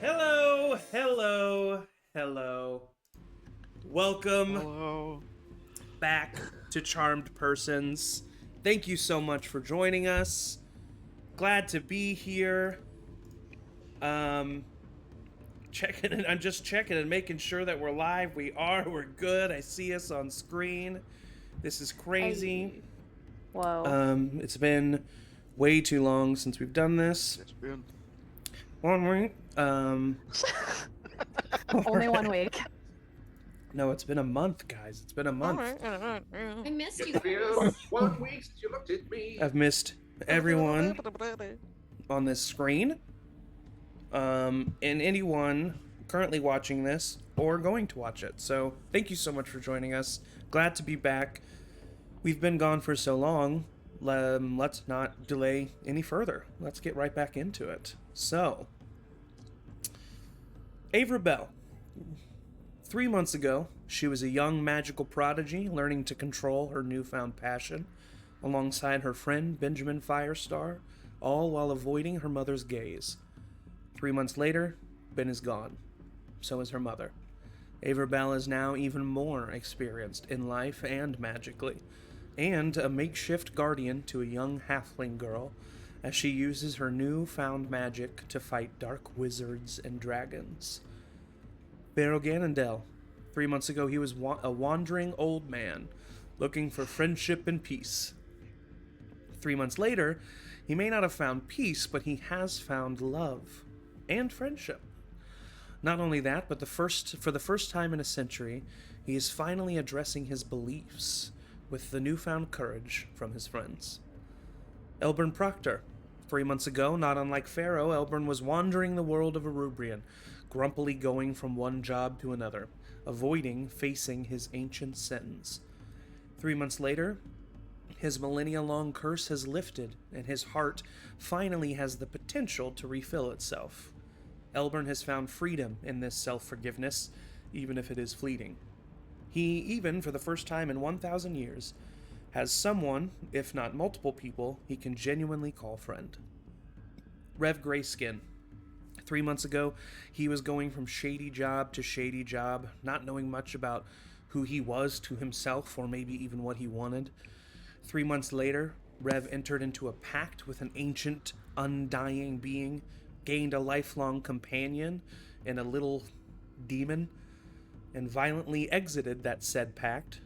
Hello, hello, hello. Welcome Hello. back to Charmed Persons. Thank you so much for joining us. Glad to be here. Um checking it. I'm just checking and making sure that we're live. We're good. I see us on screen. This is crazy. Hey. Whoa. It's been way too long since we've done this. It's been 1 week. Only 1 week. No, it's been a month, guys. It's been a month. I missed you. It's been 1 week since you looked at me. I've missed everyone on this screen. And anyone currently watching this or going to watch it. So thank you so much for joining us. Glad to be back. We've been gone for so long. Let's not delay any further. Let's get right back into it. So, Avra Bell. 3 months ago, she was a young magical prodigy learning to control her newfound passion alongside her friend Benjamin Firestar, all while avoiding her mother's gaze. 3 months later, Ben is gone. So is her mother. Avra Bell is now even more experienced in life and magically, and a makeshift guardian to a young halfling girl as she uses her newfound magic to fight dark wizards and dragons. Barrow Ganondel. 3 months ago, he was a wandering old man looking for friendship and peace. 3 months later, he may not have found peace, but he has found love and friendship. Not only that, but for the first time in a century, he is finally addressing his beliefs with the newfound courage from his friends. Elburn Proctor. 3 months ago, not unlike Pharaoh, Elburn was wandering the world of Erubrion, grumpily going from one job to another, avoiding facing his ancient sentence. 3 months later, his millennia-long curse has lifted, and his heart finally has the potential to refill itself. Elburn has found freedom in this self-forgiveness, even if it is fleeting. He, even for the first time in 1,000 years, has someone, if not multiple people, he can genuinely call friend. Rev Grayskin. 3 months ago, he was going from shady job to shady job, not knowing much about who he was to himself or maybe even what he wanted. 3 months later, Rev entered into a pact with an ancient, undying being, gained a lifelong companion and a little demon, and violently exited that said pact,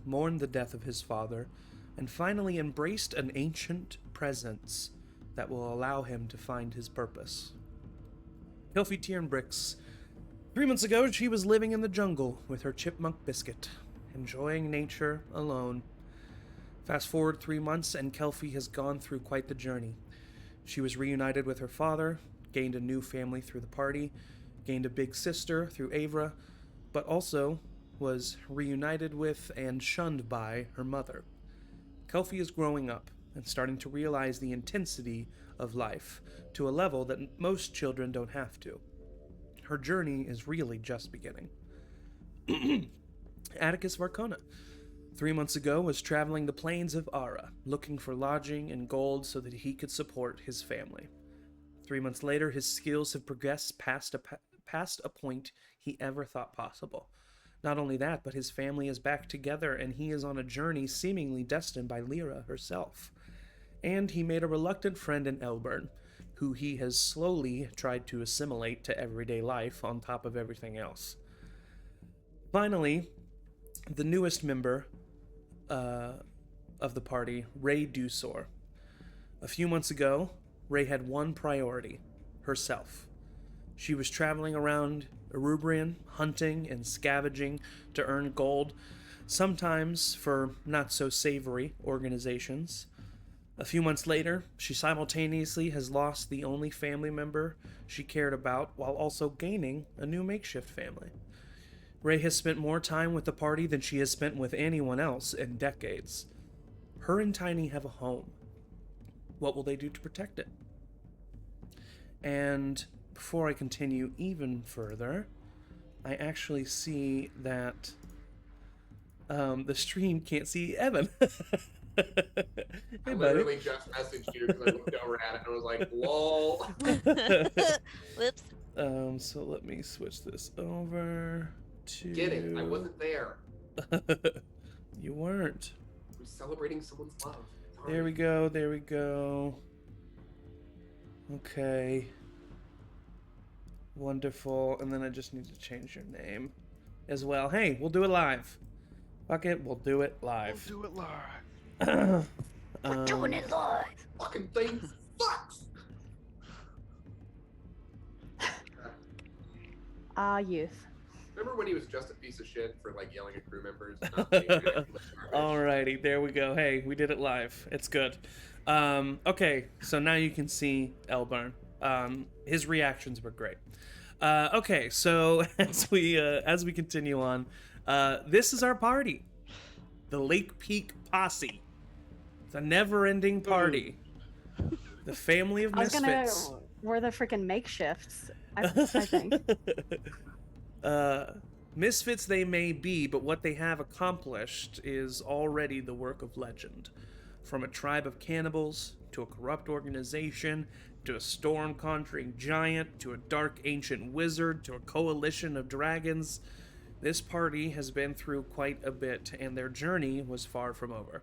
mourned the death of his father, and finally embraced an ancient presence that will allow him to find his purpose. Hilfie Tierenbricks. 3 months ago, she was living in the jungle with her chipmunk biscuit, enjoying nature alone. Fast forward 3 months, and Kelfie has gone through quite the journey. She was reunited with her father, gained a new family through the party, gained a big sister through Avra, but also was reunited with and shunned by her mother. Kelfie is growing up and starting to realize the intensity of life to a level that most children don't have to. Her journey is really just beginning. Atticus Varcona. 3 months ago was traveling the plains of Ara, looking for lodging and gold so that he could support his family. 3 months later, his skills have progressed past a point he ever thought possible. Not only that, but his family is back together and he is on a journey seemingly destined by Lyra herself. And he made a reluctant friend in Elburn, who he has slowly tried to assimilate to everyday life on top of everything else. Finally, the newest member of the party, Ray Dusor. A few months ago, Ray had one priority: herself. She was traveling around Erubrion, hunting and scavenging to earn gold, sometimes for not-so-savory organizations. A few months later, she simultaneously has lost the only family member she cared about while also gaining a new makeshift family. Ray has spent more time with the party than she has spent with anyone else in decades. Her and Tiny have a home. What will they do to protect it? And before I continue even further, I actually see that the stream can't see Evan. I Hey, buddy. literally just messaged you because I looked over at it and I was like, lol. Whoops. So let me switch this over to... Get it? I wasn't there. You weren't. I'm celebrating someone's love. Sorry. There we go, there we go. Okay. Wonderful. And then I just need to change your name as well. Hey, we'll do it live. Fuck it, we'll do it live. We'll do it live. We're doing it live. Fucking thing sucks. Youth. Remember when he was just a piece of shit for like yelling at crew members? Not being an actual garbage? Alrighty, there we go. Hey, we did it live. It's good. Okay, so now you can see Elburn. His reactions were great. Okay, so as we continue on, this is our party, the Lake Peak Posse. It's a never-ending party. The family of misfits. We're the freaking makeshifts. I think. Misfits they may be, but what they have accomplished is already the work of legend. From a tribe of cannibals, to a corrupt organization, to a storm-conjuring giant, to a dark ancient wizard, to a coalition of dragons, this party has been through quite a bit, and their journey was far from over.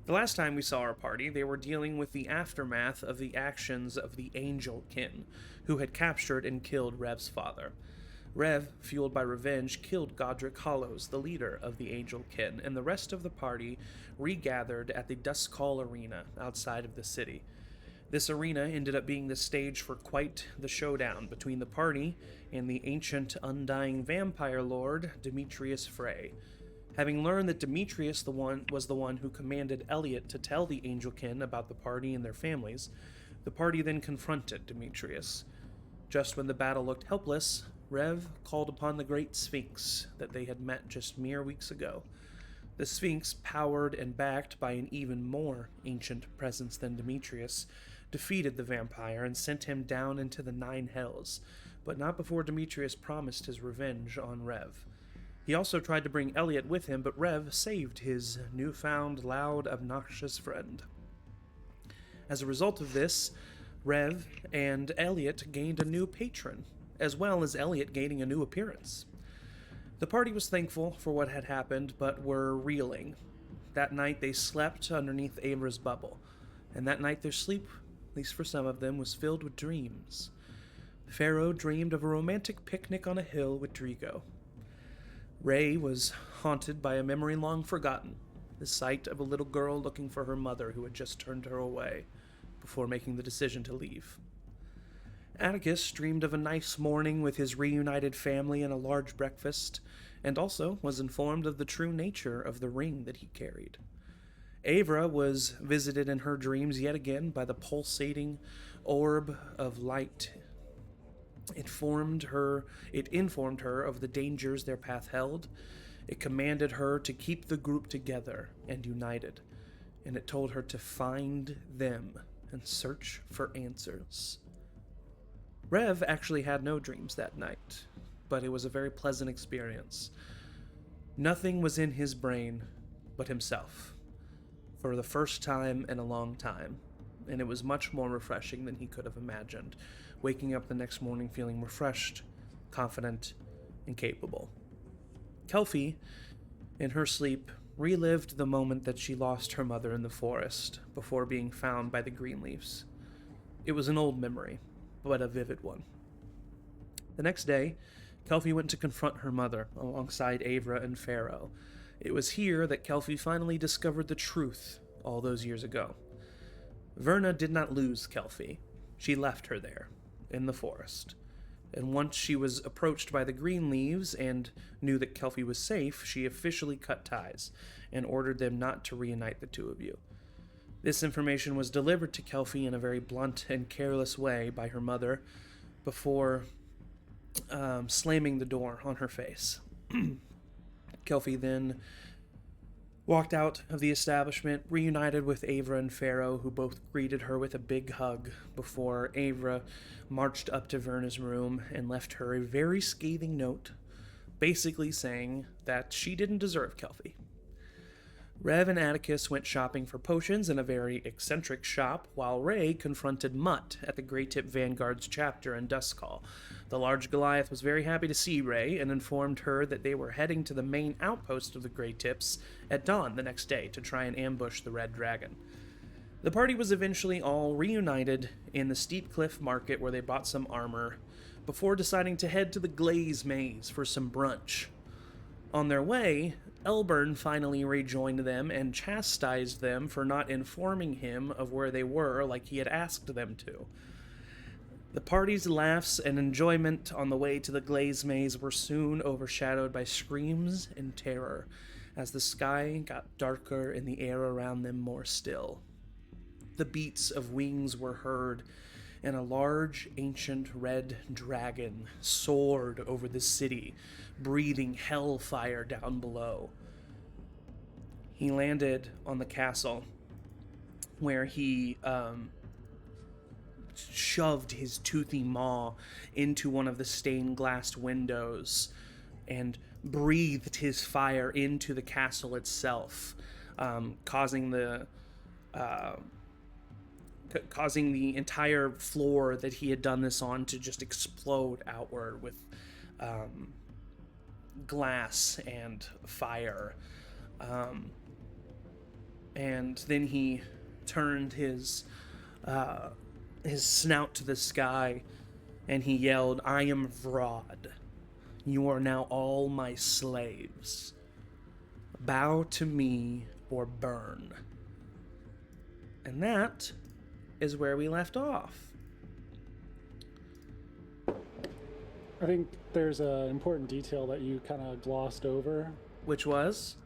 The last time we saw our party, they were dealing with the aftermath of the actions of the Angel Kin, who had captured and killed Rev's father. Rev, fueled by revenge, killed Godric Hollows, the leader of the Angel Kin, and the rest of the party regathered at the Duskcall arena outside of the city. This arena ended up being the stage for quite the showdown between the party and the ancient undying vampire lord Demetrius Frey. Having learned that Demetrius was the one who commanded Elliot to tell the Angelkin about the party and their families, the party then confronted Demetrius. Just when the battle looked helpless, Rev called upon the great Sphinx that they had met just mere weeks ago. The Sphinx, powered and backed by an even more ancient presence than Demetrius, defeated the vampire and sent him down into the Nine Hells, but not before Demetrius promised his revenge on Rev. He also tried to bring Elliot with him, but Rev saved his newfound, loud, obnoxious friend. As a result of this, Rev and Elliot gained a new patron, as well as Elliot gaining a new appearance. The party was thankful for what had happened, but were reeling. That night they slept underneath Avra's bubble, and that night their sleep, at least for some of them, was filled with dreams. Pharaoh dreamed of a romantic picnic on a hill with Drigo. Ray was haunted by a memory long forgotten, the sight of a little girl looking for her mother who had just turned her away, before making the decision to leave. Atticus dreamed of a nice morning with his reunited family and a large breakfast, and also was informed of the true nature of the ring that he carried. Avra was visited in her dreams yet again by the pulsating orb of light. It informed her of the dangers their path held. It commanded her to keep the group together and united, and it told her to find them and search for answers. Rev actually had no dreams that night, but it was a very pleasant experience. Nothing was in his brain but himself, for the first time in a long time, and it was much more refreshing than he could have imagined, waking up the next morning feeling refreshed, confident, and capable. Kelfie, in her sleep, relived the moment that she lost her mother in the forest before being found by the Greenleafs. It was an old memory, but a vivid one. The next day, Kelfie went to confront her mother alongside Avra and Pharaoh. It was here that Kelfie finally discovered the truth all those years ago. Verna did not lose Kelfie. She left her there, in the forest. And once she was approached by the Greenleaves and knew that Kelfie was safe, she officially cut ties and ordered them not to reunite the two of you. This information was delivered to Kelfie in a very blunt and careless way by her mother before slamming the door on her face. Kelfie then walked out of the establishment, reunited with Avra and Pharaoh, who both greeted her with a big hug before Avra marched up to Verna's room and left her a very scathing note, basically saying that she didn't deserve Kelfie. Rev and Atticus went shopping for potions in a very eccentric shop, while Ray confronted Mutt at the Grey Tip Vanguard's chapter in Duskcall. The large Goliath was very happy to see Ray and informed her that they were heading to the main outpost of the Grey Tips at dawn the next day to try and ambush the Red Dragon. The party was eventually all reunited in the Steep Cliff Market where they bought some armor, before deciding to head to the Glaze Maze for some brunch. On their way, Elburn finally rejoined them and chastised them for not informing him of where they were like he had asked them to. The party's laughs and enjoyment on the way to the Glaze Maze were soon overshadowed by screams and terror, as the sky got darker and the air around them more still. The beats of wings were heard, and a large, ancient red dragon soared over the city, breathing hellfire down below. He landed on the castle, where he shoved his toothy maw into one of the stained-glass windows and breathed his fire into the castle itself, causing the entire floor that he had done this on to just explode outward with glass and fire. And then he turned his snout to the sky and he yelled, "I am Vrod. You are now all my slaves. Bow to me or burn." And that is where we left off. I think there's an important detail that you kind of glossed over. Which was?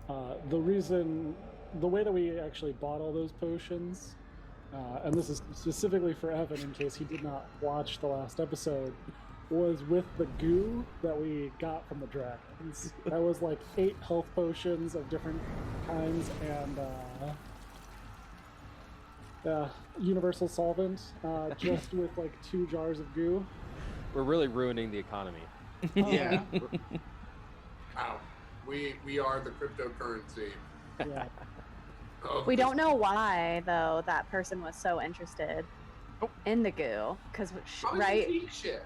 The way that we actually bought all those potions, and this is specifically for Evan in case he did not watch the last episode, was with the goo that we got from the dragons. That was like 8 health potions of different kinds and universal solvent, just with like 2 jars of goo. We're really ruining the economy. Yeah. Wow. We are the cryptocurrency. Yeah. We don't know why, though, that person was so interested in the goo. Because, right? Shit.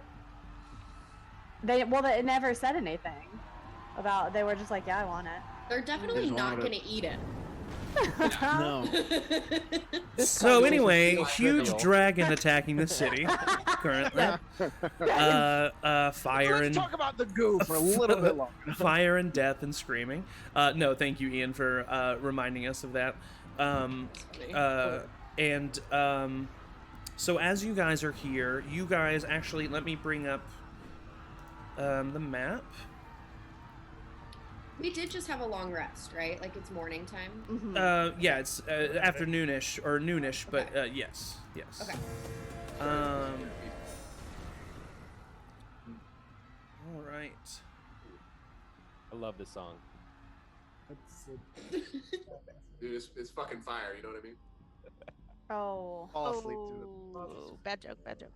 They never said anything about. They were just like, "Yeah, I want it." They're definitely not going to eat it. No. So anyway, huge trivial. dragon attacking the city currently. Fire Let's and talk about the goo for a little bit longer. fire and death and screaming. No, thank you, Ian, for reminding us of that. So as you guys are here, you guys actually let me bring up the map. We did just have a long rest, right? Like it's morning time. Mm-hmm. Yeah, it's afternoonish or noonish, but Okay. yes. Okay. All right. I love this song. Dude, it's fucking fire, you know what I mean? Oh. Fall asleep to Bad joke, bad joke.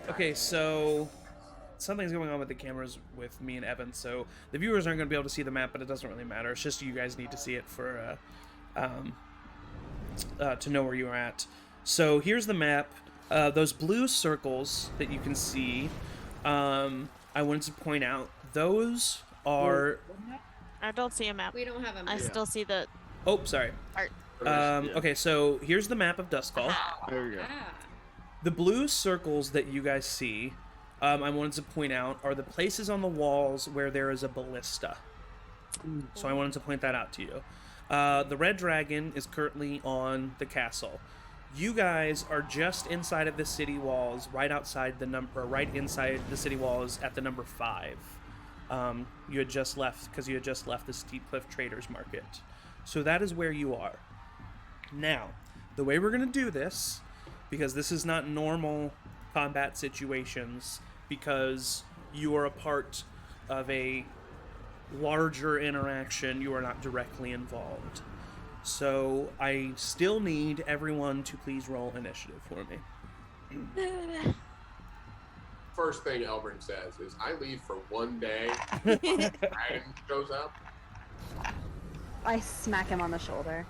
Okay, so something's going on with the cameras with me and Evan, so the viewers aren't going to be able to see the map, but it doesn't really matter. It's just you guys need to see it for to know where you're at. So here's the map. Those blue circles that you can see, I wanted to point out, those are... I don't see a map. We don't have a I map. still see the Oh, sorry. art. Okay, so here's the map of Duskcall. There we go. Ah. The blue circles that you guys see, I wanted to point out, are the places on the walls where there is a ballista. So I wanted to point that out to you. The red dragon is currently on the castle. You guys are just inside of the city walls, right outside the number, right inside the city walls at the number 5. You had just left, because you had just left the Steep Cliff Traders Market. So that is where you are. Now, the way we're going to do this, because this is not normal combat situations, because you are a part of a larger interaction, you are not directly involved. So I still need everyone to please roll initiative for me. First thing Elburn says is, I leave for one day. Dragon shows up. I smack him on the shoulder.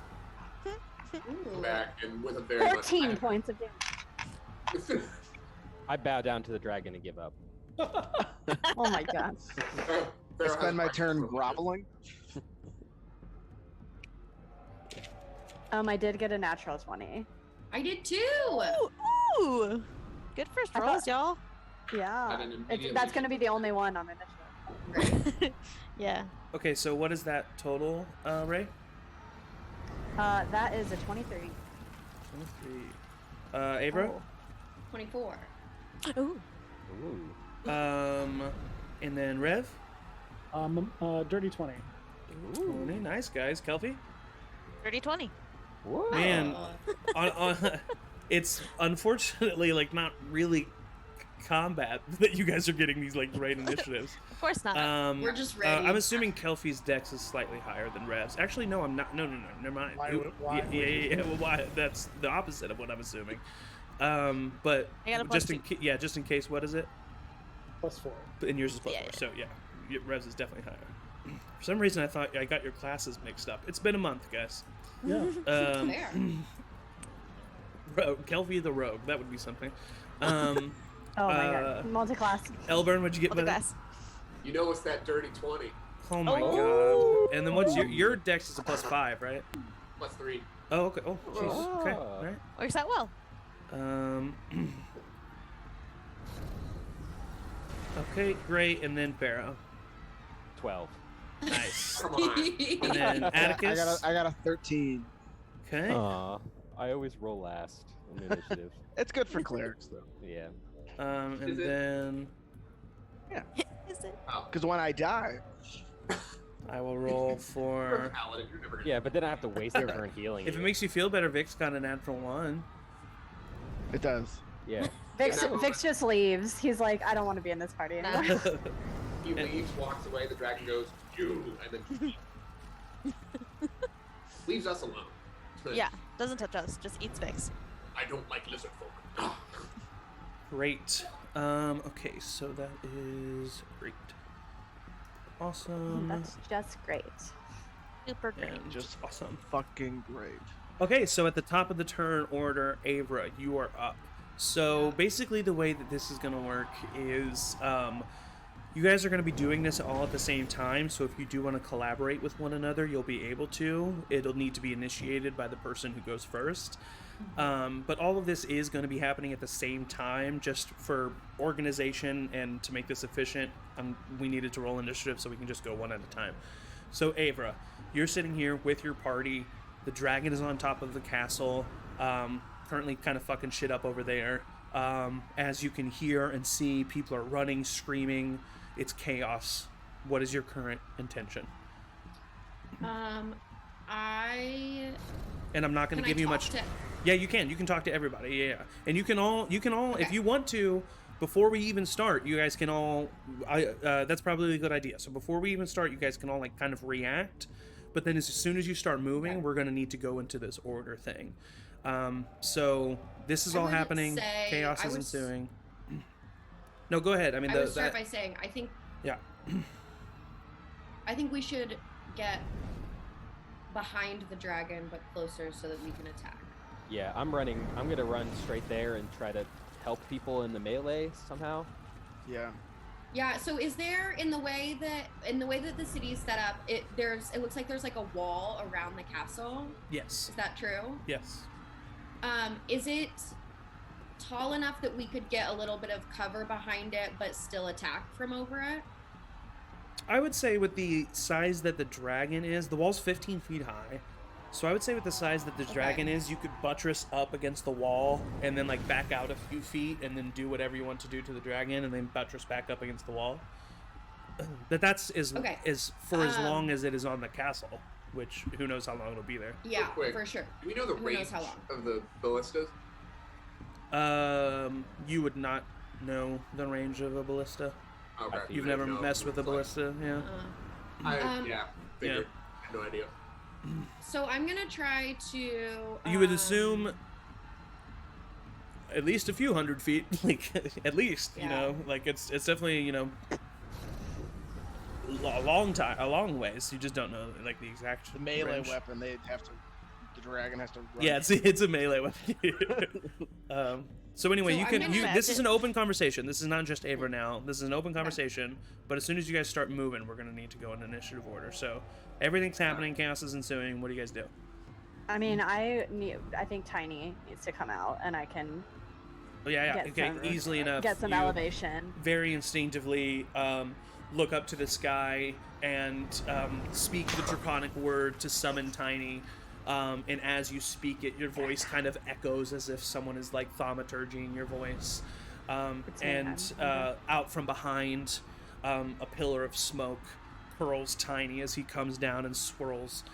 Ooh. Back and with a very much 14 points of damage. I bow down to the dragon and give up. Oh my god. I spend my turn groveling. I did get a natural 20. I did too. Ooh. Good first I rolls, thought- y'all. Yeah. And then immediately That's going to be the only one on initiative. Yeah. Okay, so what is that total, Ray? That is a 23. 23. Avra? Oh. 24. Ooh. Ooh. And then Rev? Dirty 20. 20. Nice, guys. Kelpie? 30-20. Whoa. Man, it's unfortunately like not really combat that you guys are getting these like right initiatives. Of course not. We're just ready. I'm assuming Kelpie's dex is slightly higher than Rev's. Actually, no, I'm not. No, never mind. Why Yeah. Well, why? That's the opposite of what I'm assuming. But I got a plus just in case, what is it? +4. And yours is +4. Yeah. So yeah, Rev's is definitely higher. For some reason, I thought I got your classes mixed up. It's been a month, guys. Yeah. Fair. Kelpie the rogue. That would be something. Oh my god. Multi-class. Elburn, what'd you get? With the With it? glass. You know it's that dirty 20 Oh my Oh. god. And then what's your dex is a +5, right? +3. Oh, okay. Oh, jeez. Okay. Oh. All right. Works out well. Okay, great. And then Pharaoh. 12. Nice. Come on. And then Atticus. I got a 13. Okay. Aw. I always roll last in the initiative. It's good for clerics though, Yeah. And Is it? then Is it? because when I die, I will roll You're a for. paladin. You're never gonna. Yeah, but then I have to waste a turn healing If it you. makes you feel better, Vic's got a natural 1. it does. Yeah. Vix just leaves. He's like, I don't want to be in this party Nah. anymore. He leaves, walks away. The dragon goes, "You," and then leaves us alone. Yeah. Doesn't touch us. Just eats Vix. I don't like lizard folk. Great. Okay, so that is great. Awesome. That's just great. Super great. And just awesome. Fucking great. Okay, so at the top of the turn order, Avra, you are up. So basically, the way that this is going to work is you guys are going to be doing this all at the same time. So if you do want to collaborate with one another, you'll be able to. It'll need to be initiated by the person who goes first. But all of this is going to be happening at the same time, just for organization and to make this efficient. We needed to roll initiative so we can just go one at a time. So Avra, you're sitting here with your party. The dragon is on top of the castle, currently kind of fucking shit up over there. As you can hear and see, people are running, screaming. It's chaos. What is your current intention? I And I'm not going can to give I you talk much. to- Yeah, you can. You can talk to everybody. Yeah, and you can all, if Okay. you want to, before we even start, you guys can all. That's probably a good idea. So before we even start, you guys can all like kind of react. But then as soon as you start moving, Okay. we're gonna need to go into this order thing. So this is I all would happening. say Chaos I is would ensuing. No, go ahead. I mean, I would start by saying I think yeah. I think we should get behind the dragon but closer so that we can attack. Yeah, I'm gonna run straight there and try to help people in the melee somehow. Yeah. Yeah, so is there in the way that the city is set up, it looks like there's like a wall around the castle. Yes. Is that true? Yes. Is it tall enough that we could get a little bit of cover behind it but still attack from over it? I would say with the size that the dragon is, the wall's 15 feet high. So I would say with the size that the dragon is, you could buttress up against the wall and then like back out a few feet and then do whatever you want to do to the dragon and then buttress back up against the wall. But that's Okay. is for as long as it is on the castle, which who knows how long it'll be there. Yeah, Real quick, for sure. Do we know the Who knows range how long? of the ballistas? You would not know the range of a ballista. Okay. You've I never didn't know. messed with a It's like- ballista, yeah. Yeah, figured. I had no idea. So I'm gonna try to. You would assume at least a few hundred feet, like at least, you Yeah. know, like it's definitely, you know, a long ways. You just don't know like the exact The melee range. weapon, the dragon has to run. Yeah, it's a melee weapon. So anyway, So you I'm can. gonna This is imagine- an open conversation. This is not just Ava now. This is an open conversation. But as soon as you guys start moving, we're gonna need to go in initiative order. So everything's happening. Chaos is ensuing. What do you guys do? I mean, I think Tiny needs to come out, and I can Oh yeah. Get Okay, some- easily enough. get some you elevation. Very instinctively look up to the sky and speak the draconic word to summon Tiny. And as you speak it, your voice kind of echoes as if someone is like thaumaturgying your voice. And out from behind, a pillar of smoke curls Tiny as he comes down and swirls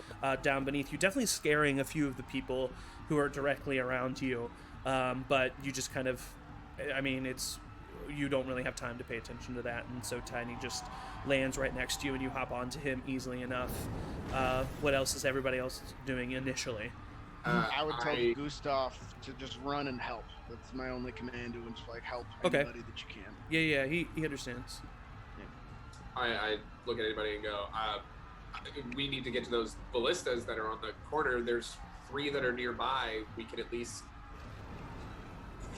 down beneath you, definitely scaring a few of the people who are directly around you. But you just kind of, I mean, you don't really have time to pay attention to that, and so Tiny just lands right next to you, and you hop onto him easily enough. What else is everybody else doing initially? I would tell Gustav to just run and help. That's my only command to him, just like help Okay. anybody that you can. Yeah, he understands. I look at anybody and go, we need to get to those ballistas that are on the corner. There's 3 that are nearby. We can at least.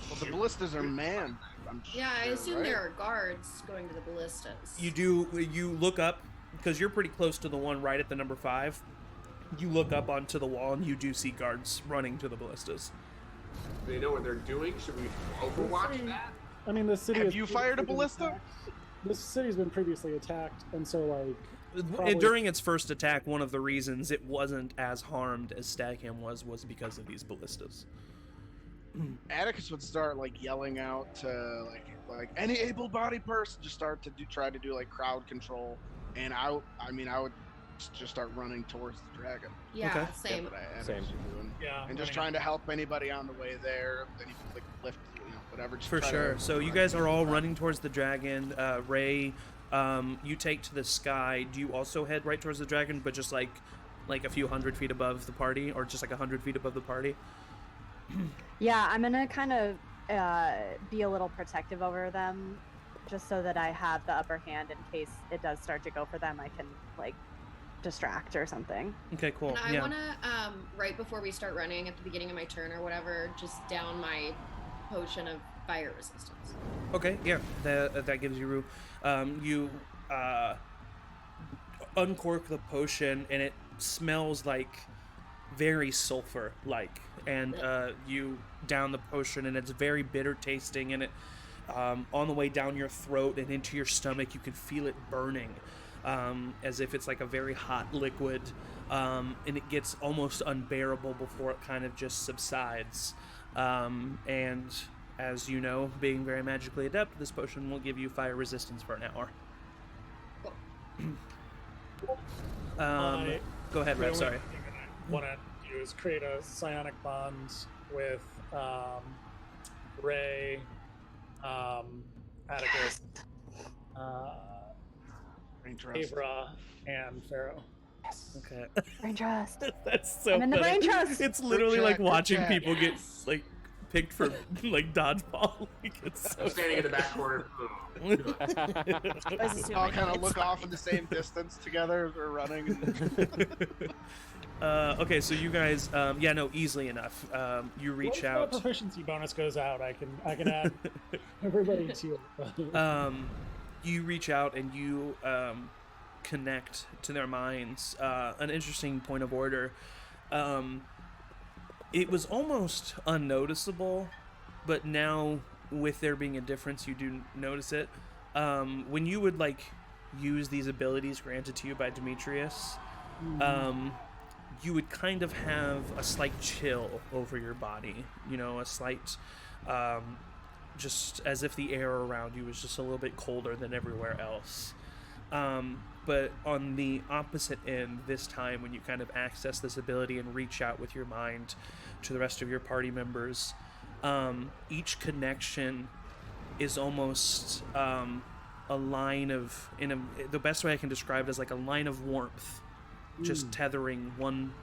Well, the ballistas are manned. Yeah, I assume right? there are guards going to the ballistas. You look up, because you're pretty close to the one right at the number 5. You look up onto the wall, and you do see guards running to the ballistas. Do they know what they're doing? Should we overwatch that? I mean, the city. Have has you fired a previously been ballista? attacked. This city's been previously attacked, and so like probably- During its first attack, one of the reasons it wasn't as harmed as Stagham was because of these ballistas. Atticus would start like yelling out to like any able-bodied person, just start to try to do like crowd control, and I would just start running towards the dragon. Yeah, Okay. same. That's what Atticus Same. was doing. Yeah, And just trying to help anybody on the way there. Then you can like lift, whatever. Just For try sure. to- So you guys are all running towards the dragon. Ray, you take to the sky. Do you also head right towards the dragon, but just like a few hundred feet above the party, or just like 100 feet above the party? Yeah, I'm gonna kind of be a little protective over them, just so that I have the upper hand in case it does start to go for them. I can like distract or something. Okay, cool. And I Yeah. want to, right before we start running at the beginning of my turn or whatever, just down my potion of fire resistance. Okay, yeah, that gives you room. You uncork the potion, and it smells like very sulfur-like. And you down the potion, and it's very bitter tasting. And it on the way down your throat and into your stomach, you can feel it burning, as if it's like a very hot liquid. And it gets almost unbearable before it kind of just subsides. And as you know, being very magically adept, this potion will give you fire resistance for an hour. Go ahead, Red. Sorry. I want to do is create a psionic bond with Ray, Atticus, Brain trust. Avra, and Pharaoh. Okay. Brain trust. That's so I'm in the funny. brain trust. It's literally like good watching chat. people get like picked for like dodgeball. Like, it's so I'm standing in the back corner. I was assuming All kind of it's look off fine. in the same distance together or running. And okay, so you guys, easily enough. You reach Once out. the proficiency bonus goes out, I can add everybody to it. You reach out and you connect to their minds. An interesting point of order. It was almost unnoticeable, but now with there being a difference, you do notice it. When you would like use these abilities granted to you by Demetrius, you would kind of have a slight chill over your body. You know, a slight, just as if the air around you was just a little bit colder than everywhere else. But on the opposite end, this time when you kind of access this ability and reach out with your mind to the rest of your party members, each connection is almost a line of, the best way I can describe it is like a line of warmth, just tethering one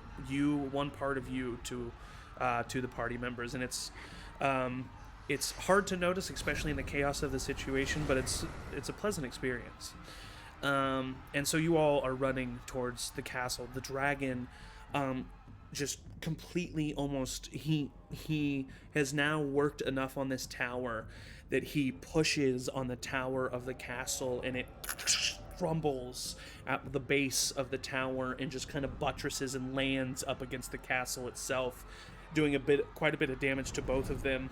part of you to the party members, and it's hard to notice, especially in the chaos of the situation, but it's a pleasant experience. And so you all are running towards the castle. The dragon, just completely almost, he has now worked enough on this tower that he pushes on the tower of the castle, and it crumbles at the base of the tower and just kind of buttresses and lands up against the castle itself, doing quite a bit of damage to both of them.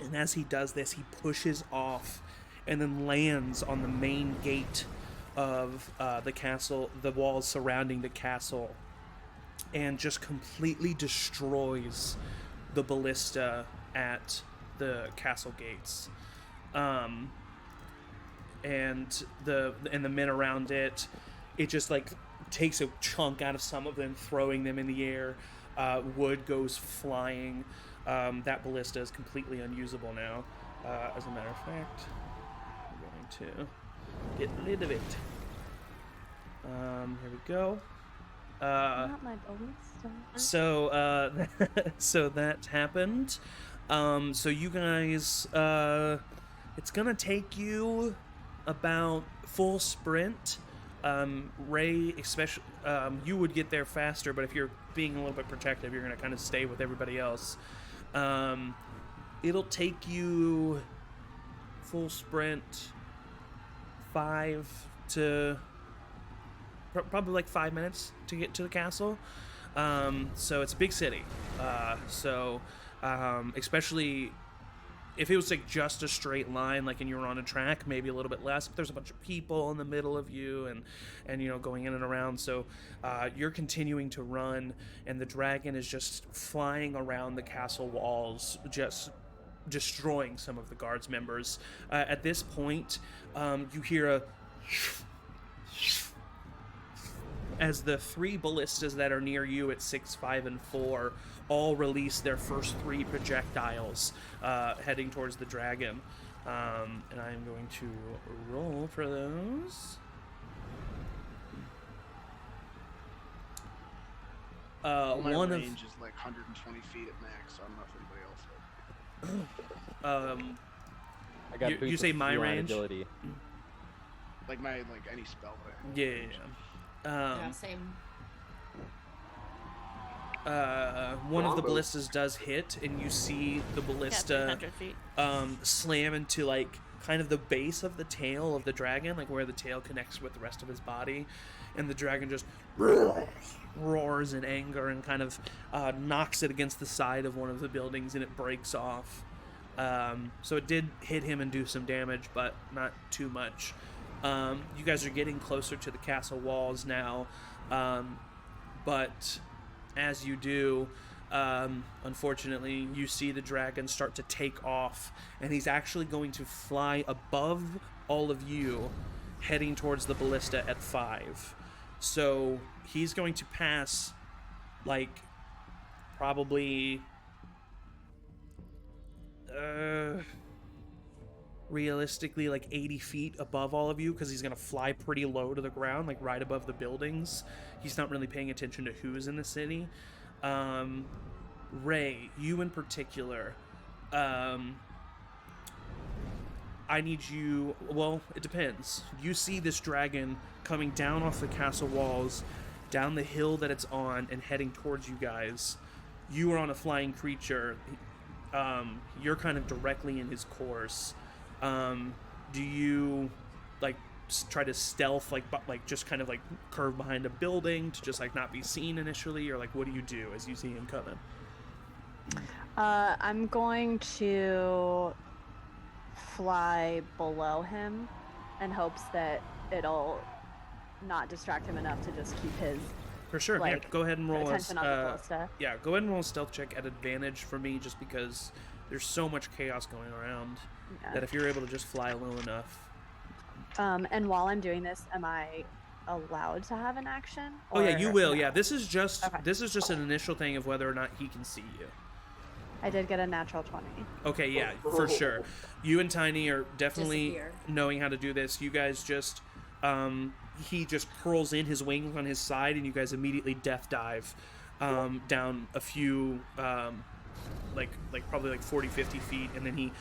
And as he does this, he pushes off and then lands on the main gate of the castle, the walls surrounding the castle, and just completely destroys the ballista at the castle gates. And the men around it just like takes a chunk out of some of them, throwing them in the air. Wood goes flying. That ballista is completely unusable now. As a matter of fact, I'm going to get rid of it. Here we go. Not my ballista. So so that happened. So you guys, it's gonna take you about full sprint. Ray, especially, you would get there faster, but if you're being a little bit protective, you're gonna kind of stay with everybody else. It'll take you full sprint 5 minutes to get to the castle. So it's a big city. Especially if it was like just a straight line, like and you were on a track, maybe a little bit less. But there's a bunch of people in the middle of you, and you know, going in and around. So you're continuing to run, and the dragon is just flying around the castle walls, just destroying some of the guards members. At this point, you hear a as the 3 ballistas that are near you at 6, 5, and 4 all release their first 3 projectiles heading towards the dragon. And I'm going to roll for those. My One range is like 120 feet at max, so I don't know if anybody else would. I got You boots say with my feline range? agility. Like any spell that I have. Yeah. Yeah, same. One of the ballistas does hit, and you see the Yeah, ballista 300 feet. slam into like kind of the base of the tail of the dragon, like where the tail connects with the rest of his body, and the dragon just roars in anger and kind of knocks it against the side of one of the buildings, and it breaks off. So it did hit him and do some damage, but not too much. You guys are getting closer to the castle walls now, but as you do, unfortunately, you see the dragon start to take off, and he's actually going to fly above all of you, heading towards the ballista at 5. So he's going to pass, like, probably realistically like 80 feet above all of you, because he's going to fly pretty low to the ground, like right above the buildings. He's not really paying attention to who's in the city. Ray, you in particular, I need you, well, it depends. You see this dragon coming down off the castle walls, down the hill that it's on, and heading towards you guys. You are on a flying creature. You're kind of directly in his course. Do you like try to stealth, like just kind of like curve behind a building to just like not be seen initially, or like what do you do as you see him coming? I'm going to fly below him in hopes that it'll not distract him enough to just keep his For sure. like, Yeah, go ahead and roll attention on the ballista. yeah, go ahead and roll a stealth check at advantage for me, just because there's so much chaos going around that if you're able to just fly low enough. And while I'm doing this, am I allowed to have an action? Oh yeah, you will. no? Yeah, this is just Okay. an initial thing of whether or not he can see you. I did get a natural 20. Okay, yeah, for sure. You and Tiny are definitely Disappear. knowing how to do this. You guys just, he just curls in his wings on his side, and you guys immediately death dive down a few, like probably like 40, 50 feet, and then he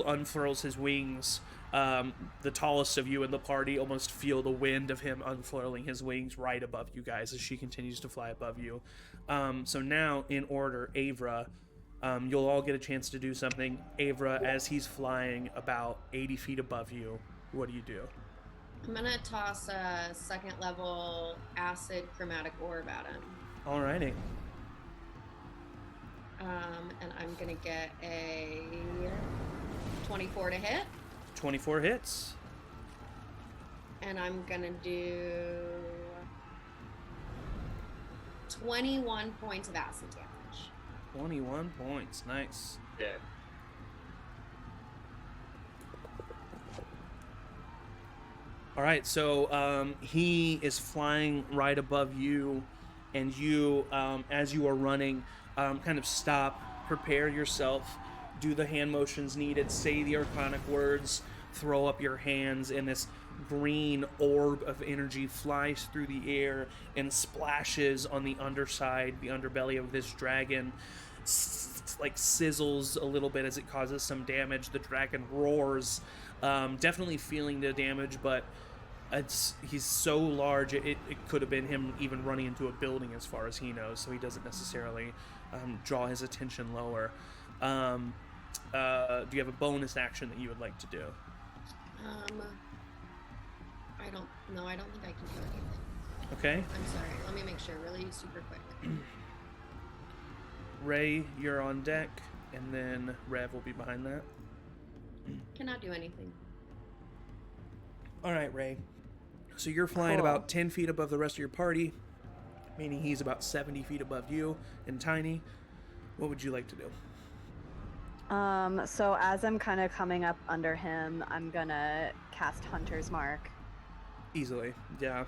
unfurls his wings the tallest of you in the party almost feel the wind of him unfurling his wings right above you guys as she continues to fly above you. So now, in order, Avra, you'll all get a chance to do something. Avra, as he's flying about 80 feet above you, what do you do? I'm gonna toss a second level acid chromatic orb at him. Alrighty. And I'm gonna get a 24 to hit. 24 hits. And I'm gonna do 21 points of acid damage. 21 points. Nice. Yeah. All right, so he is flying right above you, and you, as you are running, kind of stop, prepare yourself, do the hand motions needed, say the arcanic words, throw up your hands, and this green orb of energy flies through the air and splashes on the underside, the underbelly of this dragon, like sizzles a little bit as it causes some damage. The dragon roars, definitely feeling the damage, but he's so large it could have been him even running into a building as far as he knows, so he doesn't necessarily draw his attention lower. Do you have a bonus action that you would like to do? I don't think I can do anything. Okay. I'm sorry, let me make sure really super quick. Ray, you're on deck, and then Rev will be behind that. Cannot do anything. All right, Ray. So you're flying about 10 feet above the rest of your party, meaning he's about 70 feet above you and tiny. What would you like to do? So as I'm kind of coming up under him, I'm gonna cast Hunter's Mark. Easily, yeah.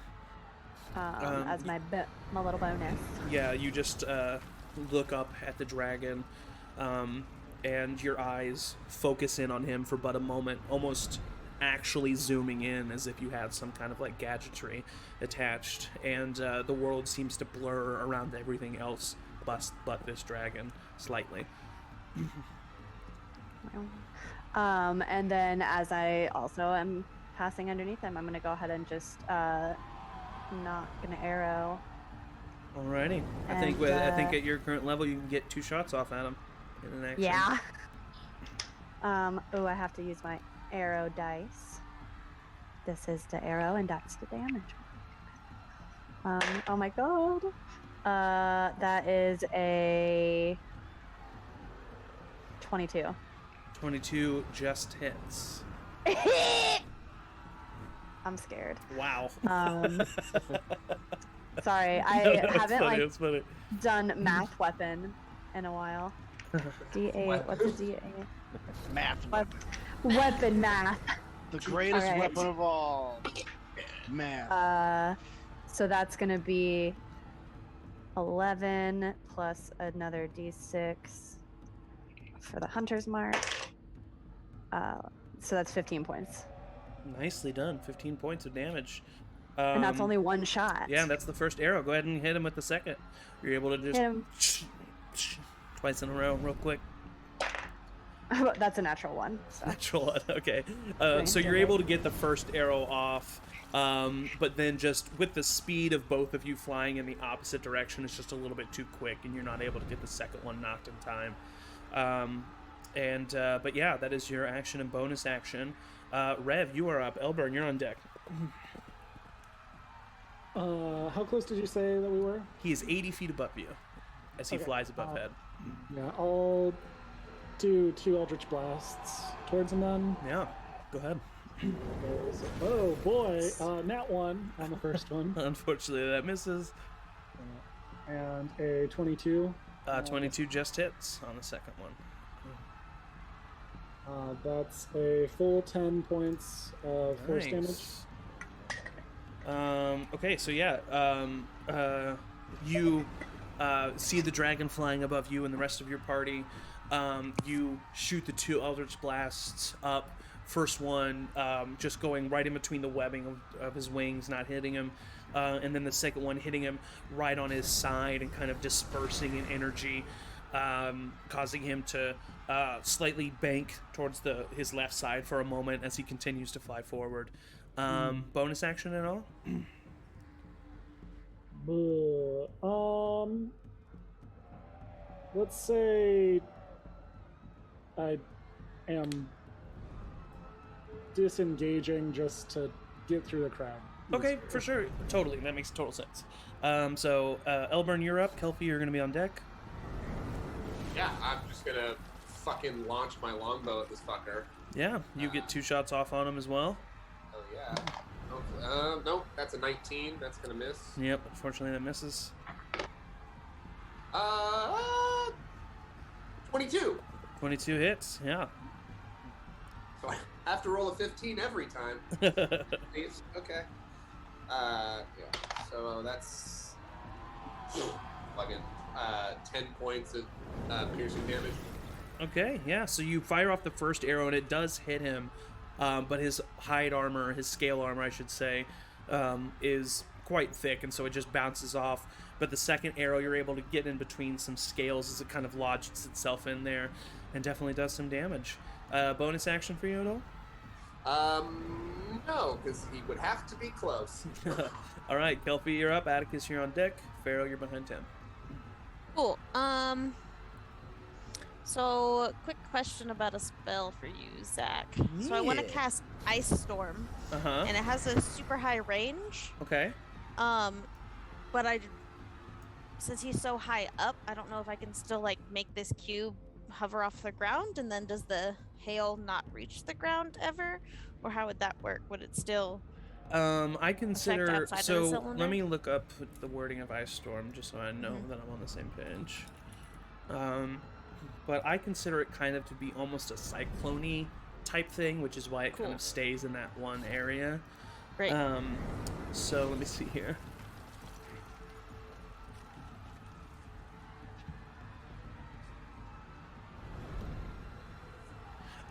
As my little bonus. Yeah, you just look up at the dragon, and your eyes focus in on him for but a moment, almost actually zooming in as if you had some kind of like gadgetry attached, and the world seems to blur around everything else but this dragon slightly. And then as I also am passing underneath him, I'm gonna go ahead and just knock an arrow. Alrighty. I think at your current level you can get 2 shots off at him in an action. Yeah. I have to use my arrow dice. This is the arrow, and that's the damage. Oh my god. That is a 22. 22 just hits. I'm scared. Wow. Sorry, I haven't funny. done math weapon in a while. D8. What's a D8? Math. Weapon math. The greatest All right. weapon of all. Math. So that's gonna be 11 plus another D6 for the Hunter's Mark. So that's 15 points. Nicely done. 15 points of damage. And that's only one shot. Yeah, that's the first arrow. Go ahead and hit him with the second. You're able to just Hit him. twice in a row, real quick. That's a natural one. So. Natural one. Okay. So you're able to get the first arrow off, but then just with the speed of both of you flying in the opposite direction, it's just a little bit too quick, and you're not able to get the second one knocked in time. But yeah, that is your action and bonus action. Rev, you are up. Elburn, you're on deck. How close did you say that we were? He is 80 feet above you as he flies above head. Yeah, I'll do 2 Eldritch Blasts towards him then. Yeah, go ahead. Okay, so, oh boy, nat 1 on the first one. Unfortunately, that misses. And a 22. 22 just hits on the second one. That's a full 10 points of force damage. Okay, so yeah, you see the dragon flying above you and the rest of your party. You shoot the 2 Eldritch Blasts up. First one just going right in between the webbing of his wings, not hitting him. And then the second one hitting him right on his side and kind of dispersing in energy. causing him to slightly bank towards his left side for a moment as he continues to fly forward. Bonus action at all? Let's say I am disengaging just to get through the crowd. Okay, for sure. Totally. That makes total sense. Elburn, you're up. Kelpie, you're going to be on deck. Yeah, I'm just gonna fucking launch my longbow at this fucker. Yeah, you get 2 shots off on him as well. Oh yeah. Nope, that's a 19. That's gonna miss. Yep, unfortunately that misses. 22. 22 hits, yeah. So I have to roll a 15 every time. Please. Okay. Yeah. So that's fucking 10 points of piercing damage. Okay, yeah, so you fire off the first arrow and it does hit him, but his hide armor, his scale armor I should say, is quite thick, and so it just bounces off. But the second arrow, you're able to get in between some scales as it kind of lodges itself in there and definitely does some damage. Bonus action for you at all? No, because he would have to be close. All right, Kelpie, you're up. Atticus, you're on deck. Pharaoh, you're behind him. Cool. So, quick question about a spell for you, Zach. So I want to Yeah. cast Ice Storm, Uh-huh. and it has a super high range. Okay. But since he's so high up, I don't know if I can still like make this cube hover off the ground, and then does the hail not reach the ground ever, or how would that work? Would it still? I consider outside of the so. cylinder? Let me look up the wording of Ice Storm just so I know that I'm on the same page. But I consider it kind of to be almost a cyclone-y type thing, which is why it kind Cool. of stays in that one area. Great. So let me see here.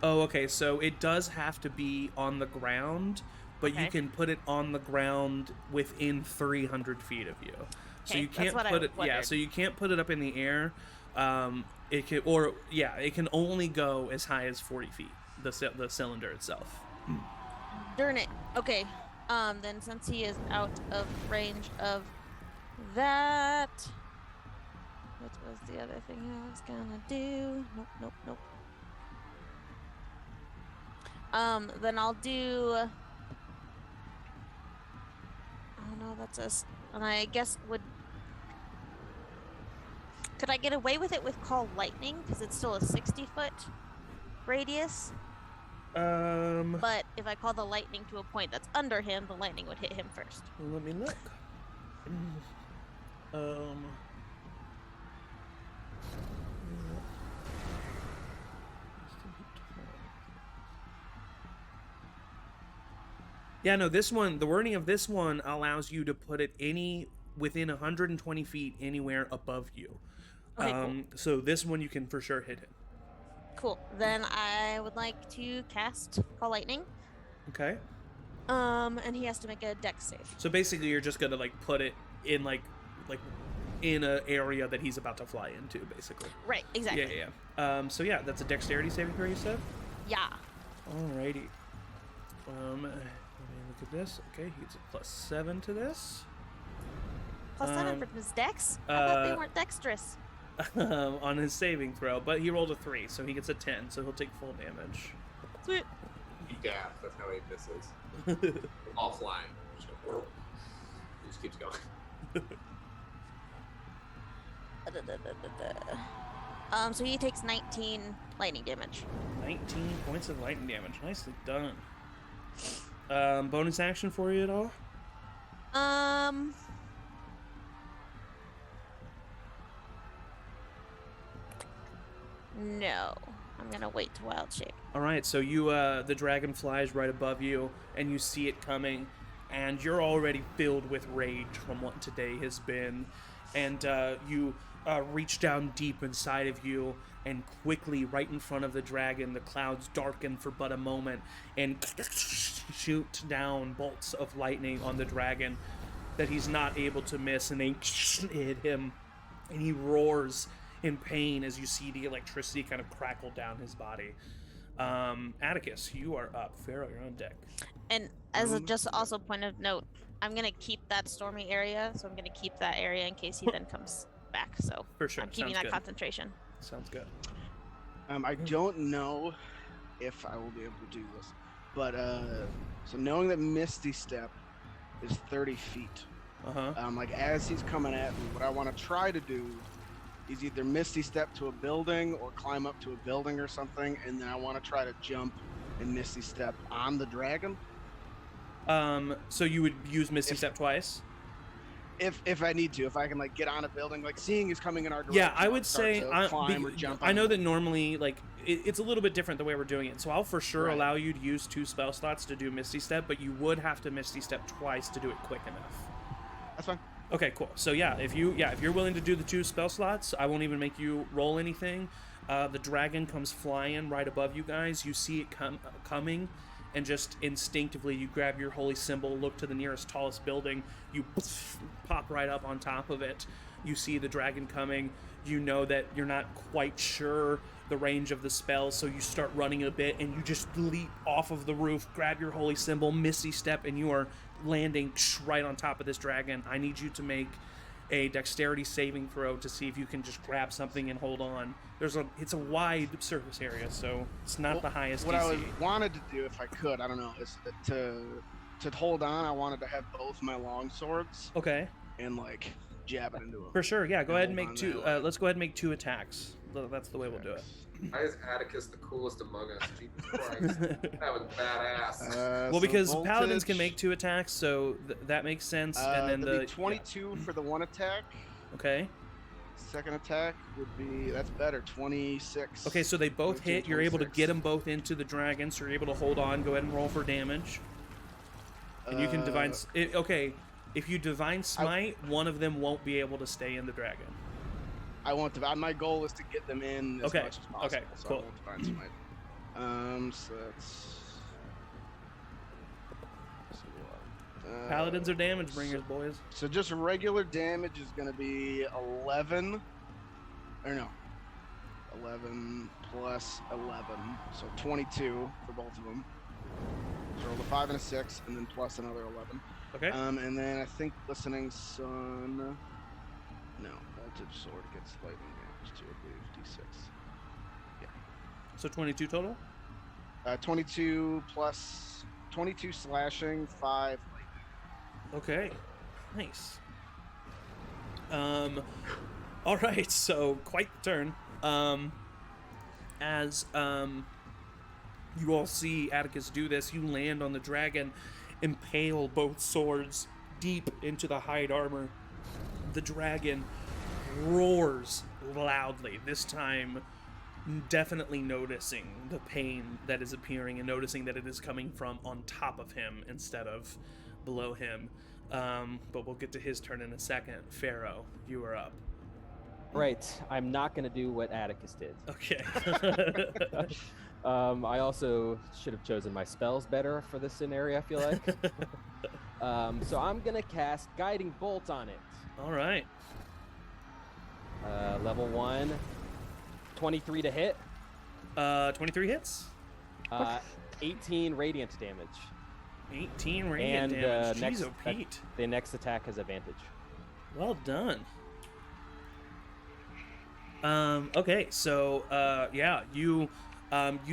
Oh, okay. So it does have to be on the ground, but you Okay. can put it on the ground within 300 feet of you. So Okay, you that's can't what I put it. Yeah. wondered. So you can't put it up in the air. It can, it can only go as high as 40 feet. The cylinder itself. Darn it. Okay. Then since he is out of range of that, what was the other thing I was gonna do? Nope. Then I'll do. Oh no, and I guess could I get away with it with Call Lightning because it's still a 60-foot radius? Let But if I call the lightning to a point that's under him, the lightning would hit him first. me look. Yeah, no, this one, the wording of this one allows you to put it within 120 feet anywhere above you. Okay, cool. So this one you can for sure hit him. Cool. Then I would like to cast Call Lightning. Okay. And he has to make a dex save. So basically you're just gonna put it in like in an area that he's about to fly into, basically. Right, exactly. Yeah. So yeah, that's a dexterity saving throw, you said? Yeah. Alrighty. Let me look at this. Okay, he's a +7 to this. Plus 7 for his dex? I thought they weren't dexterous. On his saving throw, but he rolled a 3, so he gets a 10, so he'll take full damage. Sweet. Yeah, that's how he misses. All flying. He just keeps going. So he takes 19 lightning damage. 19 points of lightning damage. Nicely done. Bonus action for you at all? No. I'm gonna wait to wild shape. All right, so you the dragon flies right above you, and you see it coming, and you're already filled with rage from what today has been, and you reach down deep inside of you, and quickly, right in front of the dragon, the clouds darken for but a moment, and shoot down bolts of lightning on the dragon that he's not able to miss, and they hit him, and he roars in pain as you see the electricity kind of crackle down his body. Atticus, you are up. Pharaoh, you're on deck. And as a just also point of note, I'm gonna keep that stormy area, so I'm gonna keep that area in case he then comes back. So For sure. I'm keeping Sounds that good. concentration. Sounds good. I don't know if I will be able to do this, but so knowing that Misty Step is 30 feet, like as he's coming at me, what I want to try to do is either Misty Step to a building or climb up to a building or something, and then I want to try to jump and Misty Step on the dragon. So you would use Misty Step twice? If I need to, if I can like get on a building, like seeing he's coming in our direction. Yeah, I would say climb or jump. I know that normally like it's a little bit different the way we're doing it, so I'll for sure allow you to use 2 spell slots to do Misty Step, but you would have to Misty Step twice to do it quick enough. That's fine. Okay, cool. So if you're willing to do the 2 spell slots, I won't even make you roll anything. The dragon comes flying right above you guys. You see it coming, and just instinctively you grab your holy symbol, look to the nearest tallest building, you pop right up on top of it. You see the dragon coming. You know that you're not quite sure the range of the spell, so you start running a bit, and you just leap off of the roof, grab your holy symbol, Misty Step, and you are landing right on top of this dragon. I need you to make a dexterity saving throw to see if you can just grab something and hold on. It's a wide surface area, so it's not the highest What DC. I wanted to do, if I could, I don't know, is to hold on. I wanted to have both my long swords. Okay. And like jab it into him. For sure, yeah. Go ahead and make 2. Let's go ahead and make 2 attacks. That's the way we'll do it. Why is Atticus the coolest among us? Jesus Christ. That was badass. Well, because paladins can make 2 attacks, so that makes sense. And then the 22 for the 1 attack. Okay. Second attack would be, that's better, 26. Okay, so they both hit. You're able to get them both into the dragon, so you're able to hold on. Go ahead and roll for damage. And you can divine. Okay, if you divine smite, one of them won't be able to stay in the dragon. I want to. My goal is to get them in as much as possible. Okay, so cool. I won't divine smite. So that's. Paladins are damage bringers, boys. So just regular damage is going to be 11. Or no. 11 plus 11. So 22 for both of them. So roll a 5 and a 6, and then plus another 11. Okay. And then I think Listening Sun. No, Voltage Sword gets lightning damage too, I believe. D6. Yeah. So 22 total? 22 plus 22 slashing, 5 lightning. Okay. Nice. All right. So quite the turn. As you all see Atticus do this, you land on the dragon, impale both swords deep into the hide armor. The dragon roars loudly, this time definitely noticing the pain that is appearing and noticing that it is coming from on top of him instead of below him. But we'll get to his turn in a second. Pharaoh, you are up. Right. I'm not going to do what Atticus did. Okay. I also should have chosen my spells better for this scenario, I feel like. So I'm going to cast Guiding Bolt on it. All right. Level 1, 23 to hit. 23 hits. 18 radiant damage. 18 radiant damage. Jeez, oh, Pete. The next attack has advantage. Well done. Okay, so yeah, you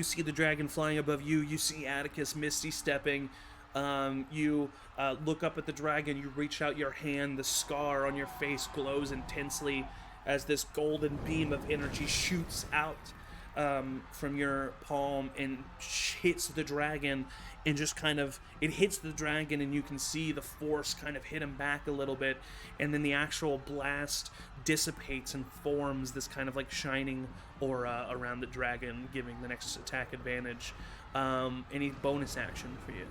see the dragon flying above you. You see Atticus misty stepping. You look up at the dragon. You reach out your hand. The scar on your face glows intensely as this golden beam of energy shoots out from your palm and hits the dragon, and just kind of, it hits the dragon and you can see the force kind of hit him back a little bit, and then the actual blast dissipates and forms this kind of like shining aura around the dragon, giving the next attack advantage. Any bonus action for you?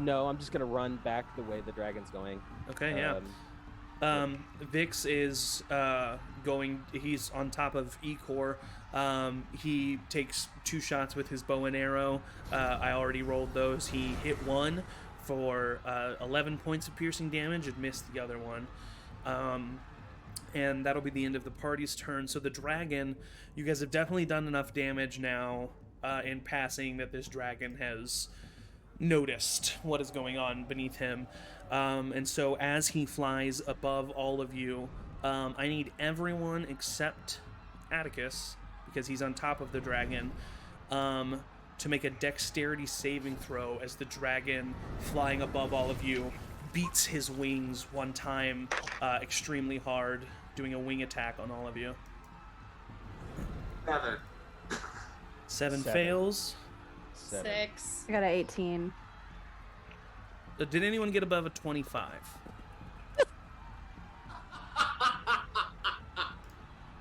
No, I'm just gonna run back the way the dragon's going. Okay, yeah. Vix is going, he's on top of Ecor. He takes 2 shots with his bow and arrow. I already rolled those. He hit one for 11 points of piercing damage and missed the other one. and that'll be the end of the party's turn. So the dragon, you guys have definitely done enough damage now in passing that this dragon has noticed what is going on beneath him. And so as he flies above all of you, I need everyone except Atticus, because he's on top of the dragon, to make a dexterity saving throw as the dragon flying above all of you beats his wings one time extremely hard, doing a wing attack on all of you. 7 fails. 6. I got an 18. Did anyone get above a 25?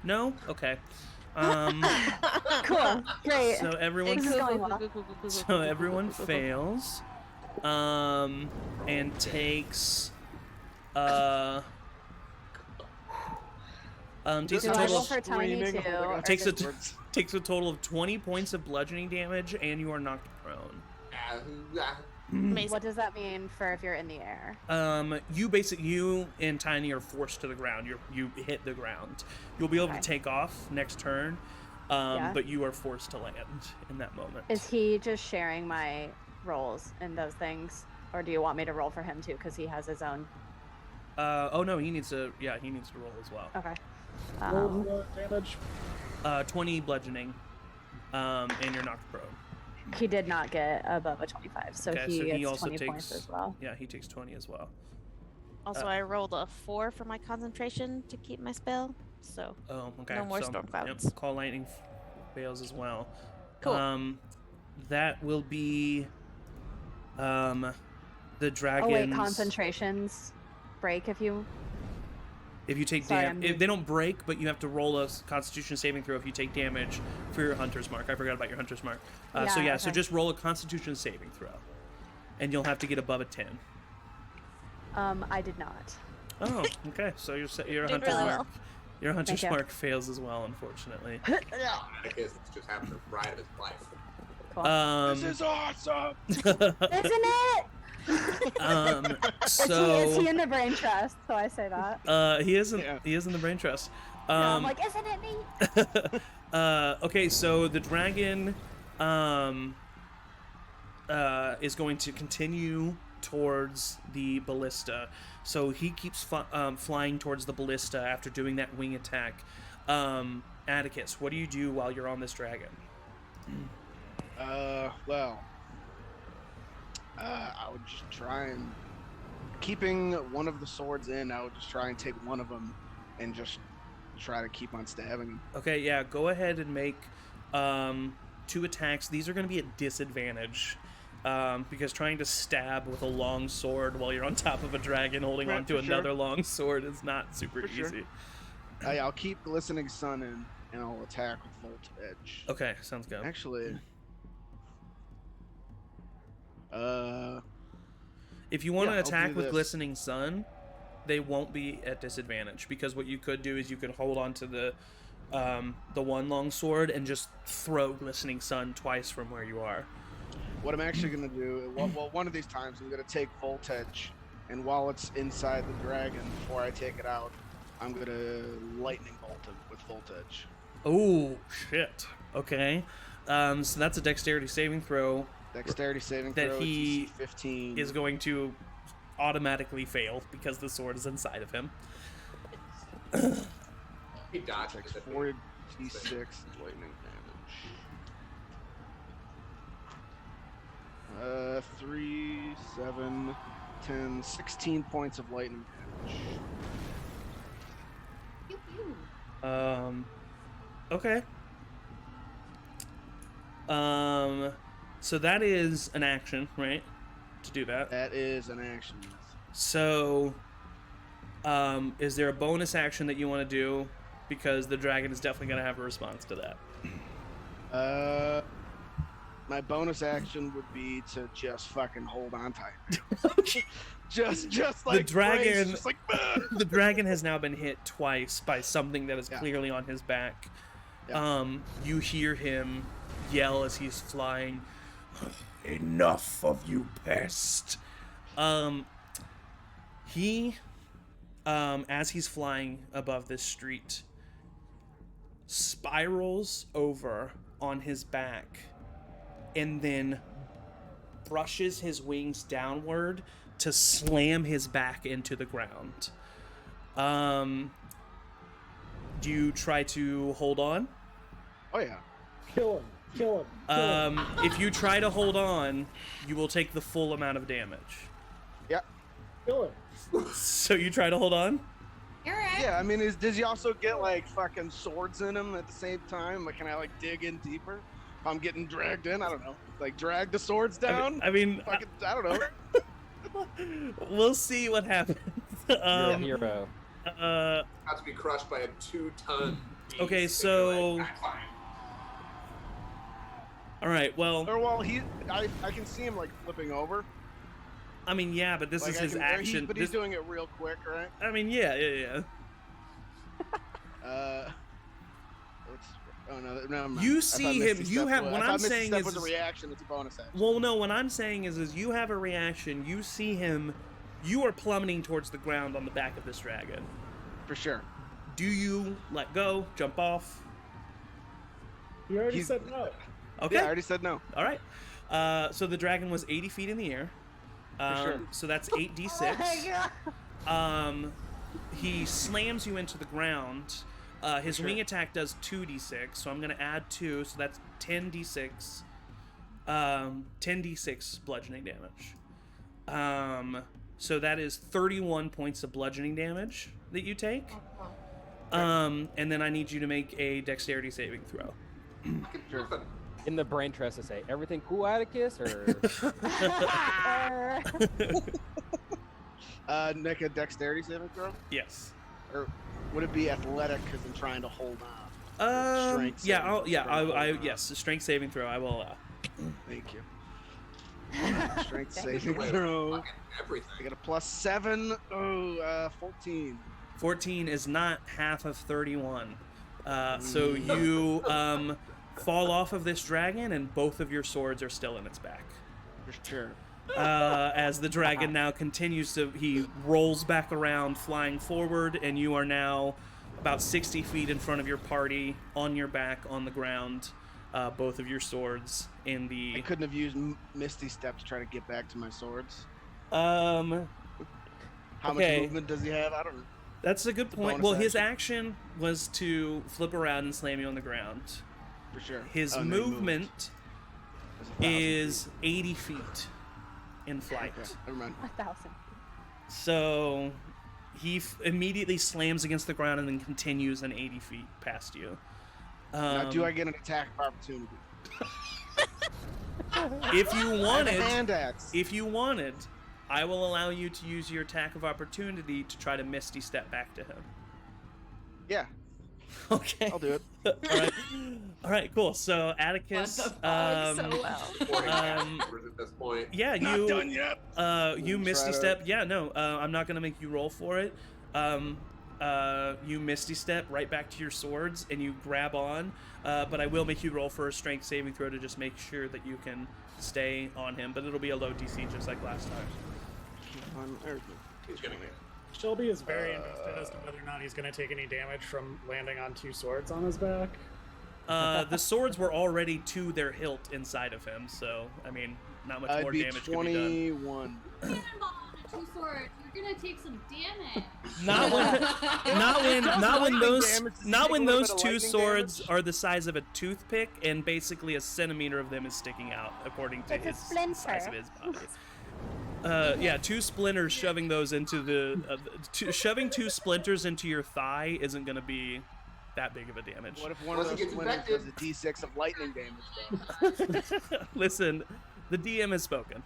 No? Okay. Cool. Great. So everyone, Things are going well. so everyone fails, and takes takes a Do I total roll of, for Tiny Screaming, too? oh my or God. takes a just- takes a total of 20 points of bludgeoning damage, and you are knocked prone. Amazing. What does that mean for if you're in the air? You and Tiny are forced to the ground. You hit the ground. You'll be able Okay. to take off next turn, Yeah. but you are forced to land in that moment. Is he just sharing my rolls in those things, or do you want me to roll for him too because he has his own? Oh no, he needs to. Yeah, he needs to roll as well. Okay. Roll the damage. 20 bludgeoning, and you're knocked prone. He did not get above a 25, so Okay, he so he gets also 20 points takes. as well. Yeah, he takes 20 as well. Also, I rolled a 4 for my concentration to keep my spell. So Oh, okay. No more so, storm clouds. Yep, call lightning fails as well. Cool. That will be the dragon. Oh wait, concentrations break if you. If you take Sorry, damage, if they don't break, but you have to roll a Constitution saving throw if you take damage for your Hunter's Mark. I forgot about your Hunter's Mark. So Yeah, so okay. just roll a Constitution saving throw, and you'll have to get above a 10. I did not. Oh, okay. So your Did Hunter's really Mark, well. your Hunter's you. Mark fails as well, unfortunately. Atticus just having the ride of his life. Cool. This is awesome. Isn't it? So Is he in the brain trust? So I say that. he isn't. Yeah. He is in the brain trust. I'm like, isn't it neat? Okay, so the dragon is going to continue towards the ballista. So he keeps flying towards the ballista after doing that wing attack. Atticus, what do you do while you're on this dragon? Well, I would just try and keeping one of the swords in. I would just try and take one of them and just try to keep on stabbing him. Okay, yeah, go ahead and make 2 attacks. These are going to be at disadvantage. Because trying to stab with a long sword while you're on top of a dragon holding Right, onto for sure. another long sword is not super For sure. easy. I'll keep Glistening Sun in, and I'll attack with Volt Edge. Okay, sounds good. Actually, If you want yeah, to I'll attack do with this. Glistening Sun, they won't be at disadvantage, because what you could do is you could hold on to the one long sword and just throw Glistening Sun twice from where you are. what I'm actually gonna do, well, one of these times I'm gonna take Volt Edge, and while it's inside the dragon, before I take it out, I'm gonna Lightning Bolt him with Volt Edge. Oh shit. Okay. So that's a dexterity saving throw. Dexterity saving That throw. he DC 15. Is going to automatically fail because the sword is inside of him. He dodged Takes it. 4d6 lightning damage. 3, 7, 10, 16 points of lightning damage. Pew, pew. Okay. So that is an action, right? To do that. That is an action. So, is there a bonus action that you want to do? Because the dragon is definitely going to have a response to that. My bonus action would be to just fucking hold on tight. just like The dragon- brace, just like The dragon has now been hit twice by something that is Yeah. clearly on his back. Yeah. You hear him yell as he's flying, "Enough of you, pest!" He as he's flying above this street, spirals over on his back and then brushes his wings downward to slam his back into the ground. Do you try to hold on? Oh yeah. Kill him. Kill him. Kill him. If you try to hold on, you will take the full amount of damage. Yeah. Kill him. So you try to hold on? Eric. Yeah, I mean, does he also get like fucking swords in him at the same time? Like, can I like dig in deeper? If I'm getting dragged in, I don't know. Like, drag the swords down? I mean, Fucking, I don't know. we'll see what happens. You're a hero. About to be crushed by a 2-ton beast. Okay, and so- you're like, "Ah, fine." All right, well, Or well, I can see him like flipping over. I mean, yeah, but this Like, is I his can- action. but he's doing it real quick, right? I mean, yeah. Oh no, never mind. You I see thought him- Misty you Step have- was- what I I'm thought Misty saying Step is- was a reaction. It's a bonus action. Well, no, what I'm saying is you have a reaction. You see him. You are plummeting towards the ground on the back of this dragon. For sure. Do you let go, jump off? You already He's- said no. Okay. Yeah, I already said no. All right. So the dragon was 80 feet in the air. sure. So that's Oh my 8d6. god. He slams you into the ground. His Sure. wing attack does 2d6, so I'm going to add 2, so that's 10d6. 10d6 bludgeoning damage. So that is 31 points of bludgeoning damage that you take. And then I need you to make a dexterity saving throw. Sure. In the brain trust to say, everything cool, Atticus? Or Nick, a dexterity saving throw? Yes. Or would it be athletic because I'm trying to hold on? Strength Yeah, saving throw. yes, a strength saving throw I will allow. Thank you. Strength Thank saving Wait, throw. fucking everything. I got a +7. 14. 14 is not half of 31. So you fall off of this dragon, and both of your swords are still in its back. For sure. As the dragon now continues to, he rolls back around, flying forward, and you are now about 60 feet in front of your party, on your back, on the ground, both of your swords in I the. couldn't have used Misty Step to try to get back to my swords. How How Okay. much movement does he have? I don't know. That's a good point. bonus Well, his action. action was to flip around and slam you on the ground. For sure. His Oh, no, he moved. movement There's 1,000 is 80 feet in flight. feet. Okay, never mind. 1,000. So he immediately slams against the ground and then continues an 80 feet past you. Now, do I get an attack of opportunity? If you And a wanted, hand axe. if you wanted, I will allow you to use your attack of opportunity to try to Misty Step back to him. Yeah, Okay. I'll do it. All right. Cool. So Atticus, So well. Supporting Um, members at this point. yeah, Not done yet. you Try Misty to- Step. Yeah, no, I'm not gonna make you roll for it. You Misty Step right back to your swords and you grab on, but I will make you roll for a strength saving throw to just make sure that you can stay on him. But it'll be a low DC just like last time. He's gonna get Shelby is very invested as to whether or not he's going to take any damage from landing on 2 swords on his back. The swords were already to their hilt inside of him, so I mean, not much I'd more be damage could be done. 21. Cannonball on a 2 sword. You're gonna take some damage. Not when Lightning those damage. two swords are the size of a toothpick and basically a centimeter of them is sticking out according to It's a his splinter. size of his body. Yeah, 2 splinters shoving those into the shoving 2 splinters into your thigh isn't going to be that big of a damage. What if one of Unless those he gets splinters does infected. a D6 of lightning damage, though? Listen, the DM has spoken.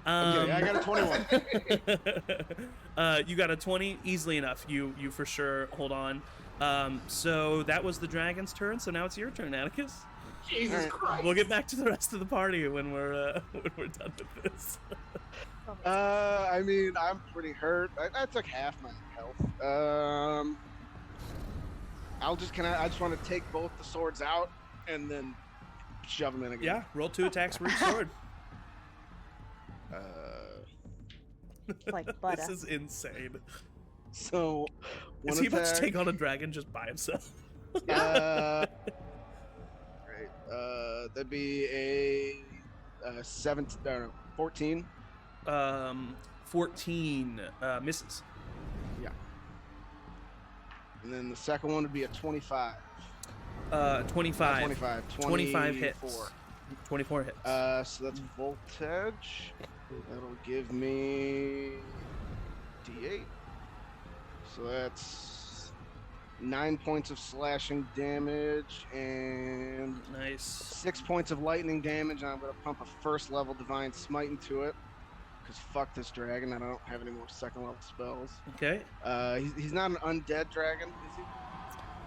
Okay, I got a 21. You got a 20 easily enough. You for sure hold on. So that was the dragon's turn. So now it's your turn, Atticus. Jesus Christ. We'll get back to the rest of the party when we're done with this. I mean, I'm pretty hurt. I took half my health. I just want to take both the swords out and then shove them in again. Yeah, roll 2 attacks for each sword. Like butter. This is insane. So one Is he about to attack. take on a dragon just by himself? Great. That'd be a 14. 14 misses. Yeah. And then the second one would be a 25. 25. 25 hits. 24 hits. So that's voltage. That'll give me D8. So that's 9 points of slashing damage and Nice. 6 points of lightning damage. And I'm going to pump a first level Divine Smite into it. Because fuck this dragon. I don't have any more second level spells. Okay. He's not an undead dragon, is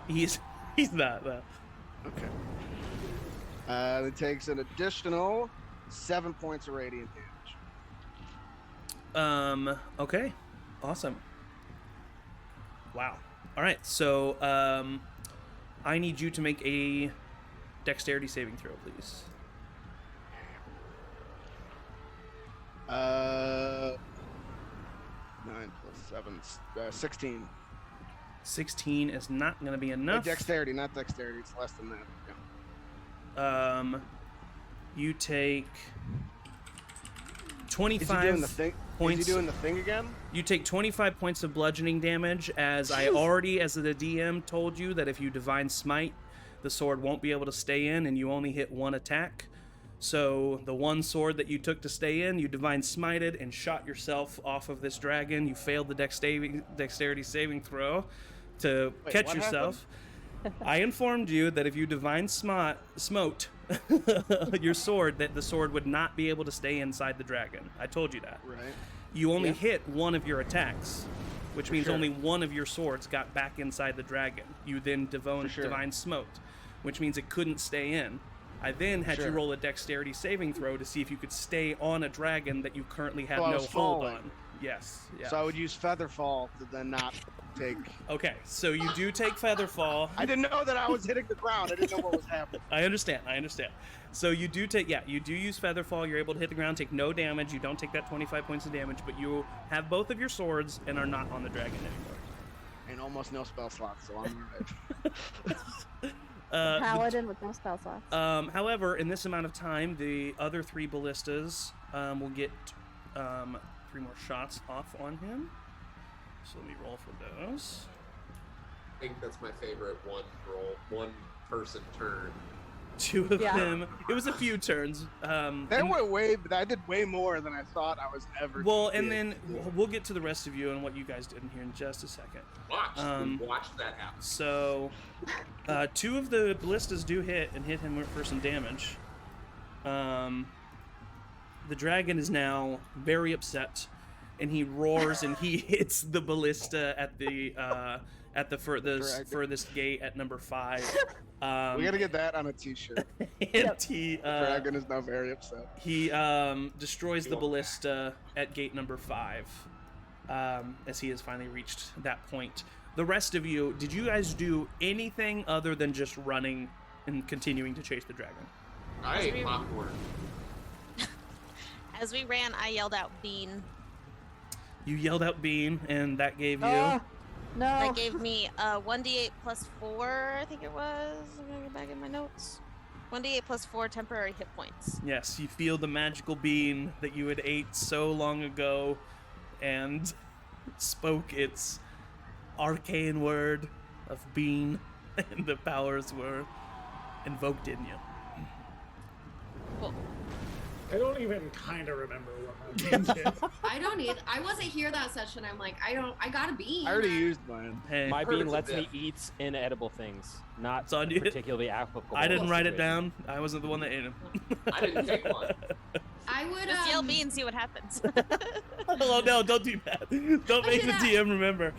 he? He's not that. Okay. It takes an additional 7 points of radiant damage. Okay. Awesome. Wow. All right. So, I need you to make a dexterity saving throw, please. 9 plus 7, 16. 16 is not going to be enough. Dexterity, not dexterity. It's less than that. Yeah. You take 25 Is he doing the thing? points. Is he doing the thing again? You take 25 points of bludgeoning damage, as I already, as the DM, told you that if you Divine Smite, the sword won't be able to stay in, and you only hit one attack. So the one sword that you took to stay in, you Divine Smited and shot yourself off of this dragon. You failed the dexterity saving throw to catch what yourself. I informed you that if you Divine Smote your sword, that the sword would not be able to stay inside the dragon. I told you that. Right. You only hit one of your attacks, which means sure. only one of your swords got back inside the dragon. You then Divine Smote, which means it couldn't stay in. I then had you roll a dexterity saving throw to see if you could stay on a dragon that you currently had no hold on. Yes. Yeah. So I would use Featherfall to then not take. Okay, so you do take Featherfall. I didn't know that I was hitting the ground. I didn't know what was happening. I understand. So you do you do use Featherfall. You're able to hit the ground, take no damage. You don't take that 25 points of damage, but you have both of your swords and are not on the dragon anymore. And almost no spell slots, so I'm alright. Paladin with no spell slots. However, in this amount of time, the other 3 ballistas will get 3 more shots off on him. So let me roll for those. I think that's my favorite one person turn. 2 of them. It was a few turns. That went way, but I did way more than I thought I was ever. Well, and then we'll get to the rest of you and what you guys did in here in just a second. Watch that happen. So, 2 of the ballistas do hit and hit him for some damage. The dragon is now very upset, and he roars and he hits the ballista at the furthest gate at number 5. We gotta get that on a t-shirt. And he, dragon is now very upset. He destroys the ballista at gate number 5, as he has finally reached that point. The rest of you, did you guys do anything other than just running and continuing to chase the dragon? I ate popcorn. As we ran, I yelled out "Bean." You yelled out "Bean," and that gave you... No. That gave me 1d8 plus 4, I think it was. I'm gonna get back in my notes. 1d8 plus 4 temporary hit points. Yes, you feel the magical bean that you had ate so long ago and spoke its arcane word of bean, and the powers were invoked in you. Cool. I don't even kind of remember what my bean did. I don't either. I wasn't here that session. I'm like, I got a bean. I already used mine. Hey, My bean Hurts a lets me bit. eat inedible things, not It's on you. particularly applicable. I didn't write it situation. down. I wasn't the one that ate him. I didn't take one. I would Just yell "Bean," see what happens. Oh no, don't do that. Don't make the DM remember.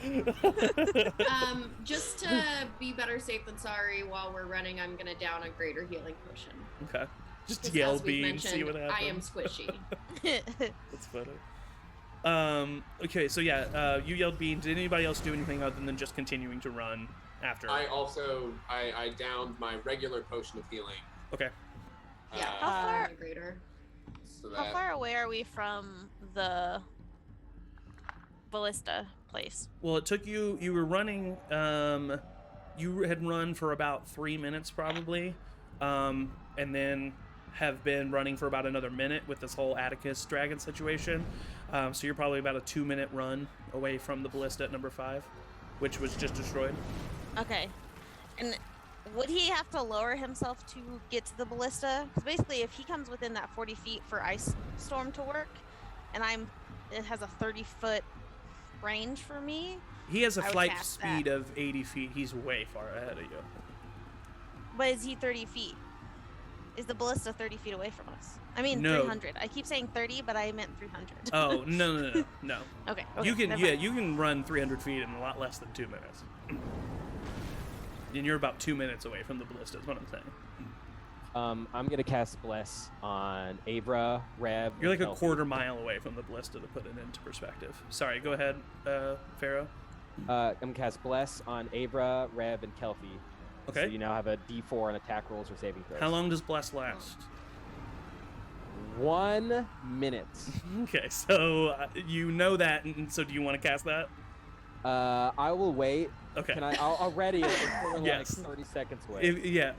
Just to be better safe than sorry, while we're running, I'm gonna down a greater healing potion. Okay. Just 'Cause yell as we've bean, see what mentioned, happens. I am squishy. That's funny. Okay, so yeah, you yelled bean. Did anybody else do anything other than just continuing to run after? I downed my regular potion of healing. Okay. Yeah, How far- a greater. So How that far away are we from the ballista place? Well, it took you. You were running. You had run for about 3 minutes probably, and then have been running for about another minute with this whole Atticus dragon situation. So you're probably about a 2-minute run away from the ballista at number 5, which was just destroyed. Okay. And would he have to lower himself to get to the ballista? Because basically, if he comes within that 40 feet for Ice Storm to work, and it has a 30-foot range for me. He has a I would flight cast speed that. of 80 feet. He's way far ahead of you. But is he 30 feet? Is the ballista 30 feet away from us? I mean, No. 300. I keep saying 30, but I meant 300. Oh, no. Okay. You can, never mind. you can run 300 feet in a lot less than 2 minutes. And you're about 2 minutes away from the ballista, is what I'm saying. I'm gonna cast Bless on Avra, Rev. You're like and a Kelpie. quarter mile away from the ballista, to put it into perspective. Sorry, go ahead, Pharaoh. I'm gonna cast Bless on Avra, Rev, and Kelpie. Okay. So you now have a D4 on attack rolls or saving throws. How long does Bless last? 1 minute. Okay, so you know that, and so do you want to cast that? I will wait. Okay. I'll ready it. It's only Yes. like 30 seconds away.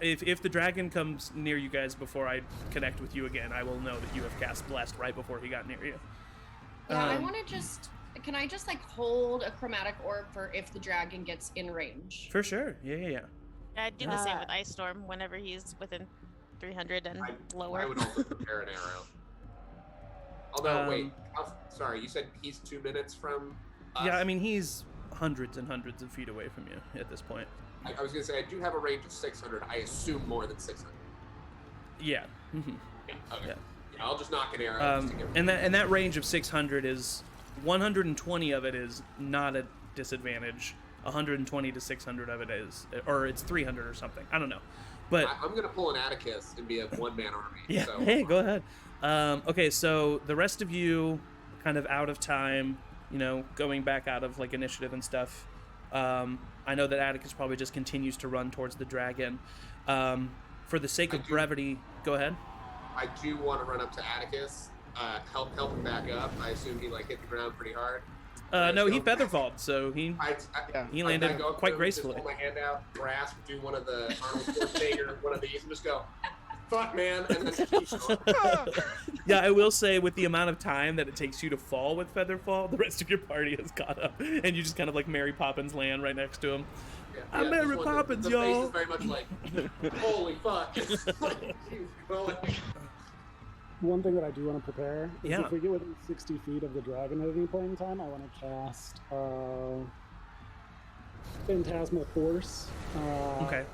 If the dragon comes near you guys before I connect with you again, I will know that you have cast Blessed right before he got near you. Yeah, I want to can I just like hold a chromatic orb for if the dragon gets in range? For sure. Yeah. I'd do the same with Ice Storm whenever he's within 300 and lower. I would also prepare an arrow. Although, wait, sorry, you said he's 2 minutes from us? Yeah, I mean, he's hundreds and hundreds of feet away from you at this point. I was going to say, I do have a range of 600. I assume more than 600. Yeah. Mm-hmm. Yeah, okay. Yeah. Yeah, I'll just knock an arrow. Just to get and that range of 600 is 120 of it is not a disadvantage. 120 to 600 of it is, or it's 300 or something. I don't know, but I'm going to pull an Atticus and be a one-man army. yeah. So. Hey, go ahead. Okay, so the rest of you, kind of out of time, going back out of like initiative and stuff. I know that Atticus probably just continues to run towards the dragon. For the sake of brevity, go ahead. I do want to run up to Atticus, help him back up. I assume he hit the ground pretty hard. No, he featherfalled, so he landed I go up quite to him, gracefully. Just hold my hand out, grasp, do one of the Arnold Schwarzenegger, one of these, and just go, "Fuck, man!" And then keep going. Yeah, I will say, with the amount of time that it takes you to fall with Featherfall, the rest of your party has caught up, and you just kind of like Mary Poppins land right next to him. I'm Mary Poppins, the y'all. face is very much like, "Holy fuck!" Like, keeps going. One thing that I do want to prepare is Yeah. if we get within 60 feet of the dragon at any point in time, I want to cast Phantasmal Force. Okay.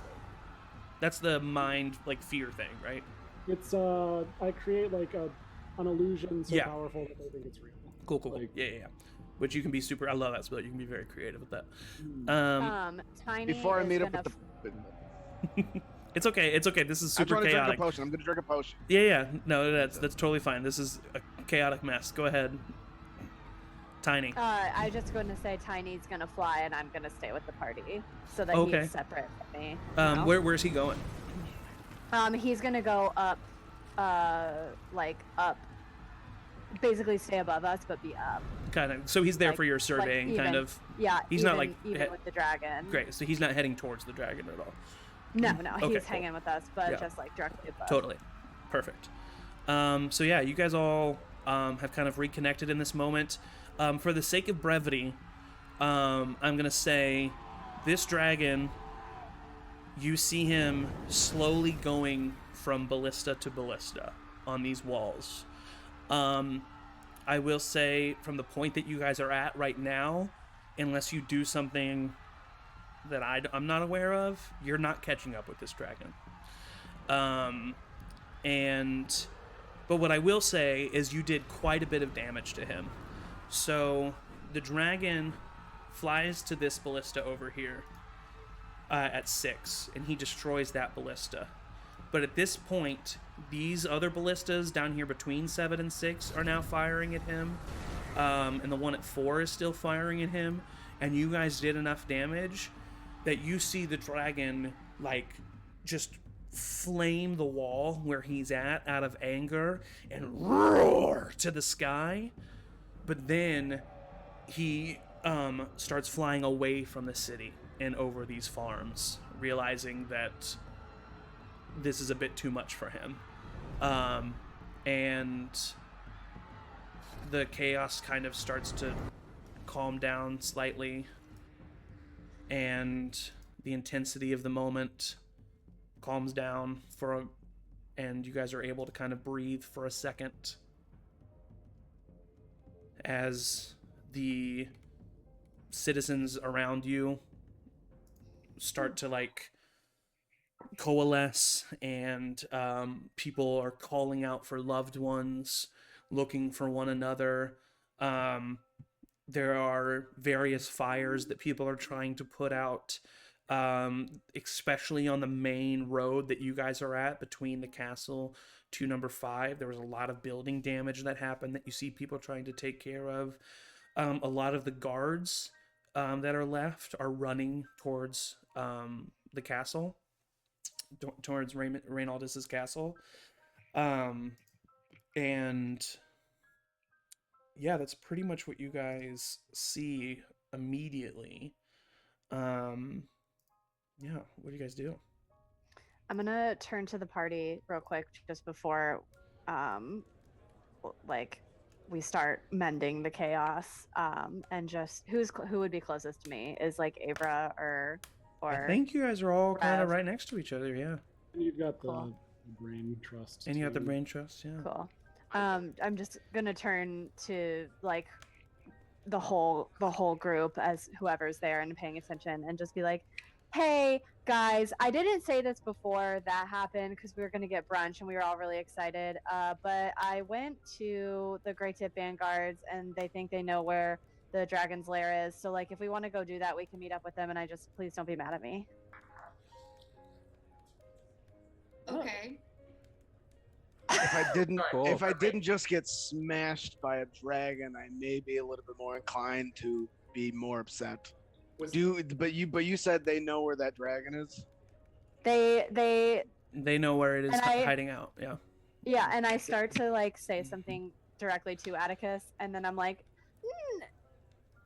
That's the mind, fear thing, right? It's I create an illusion so Yeah. powerful that they think it's real. Cool. Yeah. Which you can be super. I love that spell. You can be very creative with that. Tiny Before I is meet up gonna with the. It's okay. This is I'm super trying to drink a chaotic. potion. I'm gonna drink a potion. Yeah. No, that's totally fine. This is a chaotic mess. Go ahead. Tiny. I just going to say Tiny's gonna fly, and I'm gonna stay with the party so that Okay. he's separate from me. Where's he going? He's gonna go up, up, basically stay above us, but be up. Kind of. So he's there Like- for your surveying, even. kind of. Yeah. He's even, not even with the dragon. Great. So he's not heading towards the dragon at all. No, Okay, he's cool. hanging with us, but Yeah. just directly above. Totally. Perfect. So yeah, you guys all have kind of reconnected in this moment. For the sake of brevity, I'm gonna say this dragon. You see him slowly going from ballista to ballista on these walls. I will say, from the point that you guys are at right now, unless you do something that I'm not aware of, you're not catching up with this dragon. But what I will say is you did quite a bit of damage to him. So the dragon flies to this ballista over here at 6, and he destroys that ballista. But at this point, these other ballistas down here between 7 and 6 are now firing at him, and the one at 4 is still firing at him, and you guys did enough damage that you see the dragon, just flame the wall where he's at out of anger and roar to the sky. But then he starts flying away from the city and over these farms, realizing that this is a bit too much for him. And the chaos kind of starts to calm down slightly, and the intensity of the moment calms down and you guys are able to kind of breathe for a second as the citizens around you start to like coalesce, and people are calling out for loved ones, looking for one another. There are various fires that people are trying to put out, especially on the main road that you guys are at between the castle to number 5. There was a lot of building damage that happened that you see people trying to take care of. A lot of the guards that are left are running towards the castle, towards Reynaldus's castle. And yeah, that's pretty much what you guys see immediately. Yeah, what do you guys do? I'm gonna turn to the party real quick just before like we start mending the chaos, and just who would be closest to me? Is like Avra or I think you guys are all kind of Rev. right next to each other, yeah. And you've got Cool. the brain trust. And you got the too. brain trust, yeah. Cool. I'm just gonna turn to like the whole group as whoever's there and paying attention, and just be like, hey guys, I didn't say this before that happened because we were gonna get brunch and we were all really excited, but I went to the Great Tip Vanguards and they think they know where the Dragon's Lair is, so like if we want to go do that, we can meet up with them, and I just, please don't be mad at me. Okay. If I didn't just get smashed by a dragon, I may be a little bit more inclined to be more upset. But you said they know where that dragon is? They know where it is And I- hiding out, yeah. Yeah, and I start to like say something directly to Atticus, and then I'm like,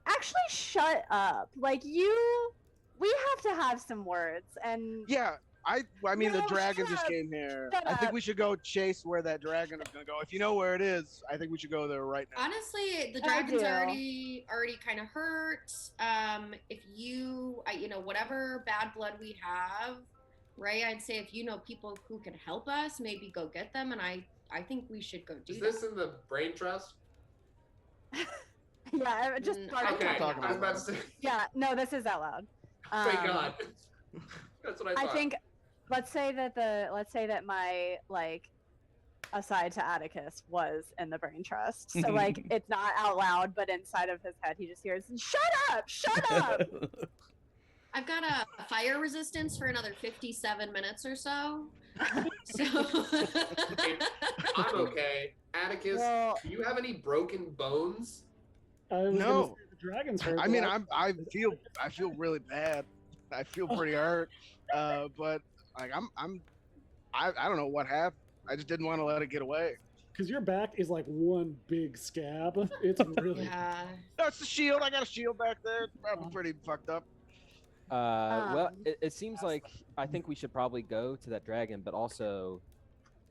actually shut up. Like we have to have some words. And Yeah, I mean, No, the dragon shut just up. came here. Shut I think up. we should go chase where that dragon is gonna go. If you know where it is, I think we should go there right now. Honestly, the I dragon's do. already kind of hurt. If you, whatever bad blood we have, Ray, I'd say if you know people who can help us, maybe go get them. And I think we should go do Is that. this in the brain trust? yeah, I just started Okay, talking I was out about loud. to say. Yeah, no, this is out loud. Thank God. That's what I I thought. think let's say that my like aside to Atticus was in the brain trust. So like it's not out loud, but inside of his head he just hears, shut up. I've got a fire resistance for another 57 minutes or so. So I'm okay. Atticus, Well- do you have any broken bones? I was gonna No. say the dragon's hurt. I but mean, I feel really bad. I feel pretty hurt. But like I don't know what happened. I just didn't want to let it get away. because your back is like one big scab. It's really yeah. That's the shield. I got a shield back there. It's probably pretty fucked up. Well, it seems like I think we should probably go to that dragon, but also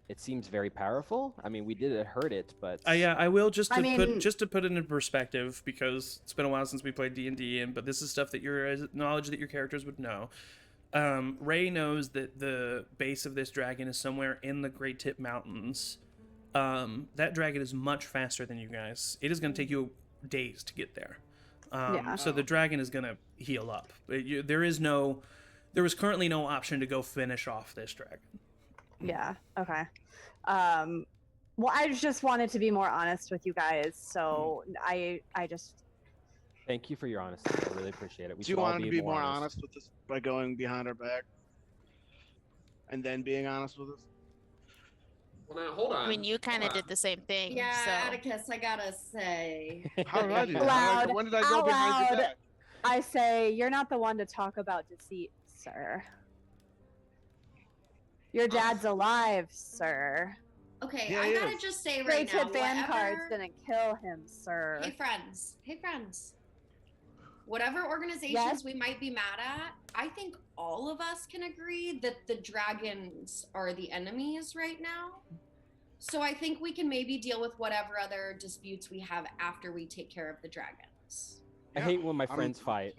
it seems very powerful. I mean, we did hurt it, but Yeah, I will just to I mean- put it in perspective, because it's been a while since we played D&D, but this is stuff that knowledge that your characters would know. Ray knows that the base of this dragon is somewhere in the Great Tip Mountains. That dragon is much faster than you guys. It is going to take you days to get there. Yeah. So the dragon is going to heal up. There was currently no option to go finish off this dragon. Yeah, okay. Well, I just wanted to be more honest with you guys, so I just thank you for your honesty. I really appreciate it. We Do you should all want to be more honest with us by going behind our back and then being honest with us? Well, now hold on. I mean, you kind of Hold on. did the same thing. Yeah, so. Atticus, I gotta say. How did I do that? Loud, When did I go out behind your loud. back? I say you're not the one to talk about deceit, sir. Your dad's alive, sir. Okay, Yeah, I he gotta is. just say right Great now, Tip Vanguards whatever... didn't kill him, sir. Hey friends, whatever organizations Yes. we might be mad at, I think all of us can agree that the dragons are the enemies right now. So I think we can maybe deal with whatever other disputes we have after we take care of the dragons. I Yeah, hate when my I'm friends fight.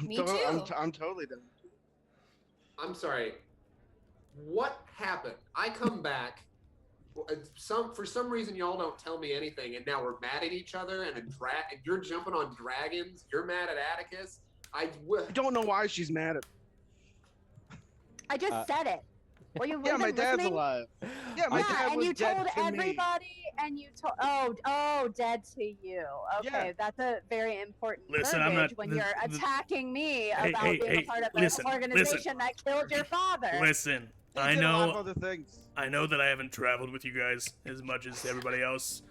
Me too. I'm totally done. I'm sorry. What happened? I come back. For some reason y'all don't tell me anything, and now we're mad at each other. And you're jumping on dragons. You're mad at Atticus. I don't know why she's mad at. I just said it. Were you Yeah, wasn't my dad's listening? alive. Yeah, my dad and was you dead told to me. everybody, and you told dead to you. Okay, Yeah. that's a very important Listen, I'm verbiage not- when the- you're the- attacking me Hey, about hey, being hey, a part of listen, an organization that killed your father. Listen, They I did a lot of know, other things. I know that I haven't traveled with you guys as much as everybody else,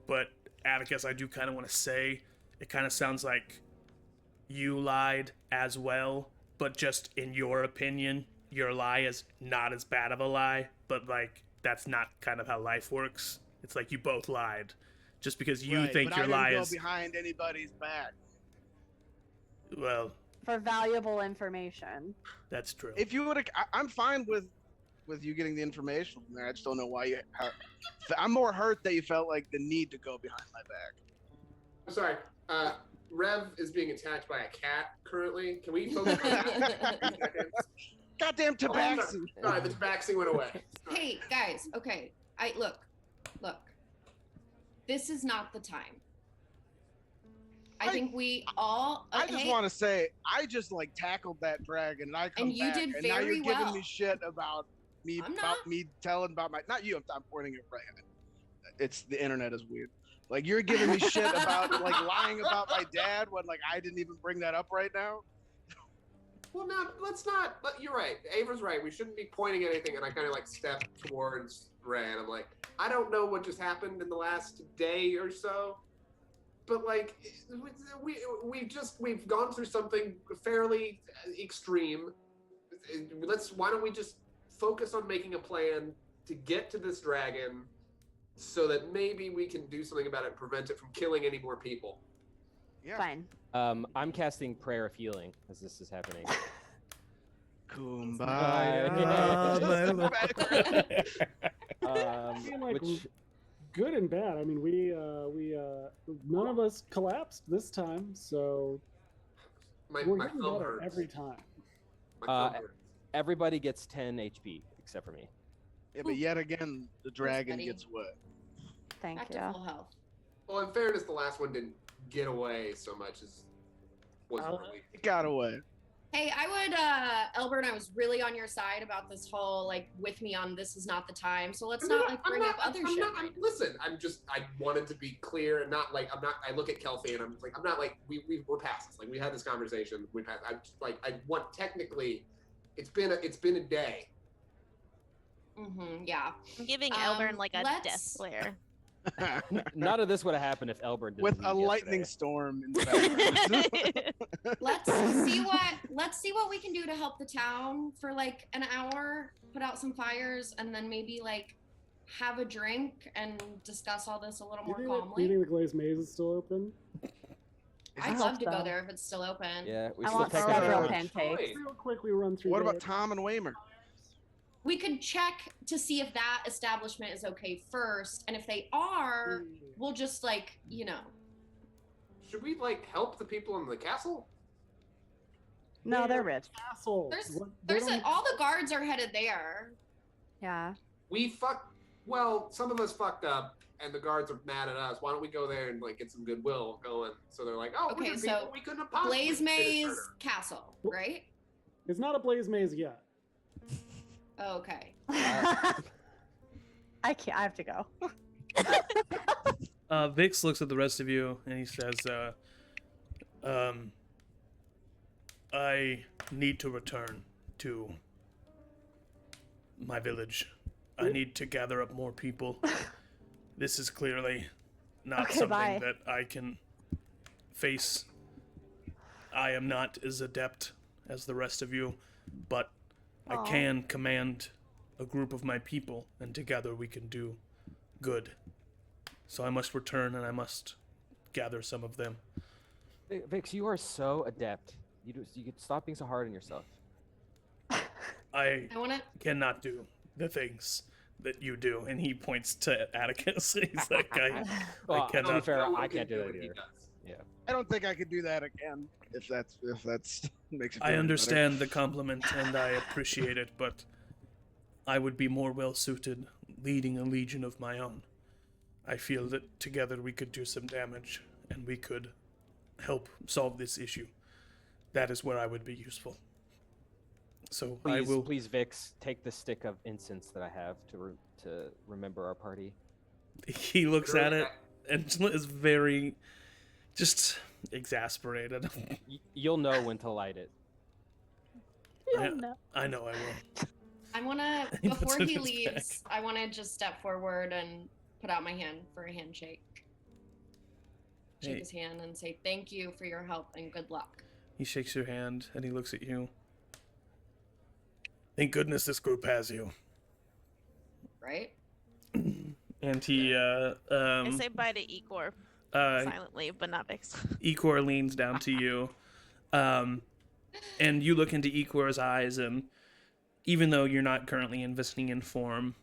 but Atticus, I do kind of want to say, it kind of sounds like you lied as well, but just in your opinion, your lie is not as bad of a lie, but like that's not kind of how life works. It's like you both lied. Just because you Right, think but your I didn't lie go is behind anybody's back. well, For valuable information. that's true. If you would, I'm fine with you getting the information from there. I just don't know why you. I'm more hurt that you felt like the need to go behind my back. I'm sorry. Rev is being attacked by a cat currently. Can we focus on that for 3 seconds? Goddamn tabaxi. Sorry, the tabaxi went away. Hey guys, okay. Look. This is not the time. I think we all. I just hey, want to say, I just like tackled that dragon, and I come And you back, did and now very you're giving well. me shit about me, I'm about not. me telling about my. Not you. I'm pointing it right at it. It's the internet is weird. Like you're giving me shit about like lying about my dad when like I didn't even bring that up right now. Well, no, let's not. You're right. Ava's right. We shouldn't be pointing at anything. And I kind of like step towards Ray, and I'm like, I don't know what just happened in the last day or so, but like, we've gone through something fairly extreme. Why don't we just focus on making a plan to get to this dragon, so that maybe we can do something about it and prevent it from killing any more people. Yeah. Fine. I'm casting Prayer of Healing as this is happening. Kumbaya. I feel like Which good and bad. I mean, we none of us collapsed this time, so My we're my getting thumb better hurts. every time. My thumb hurts. everybody gets 10 HP except for me. Yeah, but yet again, the dragon Buddy. gets wet. Thank Back you. to full health. Well, in fairness, the last one didn't get away so much as was really. It got away. Hey, I would, Elbert, I was really on your side about this whole, like, with me on this is not the time. So let's not, like, bring up other shit. Listen, I wanted to be clear and not like, I look at Kelsey and I'm like, I'm not like, we're past this. Like, we had this conversation. I want, technically, it's been a day. Mm-hmm, yeah. I'm giving Elburn like a death let's- glare. None of this would have happened if Elburn didn't With leave a lightning yesterday. storm in the background. Let's see what we can do to help the town for like an hour, put out some fires, and then maybe like have a drink and discuss all this a little more Do you calmly. think the Glazed Maze is still open? I'd I love hope to so. go there if it's still open. Yeah, we I still want technically several have- pancakes. Real quick, we run through. What the- about Tom and Waymer? We could check to see if that establishment is okay first, and if they are, we'll just like, Should we like help the people in the castle? No, they're rich. Assholes. all the guards are headed there. Yeah. Well, some of us fucked up, and the guards are mad at us. Why don't we go there and like get some goodwill going? So they're like, oh, we're Okay, good so people. We couldn't have possibly Blaze committed Maze murder." Castle, right? It's not a Blaze Maze yet. Okay. I can't. I have to go. Vix looks at the rest of you and he says, I need to return to my village. I need to gather up more people. This is clearly not Okay, something bye. that I can face. I am not as adept as the rest of you, but I Aw. can command a group of my people, and together we can do good. So I must return and I must gather some of them. Vix, you are so adept. You could stop being so hard on yourself. I I want to. cannot do the things that you do. And he points to Atticus. He's like, I Well, to be cannot. fair, No one I can can't do do that what he either. does. Yeah. I don't think I could do that again. If that's makes it. I understand the compliment and I appreciate it, but I would be more well suited leading a legion of my own. I feel that together we could do some damage and we could help solve this issue. That is where I would be useful. So Please, I will. please, Vix, take the stick of incense that I have to remember our party. He looks at it and is very just exasperated. You'll know when to light it. I know I will. I want to, He puts before it he in his leaves, I want to just step forward and put out my hand for a handshake. Shake Hey. his hand and say thank you for your help and good luck. He shakes your hand and he looks at you. Thank goodness this group has you. Right? And he I say bye to Igor silently, but not Vix. Ikor leans down to you. And you look into Ikor's eyes, and even though you're not currently investing in form,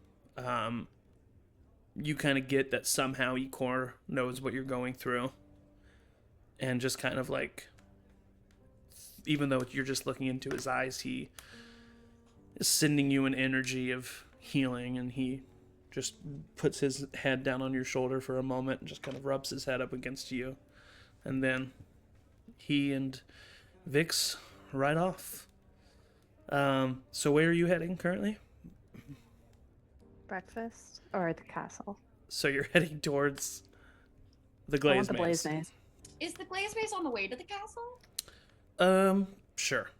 you kind of get that somehow Ikor knows what you're going through. And just kind of like, even though you're just looking into his eyes, he is sending you an energy of healing, and he just puts his head down on your shoulder for a moment and just kind of rubs his head up against you. And then he and Vix ride off. So where are you heading currently? Breakfast or the castle? So you're heading towards the I want Glaze the Maze. Blaze Maze. Is the glaze maze on the way to the castle? Sure.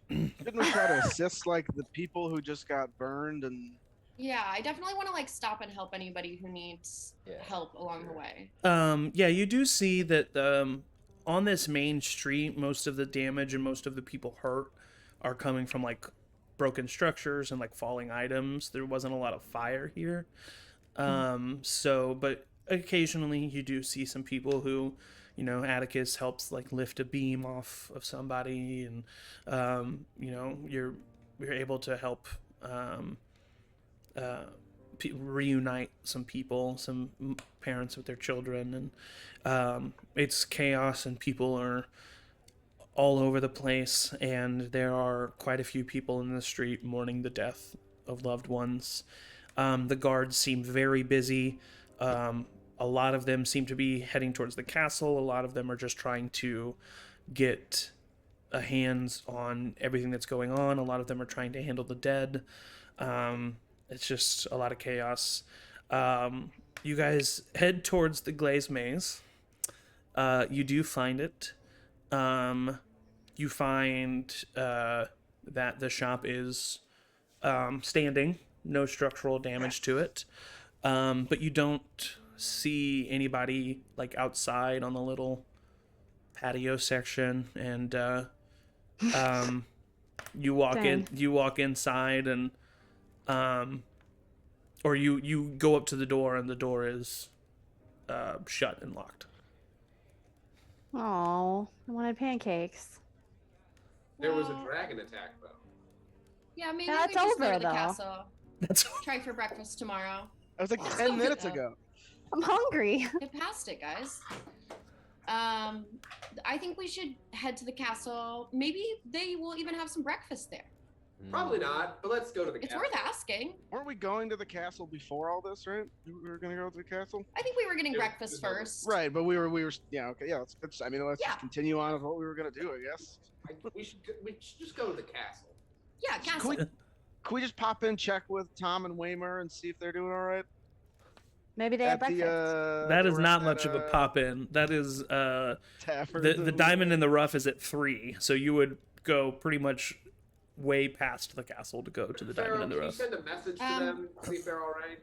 Didn't we try to assist like the people who just got burned and? Yeah, I definitely want to like stop and help anybody who needs help along the way. Yeah, you do see that on this main street, most of the damage and most of the people hurt are coming from like broken structures and like falling items. There wasn't a lot of fire here. But occasionally you do see some people who, you know, Atticus helps like lift a beam off of somebody, and you're able to help reunite some people, some parents with their children, and it's chaos and people are all over the place, and there are quite a few people in the street mourning the death of loved ones. The guards seem very busy. A lot of them seem to be heading towards the castle. A lot of them are just trying to get a hands on everything that's going on. A lot of them are trying to handle the dead. It's just a lot of chaos. You guys head towards the Glaze Maze. You do find it. You find that the shop is standing, no structural damage to it. But you don't see anybody like outside on the little patio section, and you walk inside, and or you go up to the door, and the door is shut and locked. Oh, I wanted pancakes. There was a dragon attack, though. Yeah, maybe That's we just go over, to the though. castle. That's Try for breakfast tomorrow. That was like Let's 10 go minutes get that. ago. I'm hungry. Get past it, guys. I think we should head to the castle. Maybe they will even have some breakfast there. Probably not, but let's go to the It's castle. worth asking. Weren't we going to the castle before all this, right? We were gonna go to the castle. I think we were getting Yeah, breakfast just over. first. Right, but we were yeah, okay, yeah. Let's I mean, let's Yeah. just continue on with what we were gonna do, I guess. We should just go to the castle. Yeah, castle. Can we just pop in, check with Tom and Waymer, and see if they're doing all right? Maybe they have breakfast. that they is were at not that, much of a pop in. That is tavern. the diamond in the rough is at 3, so you would go pretty much way past the castle to go to the Pharaoh, diamond in the can you rough. send a message to them, see if they're all right?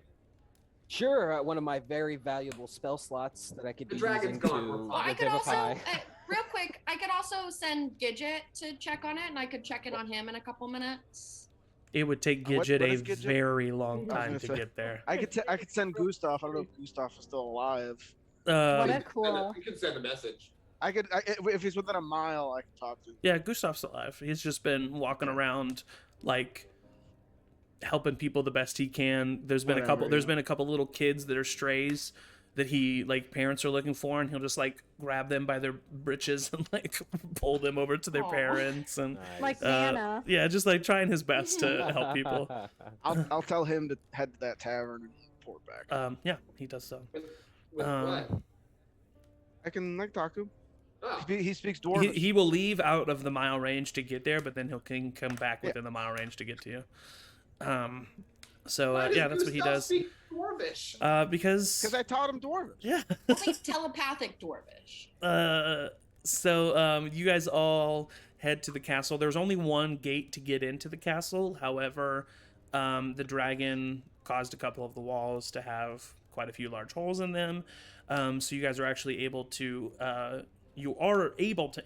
Sure, one of my very valuable spell slots that I could The be dragon's using gone, we're to fine. I could also, revivify. real quick, I could also send Gidget to check on it, and I could check in on him in a couple minutes. It would take What Gidget is a Gidget? very long was time gonna to say. get there. I could send Gustav. I don't know if Gustav is still alive. What Uh, a cool. You can send a message. If he's within a mile, I can talk to him. Yeah, Gustav's alive. He's just been walking around, like, helping people the best he can. There's been a couple little kids that are strays that he, like, parents are looking for, and he'll just, like, grab them by their britches and, like, pull them over to their parents, and Like Nana. yeah, just like trying his best to help people. I'll tell him to head to that tavern and report back. Yeah, he does so. With what? I can talk to him. Oh. He speaks Dwarvish. He will leave out of the mile range to get there, but then he'll come back within the mile range to get to you. So Why yeah, does that's what he Gustav does. Speak Dwarvish? Because I taught him Dwarvish. Yeah. Only telepathic Dwarvish. So you guys all head to the castle. There's only one gate to get into the castle. However, the dragon caused a couple of the walls to have quite a few large holes in them. So you guys are actually able to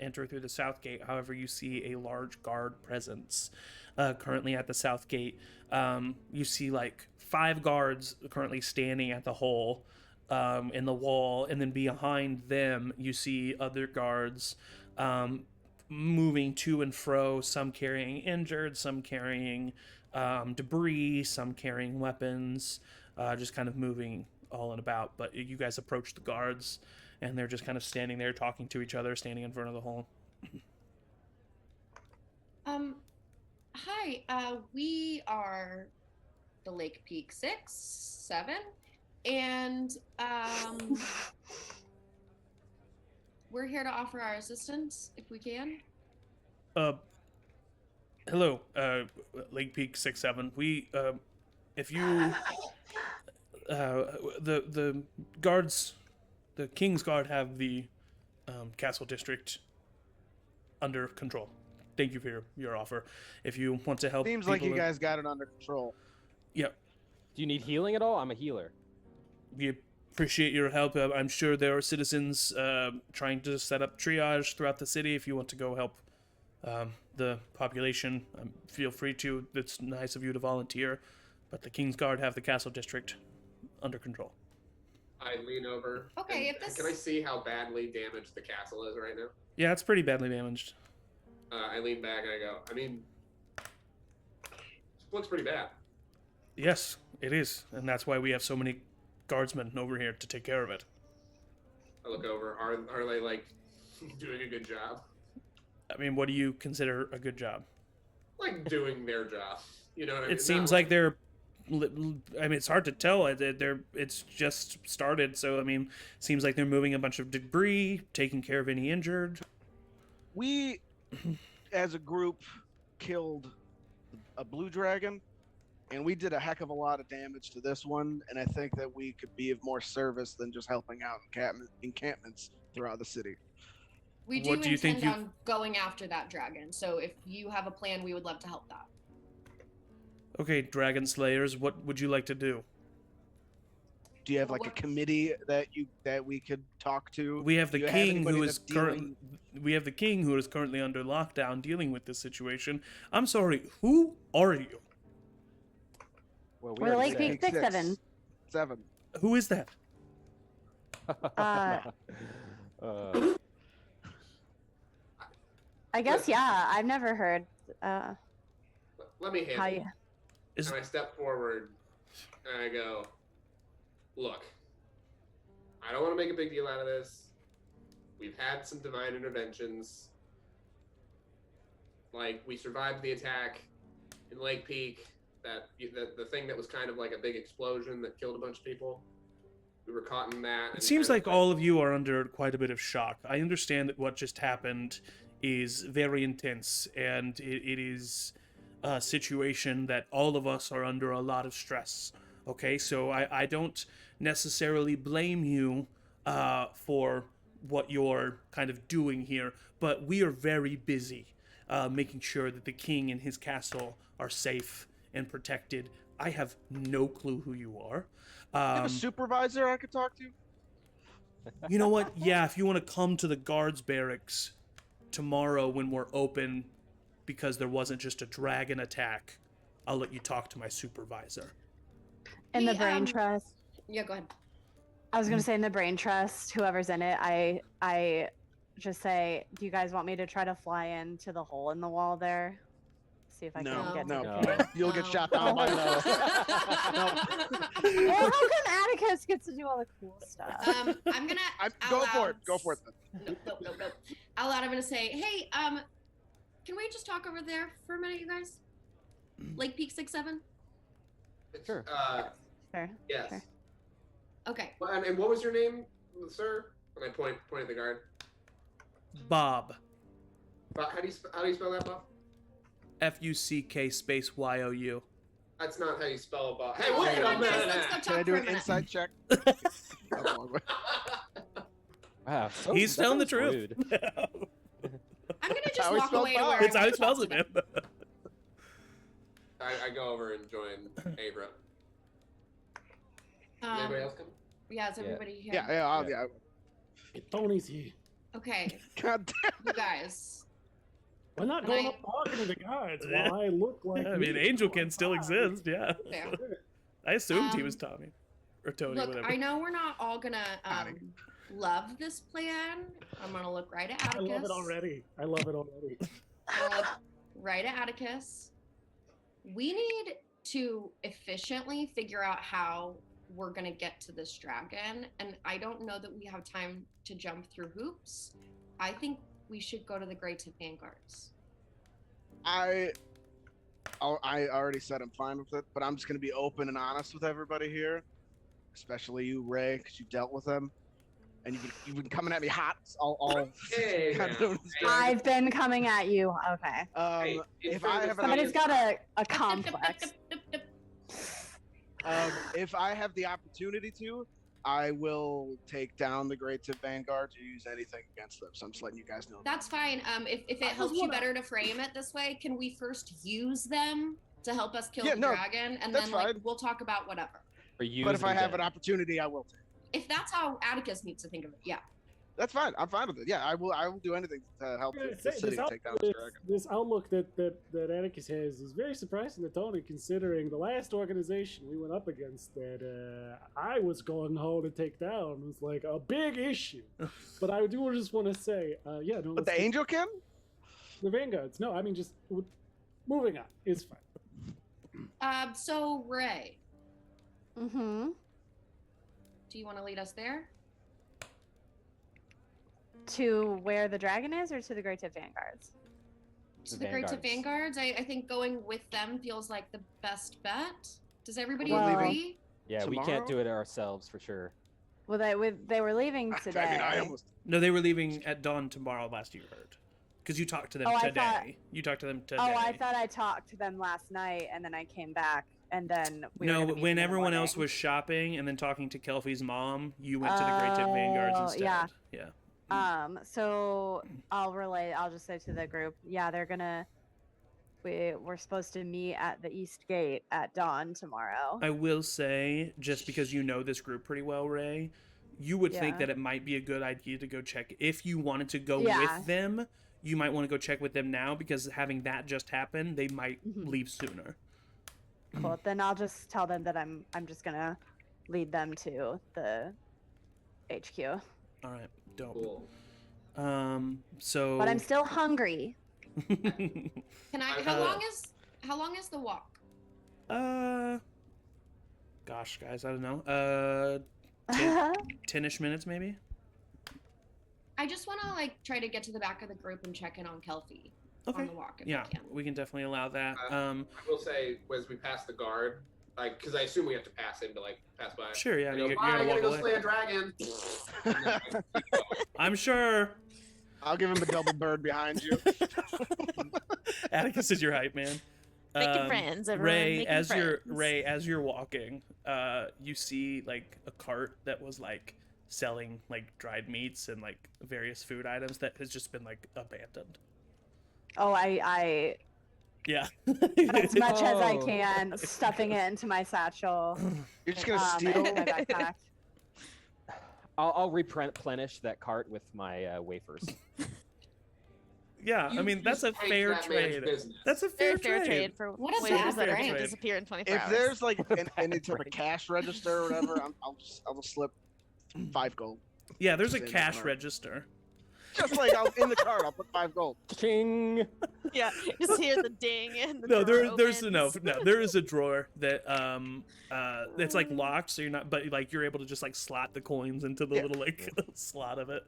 enter through the south gate. However, you see a large guard presence currently at the south gate. You see like 5 guards currently standing at the hole in the wall, and then behind them you see other guards moving to and fro, some carrying injured, some carrying debris, some carrying weapons, just kind of moving all and about. But you guys approach the guards, and they're just kind of standing there talking to each other, standing in front of the hole. Hi, we are the Lake Peak 6, 7, and we're here to offer our assistance if we can. Hello, Lake Peak 6-7. We, if you, the guards, the King's Guard have the castle district under control. Thank you for your offer. If you want to help, seems like you guys got it under control. Yeah. Do you need healing at all? I'm a healer. We appreciate your help. I'm sure there are citizens trying to set up triage throughout the city. If you want to go help the population, feel free to. It's nice of you to volunteer, but the King's Guard have the castle district under control. I lean over. Okay, and, if this... Can I see how badly damaged the castle is right now? Yeah, it's pretty badly damaged. I lean back and I go, I mean, it looks pretty bad. Yes, it is, and that's why we have so many guardsmen over here to take care of it. I look over. Are they like doing a good job? I mean, what do you consider a good job? Like doing their job. You know what I mean? It seems like they're. I mean, it's hard to tell. It's just started, so I mean, seems like they're moving a bunch of debris, taking care of any injured. We, as a group, killed a blue dragon, and we did a heck of a lot of damage to this one, and I think that we could be of more service than just helping out encampments throughout the city. We do intend on going after that dragon, so if you have a plan, we would love to help that. Okay, Dragon Slayers, what would you like to do? Do you have like a committee that we could talk to? We have the king who is currently under lockdown dealing with this situation. I'm sorry, who are you? Well, We're Lake Peak 6-7. 7. Who is that? I guess yeah. I've never heard. Let me handle How it. you? And I step forward and I go, look, I don't want to make a big deal out of this. We've had some divine interventions. Like, we survived the attack in Lake Peak, the thing that was kind of like a big explosion that killed a bunch of people. We were caught in that. It seems like all of you are under quite a bit of shock. I understand that what just happened is very intense, and it is a situation that all of us are under a lot of stress. Okay, so I don't necessarily blame you for what you're kind of doing here, but we are very busy making sure that the king and his castle are safe and protected. I have no clue who you are. You have a supervisor I could talk to? You know what? Yeah, if you want to come to the guards barracks tomorrow when we're open, because there wasn't just a dragon attack, I'll let you talk to my supervisor. In the brain trust. Yeah, go ahead. I was gonna say in the brain trust, whoever's in it, I just say, do you guys want me to try to fly into the hole in the wall there? See if I No, can get no. to the No. cave. You'll get shot down by Well, how come Atticus gets to do all the cool stuff? I'm gonna Go out for it. loud- Go for it. Then. No. Out loud, I'm gonna say, hey, can we just talk over there for a minute, you guys? Lake Peak 6-7. Sure. Sure. Yes. Sure. Okay. Well, and what was your name, sir? And I point at the guard. Bob. How do you spell that, Bob? Fuck space YOU. That's not how you spell a Bob. Hey, wait Come a on, guys, minute. let's go talk Can I do for a an minute. inside check? Wow. So, He's that telling the sounds truth. rude. I'm gonna just how he walk spells away to Bob. where It's I how he wanna talk spells to it, them. man. I go over and join Abra. Anybody else coming? Yeah, is everybody here? Yeah. Tony's here. Okay, God damn. you guys. We're not And going I- up talking to the guards Yeah. while I look like I mean, me. Angel can still exist, yeah. Fair. I assumed he was Tommy. Or Tony, Look, whatever. I know we're not all gonna Howdy. love this plan. I'm gonna look right at I Atticus. love it already. Right at Atticus. We need to efficiently figure out how we're gonna get to this dragon, and I don't know that we have time to jump through hoops. I think we should go to the Great Vanguards. I already said I'm fine with it, but I'm just going to be open and honest with everybody here, especially you, Ray, because you dealt with them, and you've been coming at me hot all Hey, kind of now. doing this drag. I've been coming at you. Okay. Hey, in If front I of have the an Somebody's got a complex. if I have the opportunity to, I will take down the Great Tip Vanguard to use anything against them. So I'm just letting you guys know. That's fine. If it I helps just you wanna- better to frame it this way, can we first use them to help us kill Yeah, the no, dragon, and that's then like fine. we'll talk about whatever. Or use But if I the have dead. an opportunity, I will take it. If that's how Atticus needs to think of it, yeah. That's fine. I'm fine with it. Yeah, I will do anything to help Yeah, the city take down this dragon. this outlook that Atticus has is very surprising to Tony, considering the last organization we went up against that I was going home to take down was like a big issue. But I do just want to say, yeah, no. But let's the get- Angel can? the Vanguards. No, I mean just moving on. It's fine. So Ray, Mm-hmm. do you want to lead us there? To where the dragon is, or to the Great Tip Vanguards? To The the Great Tip Vanguards. Vanguards? I think going with them feels like the best bet. Does everybody Well- agree? Yeah, we Tomorrow? can't do it ourselves for sure. Well, they were leaving today. I mean, I almost. No, they were leaving at dawn tomorrow, last you heard. Because you talked to them Oh, I today. thought- You talked to them today. Oh, I thought I talked to them last night, and then I came back, and then we were No, gonna meet when in the everyone else morning. was shopping and then talking to Kelfie's mom, you went to the Great Tip Vanguards Oh, instead. yeah. Yeah. So I'll just say to the group, yeah, we're supposed to meet at the East Gate at dawn tomorrow. I will say, just because you know this group pretty well, Ray, you would think Yeah. that it might be a good idea to go check. If you wanted to go Yeah. with them, you might want to go check with them now, because having that just happen, they might Mhm. leave sooner. Cool. Then I'll just tell them that I'm just gonna lead them to the HQ. All right, dope. Cool. So. But I'm still hungry. Can I? I- How long is the walk? Gosh, guys, I don't know. 10-ish minutes, maybe? I just want to like try to get to the back of the group and check in on Kelfie Okay. on the walk if Yeah, I can. we can definitely allow that. I will say, as we pass the guard, like, because I assume we have to pass him to, like, pass by. Sure, yeah, I you're go, gonna "Bye, I walk gotta go away." slay a dragon. And then I keep going. I'm sure. I'll give him a double bird behind you. Atticus is your hype man. Making friends, everyone. Ray, making as friends. you're walking, you see like a cart that was like selling like dried meats and like various food items that has just been like abandoned. Oh, I Yeah. as much as I Oh. can, stuffing it into my satchel. You're just gonna and steal. my backpack. I'll replenish that cart with my wafers. Yeah, I You mean that's a just take fair that man's trade. business. That's a Very fair trade. for What a waivers bad that are trade. going to disappear in 24 If hours. there's like any Bad type of trade. cash register or whatever, I'll just slip 5 gold. Yeah, there's a Save that cash part. register. Just like in the card, I'll put 5 gold. Ching. Yeah, just hear the ding and the No, drawer there's opens. there is a drawer that that's like locked, so you're not, but like you're able to just like slot the coins into the little like slot of it.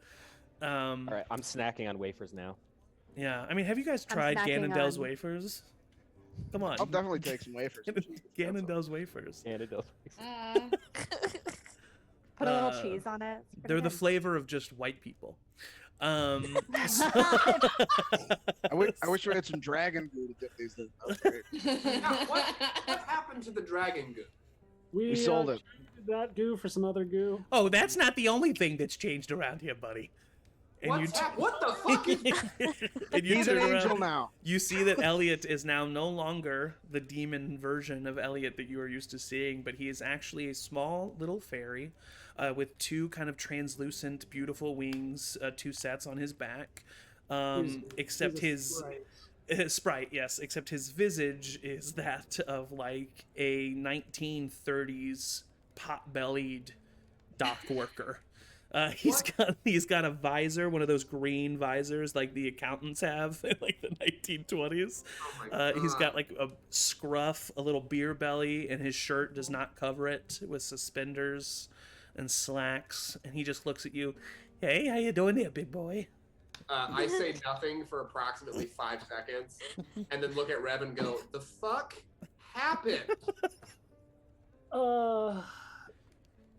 All right, I'm snacking on wafers now. Yeah, I mean, have you guys I'm tried snacking Ganondel's on- wafers? Come on, I'll definitely take some wafers. Ganondel's wafers. And it does. Put a little Uh, cheese on it. It's pretty They're the good. flavor of just white people. So- I wish we had some dragon goo to dip these in. That was great. Yeah, what happened to the dragon goo? We sold it. traded that goo for some other goo. Oh, that's not the only thing that's changed around here, buddy. And What the fuck is and you He's an turn angel around, now. you see that Elliot is now no longer the demon version of Elliot that you are used to seeing, but he is actually a small little fairy with 2 kind of translucent, beautiful wings, 2 sets on his back. Except He's a his sprite. sprite, yes, except his visage is that of like a 1930s pot-bellied dock worker. He's got a visor, one of those green visors like the accountants have in like the 1920s. He's got like a scruff, a little beer belly, and his shirt does not cover it, with suspenders and slacks. And he just looks at you. Hey, how you doing there, big boy? I say nothing for approximately 5 seconds, and then look at Rev and go, "The fuck happened?"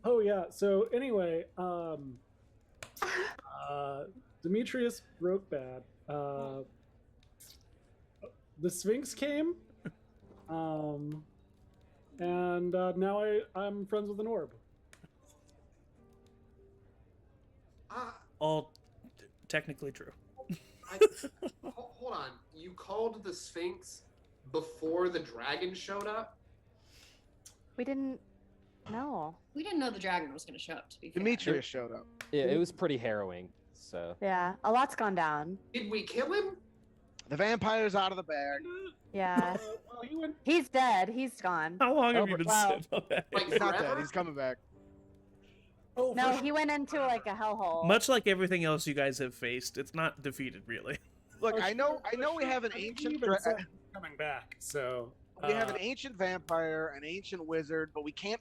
Oh yeah. So anyway, Demetrius broke bad. The Sphinx came, and now I'm friends with an orb. All technically true. Hold on. You called the Sphinx before the dragon showed up? We didn't know. We didn't know the dragon was going to show up, to be fair. Demetrius showed up. Yeah, it was pretty harrowing. So Yeah, a lot's gone down. Did we kill him? The vampire's out of the bag. Yeah. Well, he went. He's dead. He's gone. How long have you been Wow. sitting on that? Like He's not dead. forever? He's coming back. Oh, No, he went into like a hellhole. Much like everything else you guys have faced, it's not defeated, really. Look, I know we have an I think ancient. he even said he was coming back. So We have an ancient vampire, an ancient wizard, but we can't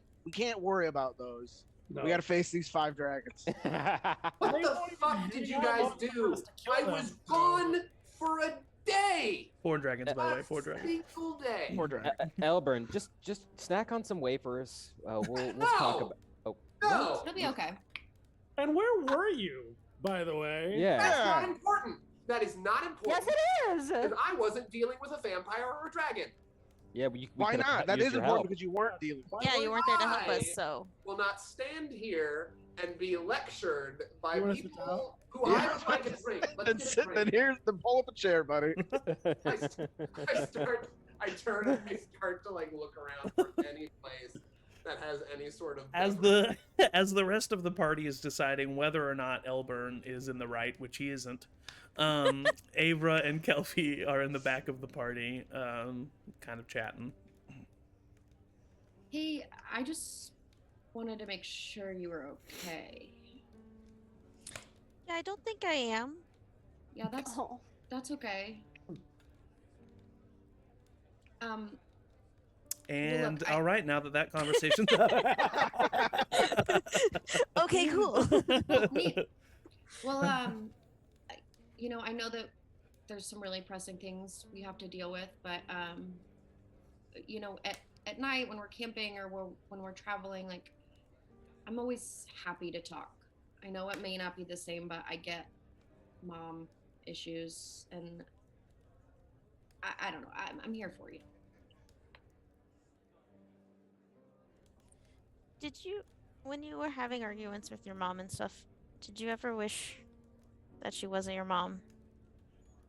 worry about those. no. We got to face these 5 dragons. What They the won't even fuck did hang you out guys long enough for do? us to kill I them, was so- gone for a day. 4 dragons, by the way. A 4 dragons. single day. Poor dragon. Elburn, just snack on some wafers. We'll talk No! about. Oh, No, It'll be okay. And where were you, by the way? yeah. that's not Yeah. important. That is not Yes, important. it is. Because I wasn't dealing with a vampire or a dragon. Yeah, we Why could've not? That used is your important help. because you weren't dealing. Yeah, you weren't there to help I- us, so. Will not stand here and be lectured by You wanna sit people who Yeah. I would like a drink. Then Let's sit. get a Then drink. pull up a chair, buddy. I turn and I start to like look around for any place that has any sort of As beverage. the rest of the party is deciding whether or not Elburn is in the right, which he isn't, Avra and Kelpie are in the back of the party, kind of chatting. Hey, I just wanted to make sure you were okay. Yeah, I don't think I am. Yeah, Oh. that's okay. And look, I- all right, now that conversation's Okay, cool. Neat. Well, I know that there's some really pressing things we have to deal with, but at night when we're camping or when we're traveling, like, I'm always happy to talk. I know it may not be the same, but I get mom issues, and I don't know. I'm here for you. Did you, when you were having arguments with your mom and stuff, did you ever wish that she wasn't your mom?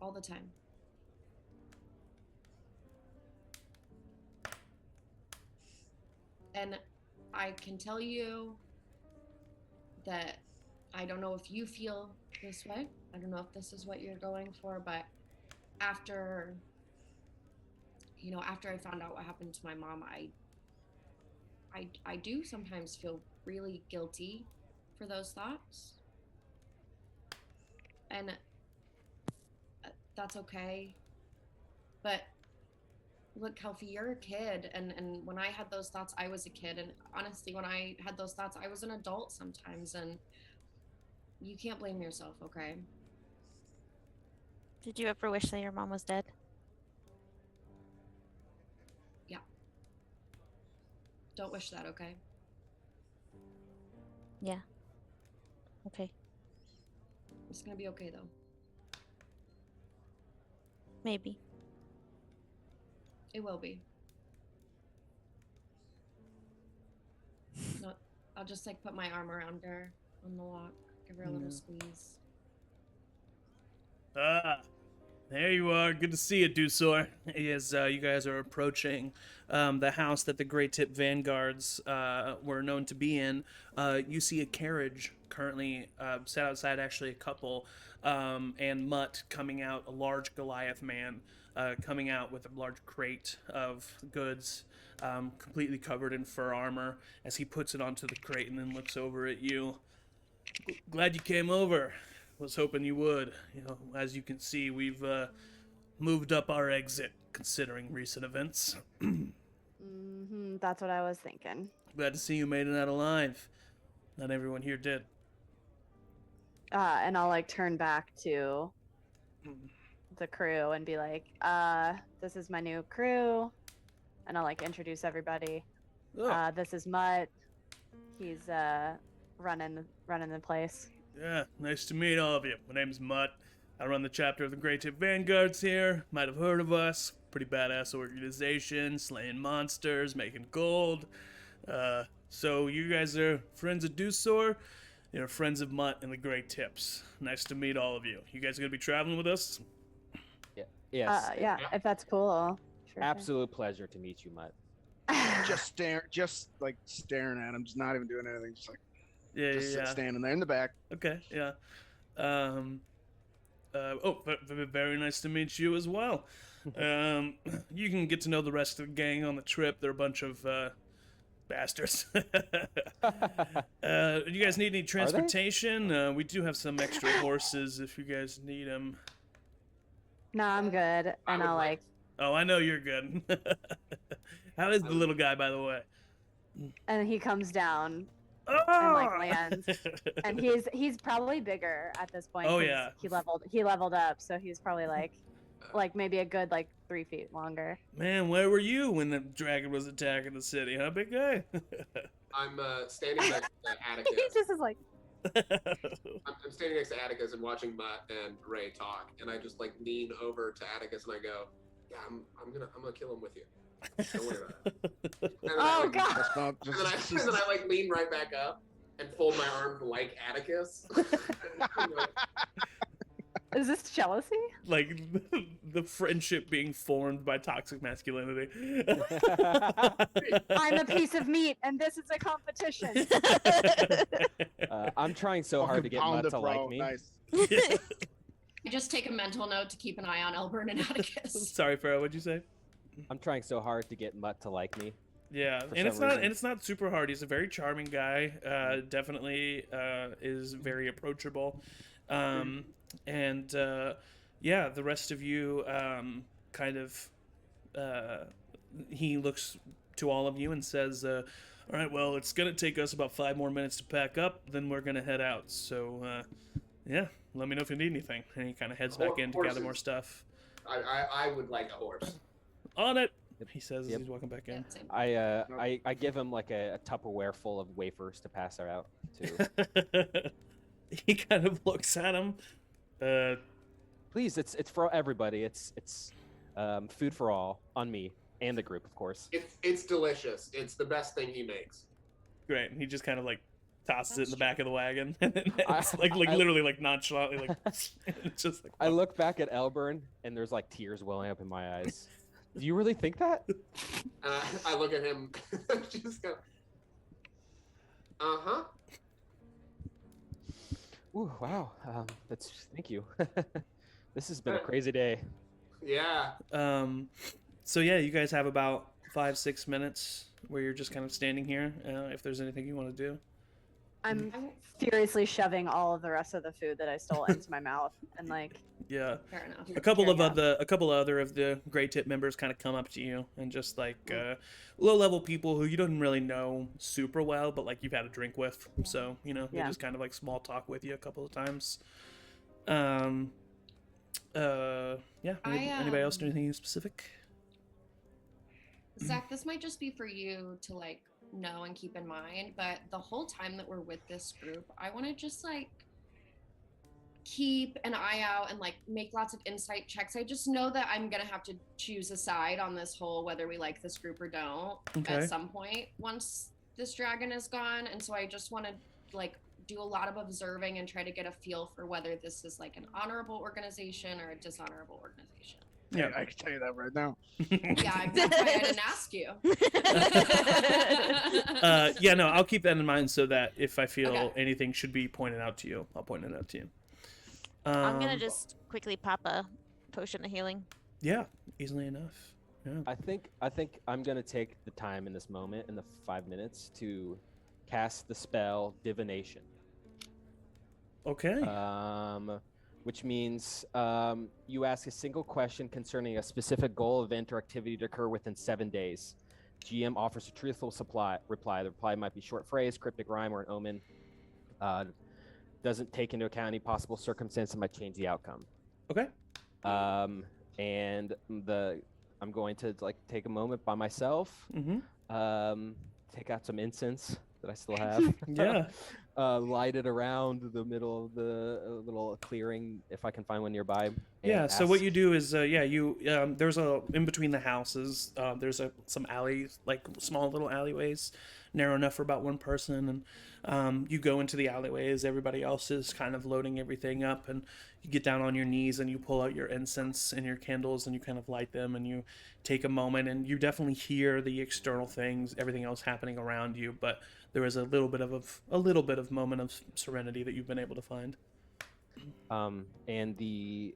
All the time. And I can tell you that I don't know if you feel this way. I don't know if this is what you're going for, but after I found out what happened to my mom, I do sometimes feel really guilty for those thoughts. and that's okay. But look, Kelfie, you're a kid, and when I had those thoughts, I was a kid, and honestly, when I had those thoughts, I was an adult sometimes, and you can't blame yourself, okay? Did you ever wish that your mom was dead? Yeah. Don't wish that, okay? Yeah. Okay. It's gonna be okay, though. Maybe. It will be. No, I'll just like put my arm around her on the lock, give her a little squeeze. Ah, there you are. Good to see you, Dusor. As you guys are approaching the house that the Great Tip Vanguards were known to be in, you see a carriage currently set outside, actually a couple, and Mutt coming out, a large Goliath man, coming out with a large crate of goods, completely covered in fur armor, as he puts it onto the crate and then looks over at you. Glad you came over. Was hoping you would. You know, as you can see, we've moved up our exit, considering recent events. That's what I was thinking. Glad to see you made it out alive. Not everyone here did. And I'll like turn back to the crew and be like, this is my new crew. And I'll like introduce everybody. Oh. This is Mutt. He's running the place. Yeah, nice to meet all of you. My name's Mutt. I run the chapter of the Great Tip Vanguards here. Might have heard of us. Pretty badass organization, slaying monsters, making gold. So you guys are friends of Dusor. You're friends of Mutt and the Great Tips. Nice to meet all of you. You guys gonna be traveling with us? Yeah. Yes. Yeah, if that's cool. Sure. Absolute pleasure to meet you, Mutt. just like staring at him, just not even doing anything, just like Yeah. standing there in the back. Okay, yeah. Very nice to meet you as well. You can get to know the rest of the gang on the trip. They're a bunch of bastards. You guys need any transportation? We do have some extra horses if you guys need them. No, I'm good. And I'll like. Oh, I know you're good. How is the little guy, by the way? And he comes down Oh! and like lands, and he's probably bigger at this point. Oh 'cause yeah. He leveled up, so he's probably like maybe a good like 3 feet longer. Man, where were you when the dragon was attacking the city, huh, big guy? I'm standing next to Atticus. He just is like. I'm standing next to Atticus and watching Mutt and Ray talk, and I just like lean over to Atticus and I go, "Yeah, I'm gonna kill him with you. Don't worry about it." Oh god! And then I like lean right back up and fold my arms like Atticus. Is this jealousy? Like the friendship being formed by toxic masculinity. I'm a piece of meat, and this is a competition. I'm trying so hard to get Mutt to like me. Nice. I just take a mental note to keep an eye on Elburn and Atticus. Sorry, Farrah, what'd you say? I'm trying so hard to get Mutt to like me. Yeah, and it's not super hard. He's a very charming guy. Definitely is very approachable. And yeah, the rest of you kind of he looks to all of you and says, all right, well, it's gonna take us about 5 more minutes to pack up, then we're gonna head out. So yeah, let me know if you need anything. And he kind of heads back in to gather more stuff. I would like a horse. On it, he says as he's walking back in. I give him like a Tupperware full of wafers to pass her out to. He kind of looks at him. Please, it's for everybody. It's food for all on me and the group, of course. It's delicious. It's the best thing he makes. Great. And he just kind of like tosses it in the back of the wagon, and then it's literally like nonchalantly like it's just like. I look back at Elburn, and there's like tears welling up in my eyes. Do you really think that? I look at him, just go. Uh-huh. Ooh, wow. Thank you. This has been a crazy day. Yeah. So yeah, you guys have about 5-6 minutes where you're just kind of standing here. If there's anything you want to do. I'm furiously shoving all of the rest of the food that I stole into my mouth and like. Yeah. Fair enough. A couple of Tearing up. a couple other of the Gray Tip members kind of come up to you and just like low level people who you don't really know super well, but like you've had a drink with, so you know they Yeah. just kind of like small talk with you a couple of times. Yeah. Anybody else do anything specific? Zach, this might just be for you to like know and keep in mind, but the whole time that we're with this group, I want to just like keep an eye out and like make lots of insight checks. I just know that I'm gonna have to choose a side on this whole whether we like this group or don't at some point once this dragon is gone, and so I just want to like do a lot of observing and try to get a feel for whether this is like an honorable organization or a dishonorable organization. Yeah, I can tell you that right now. Yeah, that's why I didn't ask you. Yeah, no, I'll keep that in mind so that if I feel Okay. anything should be pointed out to you, I'll point it out to you. I'm gonna just quickly pop a potion of healing. Yeah, easily enough. Yeah. I think I'm gonna take the time in this moment, in the 5 minutes, to cast the spell Divination. Okay. Which means you ask a single question concerning a specific goal, event, or activity to occur within 7 days. GM offers a truthful reply. The reply might be short phrase, cryptic rhyme, or an omen. Doesn't take into account any possible circumstance that might change the outcome. Okay. And I'm going to like take a moment by myself. Mm-hmm. Take out some incense that I still have. Yeah. Light it around the middle of the little clearing if I can find one nearby. Yeah. So what you do is, you there's in between the houses, there's some alleys, like small little alleyways, narrow enough for about one person, and you go into the alleyways. Everybody else is kind of loading everything up, and you get down on your knees and you pull out your incense and your candles and you kind of light them and you take a moment and you definitely hear the external things, everything else happening around you, but there is a little bit of moment of serenity that you've been able to find. And the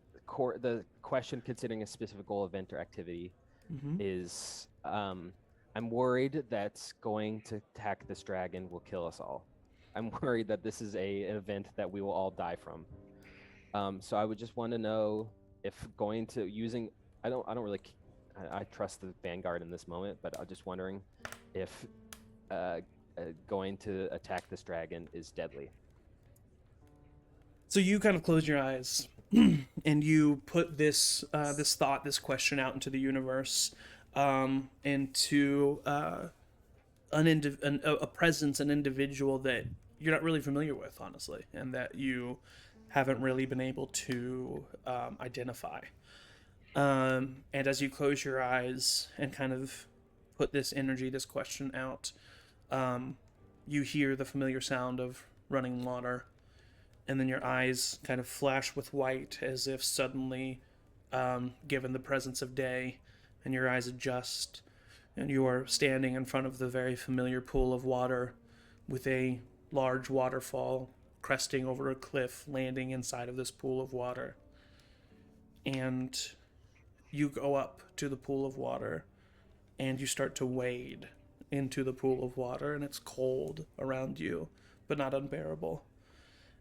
question considering a specific goal, event, or activity is I'm worried that going to attack this dragon will kill us all. I'm worried that this is an event that we will all die from. So I would just want to know if going to using I trust the Vanguard in this moment, but I'm just wondering if going to attack this dragon is deadly. So you kind of close your eyes and you put this question out into the universe, into a presence, an individual that you're not really familiar with, honestly, and that you haven't really been able to identify. And as you close your eyes and kind of put this question out, you hear the familiar sound of running water, and then your eyes kind of flash with white as if suddenly given the presence of day, and your eyes adjust, and you are standing in front of the very familiar pool of water with a large waterfall cresting over a cliff, landing inside of this pool of water. And you go up to the pool of water and you start to wade into the pool of water, and it's cold around you, but not unbearable.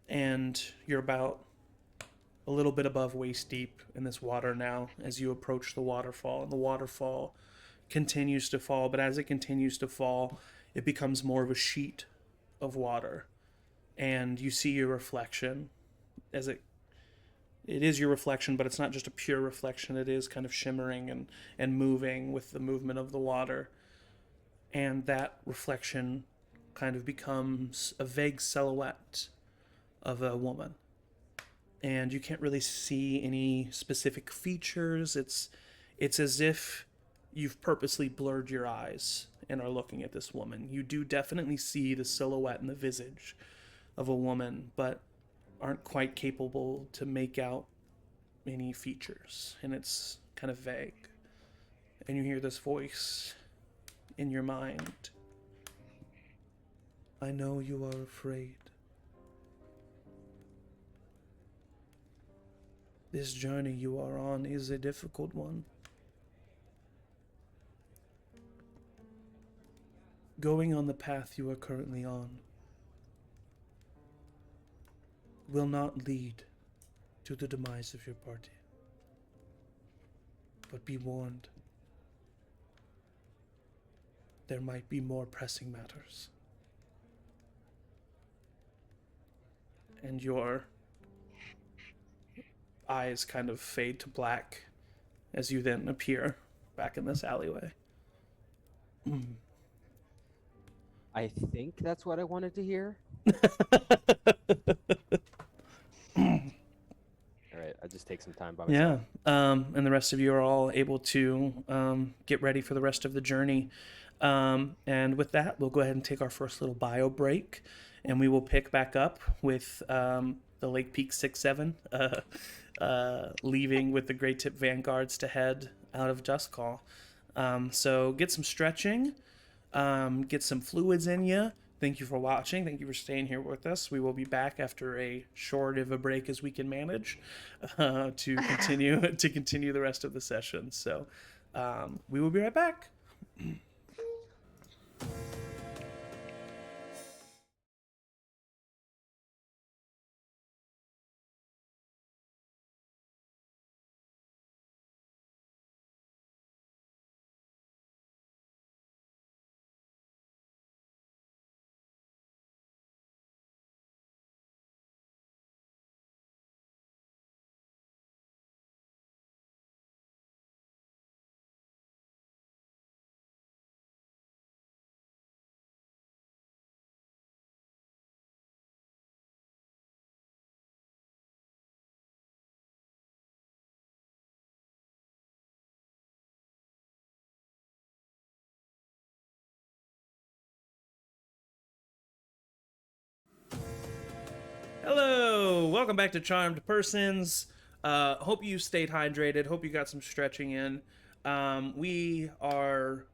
And you're about a little bit above waist deep in this water now as you approach the waterfall, and the waterfall continues to fall, but as it continues to fall, it becomes more of a sheet of water, and you see your reflection as it is your reflection, but it's not just a pure reflection. It is kind of shimmering and moving with the movement of the water, and that reflection kind of becomes a vague silhouette of a woman, and you can't really see any specific features. It's as if you've purposely blurred your eyes and are looking at this woman. You do definitely see the silhouette and the visage of a woman, but aren't quite capable to make out any features, and it's kind of vague. And you hear this voice in your mind. I know you are afraid. This journey you are on is a difficult one. Going on the path you are currently on will not lead to the demise of your party. But be warned, there might be more pressing matters. And your eyes kind of fade to black as you then appear back in this alleyway. I think that's what I wanted to hear. All right, I'll just take some time by myself. Yeah, and the rest of you are all able to get ready for the rest of the journey. And with that, we'll go ahead and take our first little bio break, and we will pick back up with the Lake Peak 6-7, leaving with the Great Tip Vanguards to head out of Duskcall. So get some stretching, get some fluids in you. Thank you for watching. Thank you for staying here with us. We will be back after a short of a break as we can manage to continue the rest of the session. So we will be right back. Hello, welcome back to Charmed Persons. Hope you stayed hydrated. Hope you got some stretching in. We are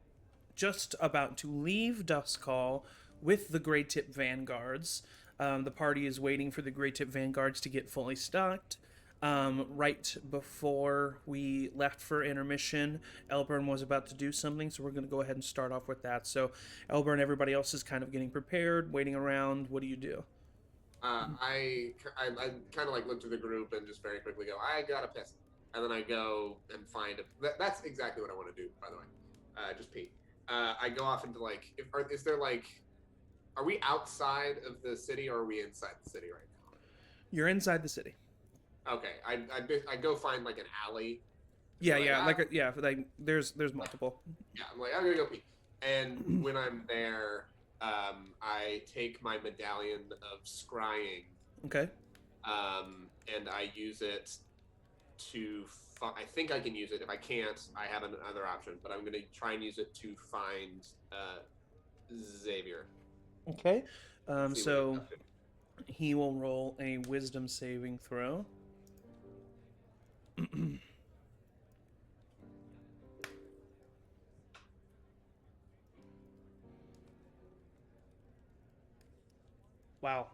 just about to leave Duskcall with the Great Tip Vanguards. The party is waiting for the Great Tip Vanguards to get fully stocked. Right before we left for intermission, Elburn was about to do something, so we're going to go ahead and start off with that. So, Elburn, everybody else is kind of getting prepared, waiting around. What do you do? I kind of like look to the group and just very quickly go, I got a piss. And then I go and find it. That's exactly what I want to do, by the way. Just pee. I go off into is there are we outside of the city or are we inside the city right now? You're inside the city. Okay. I go find like an alley. Yeah, there's multiple. Yeah, I'm like, I'm gonna go pee. And when I'm there, I take my medallion of scrying. Okay. And I use it to. I think I can use it. If I can't, I have another option. But I'm gonna try and use it to find Xavier. Okay. So he will roll a wisdom saving throw. Wow.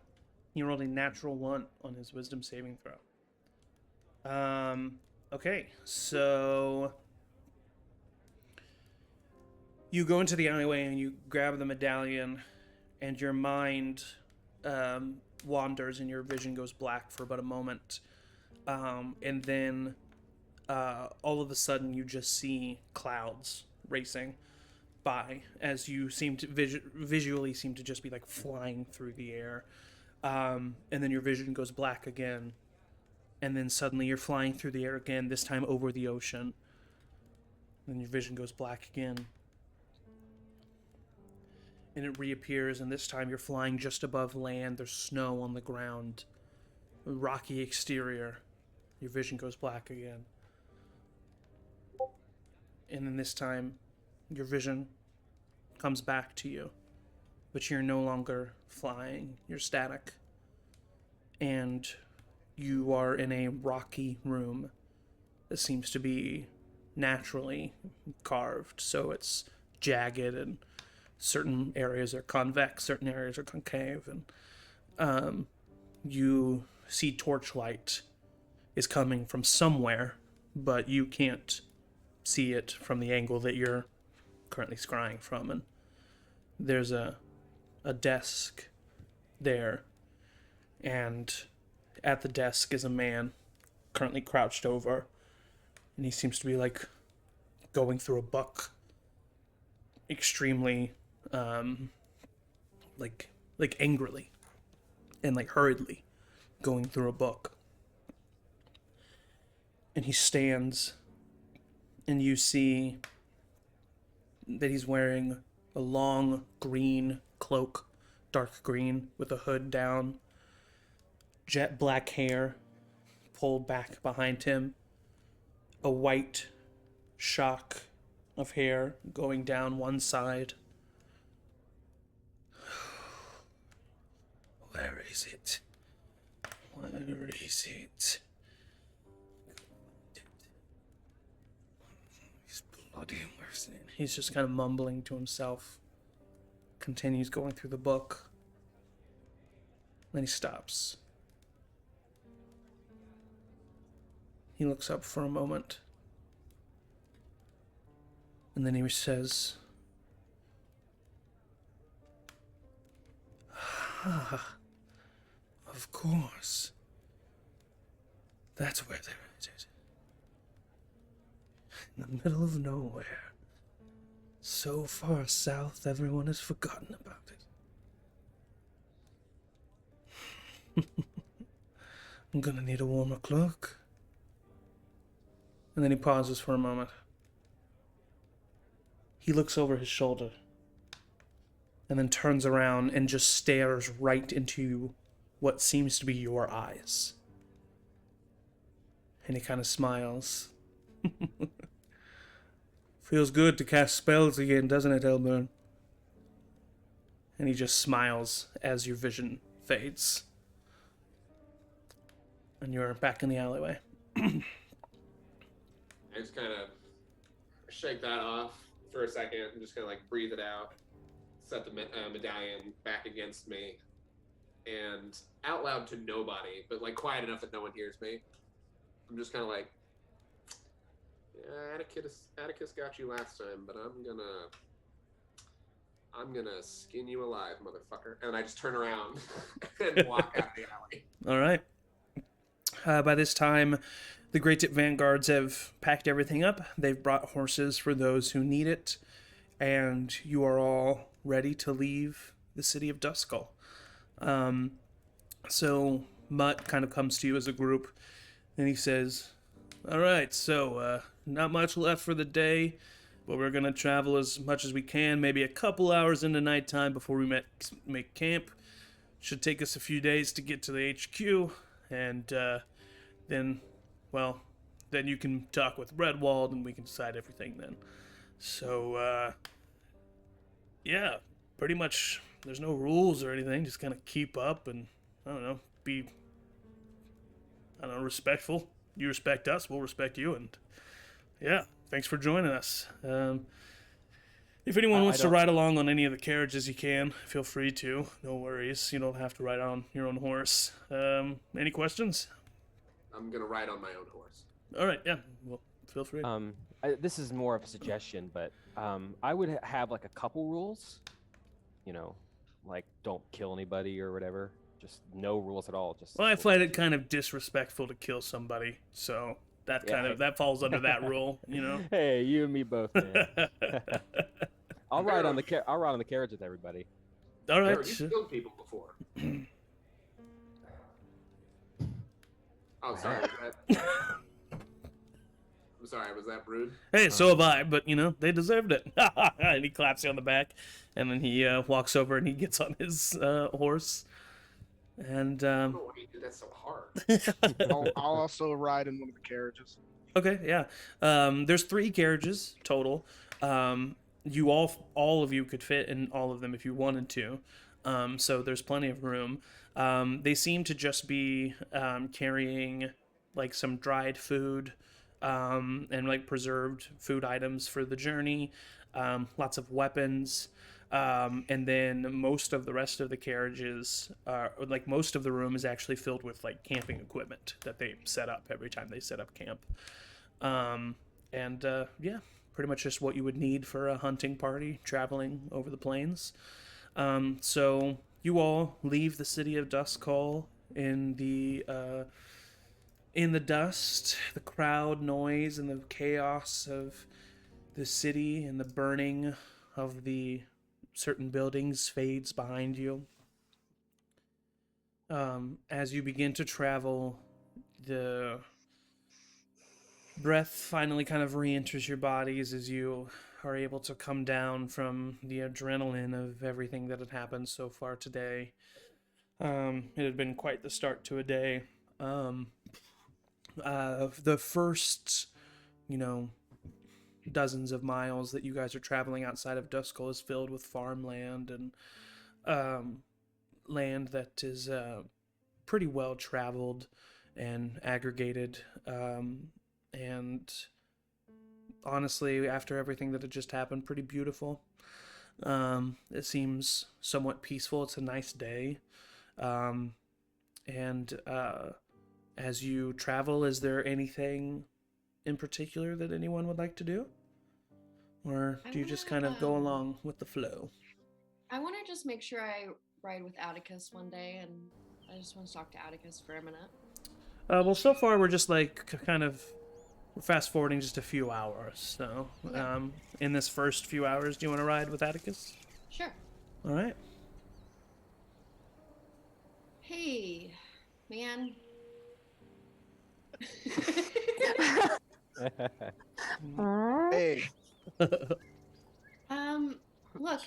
He rolled a natural 1 on his wisdom saving throw. Okay, so you go into the alleyway and you grab the medallion, and your mind wanders and your vision goes black for about a moment. And then all of a sudden you just see clouds racing by as you seem to visually seem to just be like flying through the air. And then your vision goes black again. And then suddenly you're flying through the air again, this time over the ocean. Then your vision goes black again. And it reappears, and this time you're flying just above land. There's snow on the ground. A rocky exterior. Your vision goes black again. And then this time, your vision comes back to you. But you're no longer flying. You're static. And you are in a rocky room that seems to be naturally carved. So it's jagged, and certain areas are convex, certain areas are concave. And you see torchlight is coming from somewhere, but you can't see it from the angle that you're currently scrying from. And there's a desk there, and at the desk is a man currently crouched over, and he seems to be like going through a book extremely like angrily and like hurriedly going through a book. And he stands, and you see that he's wearing a long green cloak, dark green, with a hood down, jet black hair pulled back behind him, a white shock of hair going down one side. Where is it? Where is it? He's bloody. Where's it? He's just kind of mumbling to himself. Continues going through the book. Then he stops. He looks up for a moment. And then he says, "Ah, of course. That's where they're at. In the middle of nowhere. So far south, everyone has forgotten about it. I'm gonna need a warmer cloak." And then he pauses for a moment. He looks over his shoulder and then turns around and just stares right into what seems to be your eyes. And he kind of smiles. Feels good to cast spells again, doesn't it, Elburn? And he just smiles as your vision fades. And you're back in the alleyway. I just kind of shake that off for a second and just kind of like breathe it out, set the medallion back against me, and out loud to nobody, but like quiet enough that no one hears me. I'm just kind of like, yeah, Atticus got you last time, but I'm gonna skin you alive, motherfucker. And I just turn around and walk out of the alley. All right. By this time, the Great Tip Vanguards have packed everything up. They've brought horses for those who need it, and you are all ready to leave the city of Duskcall. So Mutt kind of comes to you as a group, and he says, "All right, so not much left for the day, but we're going to travel as much as we can, maybe a couple hours into nighttime before we make camp. Should take us a few days to get to the HQ, and then you can talk with Redwald, and we can decide everything then. So, yeah, pretty much there's no rules or anything, just kind of keep up and, be, respectful. You respect us, we'll respect you, and yeah, thanks for joining us. If anyone wants to ride along on any of the carriages, you can. Feel free to. No worries. You don't have to ride on your own horse. Any questions? I'm gonna ride on my own horse. All right, yeah. Well, feel free. This is more of a suggestion, but I would have like a couple rules. Like don't kill anybody or whatever. Just no rules at all. Well, I find it kind of disrespectful to kill somebody, so that that falls under that rule, Hey, you and me both, man. I'll ride on the carriage with everybody. All right. You've killed people before. Oh, sorry. I'm sorry. Was that rude? Hey, so have I, but they deserved it. And he claps you on the back, and then he walks over and he gets on his horse. And oh, why you do that so hard? I'll also ride in one of the carriages. Okay, yeah. There's 3 carriages total. You all of you could fit in all of them if you wanted to. So there's plenty of room. They seem to just be carrying like some dried food and like preserved food items for the journey. Lots of weapons. And then most of the rest of the carriages, most of the room is actually filled with like camping equipment that they set up every time they set up camp. Yeah, pretty much just what you would need for a hunting party traveling over the plains. So you all leave the city of Duskcall in the dust, the crowd noise, and the chaos of the city, and the burning of the certain buildings fades behind you. As you begin to travel, the breath finally kind of re-enters your bodies as you are able to come down from the adrenaline of everything that had happened so far today. It had been quite the start to a day. The first, you know, dozens of miles that you guys are traveling outside of Duskcall is filled with farmland and land that is pretty well traveled and aggregated. And honestly, after everything that had just happened, pretty beautiful. It seems somewhat peaceful. It's a nice day. And as you travel, is there anything in particular that anyone would like to do? Or do you just kind of go along with the flow? I want to just make sure I ride with Atticus one day, and I just want to talk to Atticus for a minute. Well, so far we're just like we're fast forwarding just a few hours. So, in this first few hours, do you want to ride with Atticus? Sure. All right. Hey, man. Hey. Look,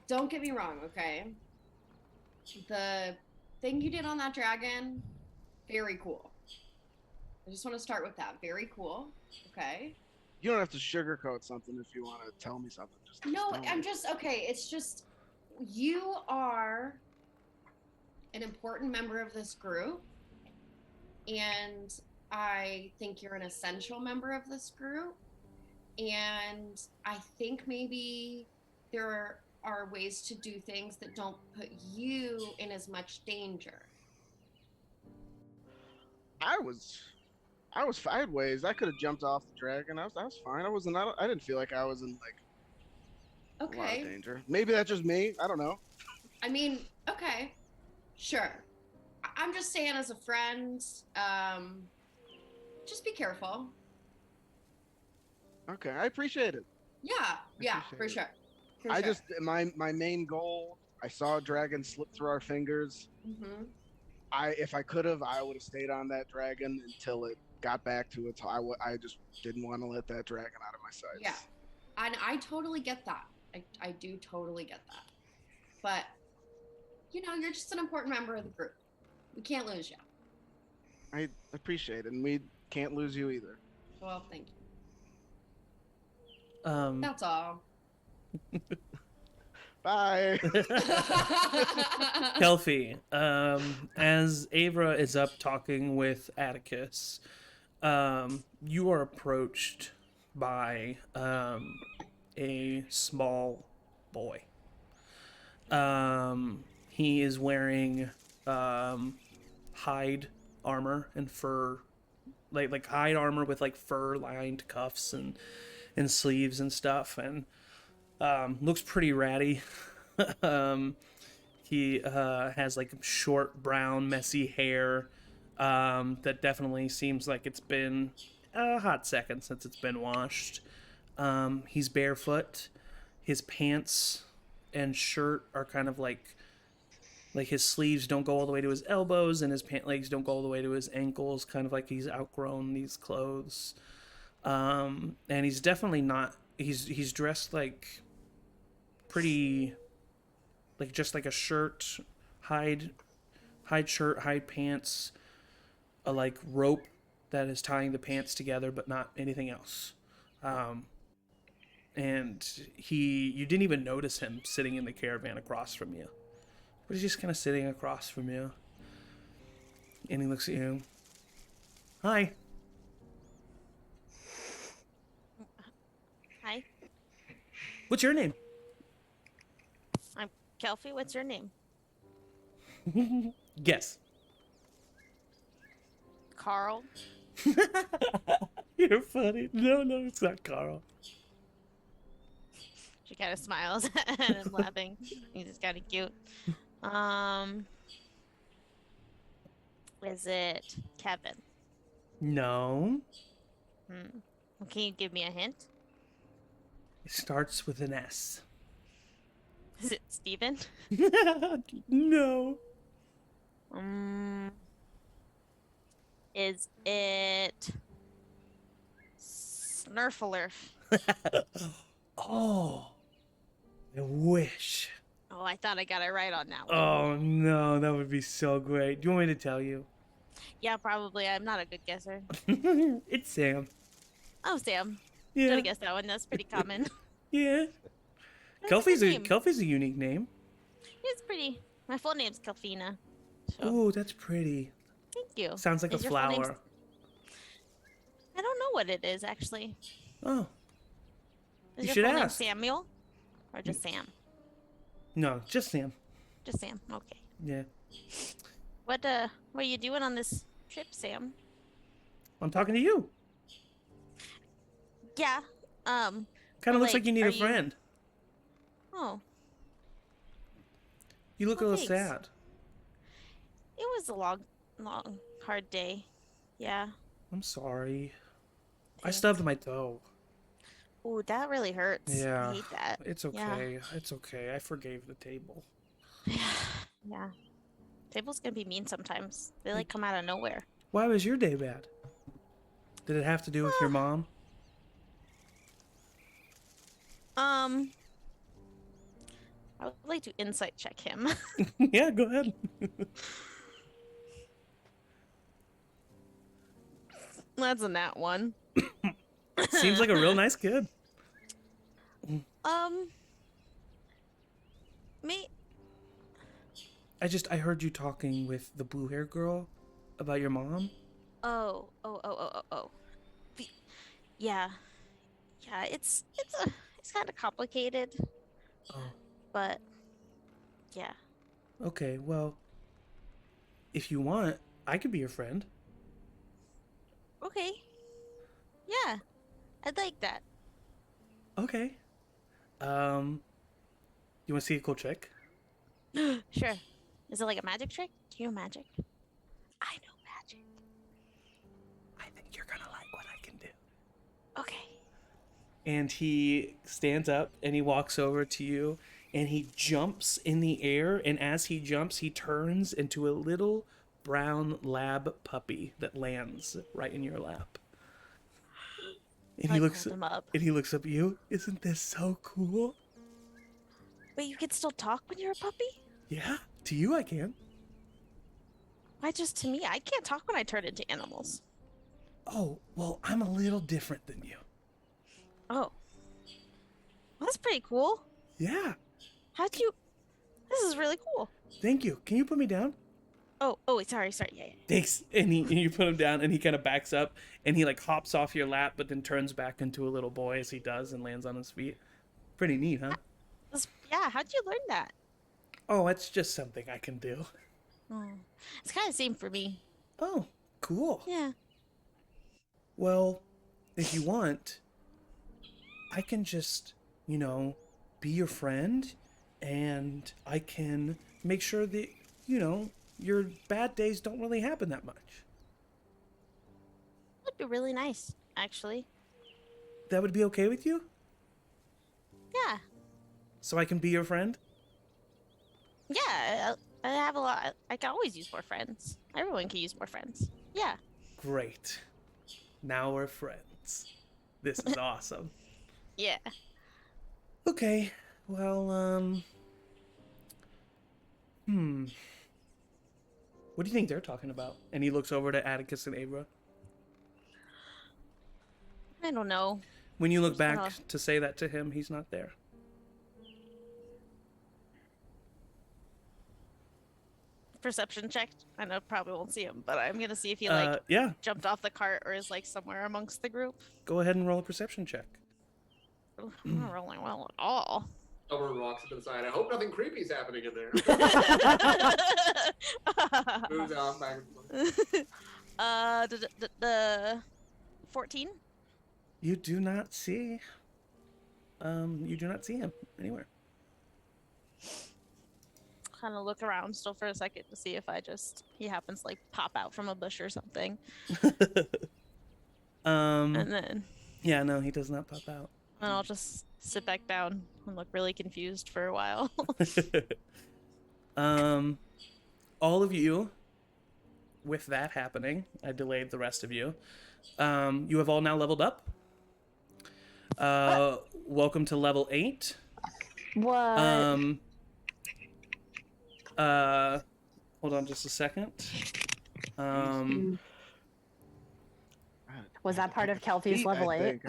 don't get me wrong, okay? The thing you did on that dragon, very cool. I just want to start with that. Very cool. Okay. You don't have to sugarcoat something if you want to tell me something. No, tell I'm me. just okay. It's just you are an important member of this group, and I think you're an essential member of this group. And I think maybe there are ways to do things that don't put you in as much danger. I had ways. I could have jumped off the dragon. I was fine. I didn't feel like I was in like a lot Okay. of danger. Maybe that's just me. I don't know. I mean, okay. Sure. I'm just saying as a friend, just be careful. Okay, I appreciate it. Yeah, for sure. My main goal. I saw a dragon slip through our fingers. Mm-hmm. If I could have, I would have stayed on that dragon until it got back to its. I just didn't want to let that dragon out of my sight. Yeah, and I totally get that. I do totally get that. But you're just an important member of the group. We can't lose you. I appreciate it, and we can't lose you either. Well, thank you. That's all. Bye. Kelfie, as Avra is up talking with Atticus, you are approached by a small boy. He is wearing hide armor and fur, like hide armor with like fur-lined cuffs and sleeves and stuff, and looks pretty ratty. He has like short brown messy hair that definitely seems like it's been a hot second since it's been washed. He's barefoot. His pants and shirt are kind of like his sleeves don't go all the way to his elbows, and his pant legs don't go all the way to his ankles, kind of like he's outgrown these clothes. And he's definitely not, he's dressed like pretty, like just like a shirt, hide shirt, hide pants, a like rope that is tying the pants together, but not anything else. And you didn't even notice him sitting in the caravan across from you, but he's just kind of sitting across from you, and he looks at you. Hi. Hi, What's your name? I'm Kelfie. What's your name? Guess. Carl. You're funny. No, it's not Carl. She kind of smiles and I'm laughing. He's just kind of cute. Is it Kevin? No. Can you give me a hint? It starts with an S. Is it Steven? No. Is it Snurflerf? Oh, I wish. Oh, I thought I got it right on that one. Oh no, that would be so great. Do you want me to tell you? Yeah, probably. I'm not a good guesser. It's Sam. Oh, Sam. Yeah. Should have guessed that one. That's pretty common. Yeah. That's a good name. Kelpie's a unique name. It's pretty. My full name's Kelfina. So, Oh, that's pretty. thank you. Sounds like Is a your full name- flower. I don't know what it is, actually. Oh. Is You your should full name ask. Samuel? Or just Sam? No, just Sam. Just Sam. Okay. Yeah. What are you doing on this trip, Sam? I'm talking to you. Yeah. Kind of looks like you need are a friend. Oh, You look a Well, little thanks. sad. it was a long, hard day. Yeah. I'm sorry. I Thanks. stubbed my toe. Ooh, that really hurts. Yeah. I hate that. It's okay. It's okay. I forgave the table. Yeah. Tables can be mean sometimes. They like come out of nowhere. Why was your day bad? Did it have to do with your mom? I would like to insight check him. Yeah, go ahead. That's a nat one. Seems like a real nice kid. Me. I heard you talking with the blue hair girl about your mom. Oh. Yeah. Yeah, it's kind of complicated, Oh, but yeah. okay. Well, if you want, I could be your friend. Okay. Yeah. I'd like that. Okay. You want to see a cool trick? Sure. Is it like a magic trick? Do you know magic? I know magic. I think you're gonna like what I can do. Okay. And he stands up and he walks over to you and he jumps in the air, and as he jumps he turns into a little brown lab puppy that lands right in your lap. And I he looks hold him up. and he looks up at you. Isn't this so cool? Wait, you can still talk when you're a puppy? Yeah, to you I can. Why just to me? I can't talk when I turn into animals. Oh, well, I'm a little different than you. Oh. Well, that's pretty cool. Yeah, How'd you... This is really cool. thank you. Can you put me down? Oh, wait, sorry. Yeah. Thanks. And you put him down and he kind of backs up and he like hops off your lap but then turns back into a little boy as he does and lands on his feet. Pretty neat, huh? Yeah, how'd you learn that? Oh, it's just something I can do. Oh. It's kind of the same for me. Oh, cool. Yeah. Well, if you want, I can just, be your friend and I can make sure that, your bad days don't really happen that much. That'd be really nice, actually. That would be okay with you? Yeah. So I can be your friend? Yeah, I have a lot. I can always use more friends. Everyone can use more friends. Yeah. Great. Now we're friends. This is awesome. Yeah. Okay. Well, what do you think they're talking about? And he looks over to Atticus and Abra. I don't know. When you look back Uh-huh. to say that to him, he's not there. Perception check. I know probably won't see him, but I'm gonna see if he Yeah. jumped off the cart or is like somewhere amongst the group. Go ahead and roll a perception check. Ooh, I'm not rolling well at all. Elmer walks to the side. I hope nothing creepy's happening in there. Moves off back and forth. The 14. You do not see. You do not see him anywhere. kind of look around still for a second to see if he happens to like pop out from a bush or something. And then Yeah, no, he does not pop out. and I'll just sit back down and look really confused for a while. All of you, with that happening, I delayed the rest of you. You have all now leveled up. Welcome to level 8. What? Hold on just a second. Was that part of Kelpie's level 8?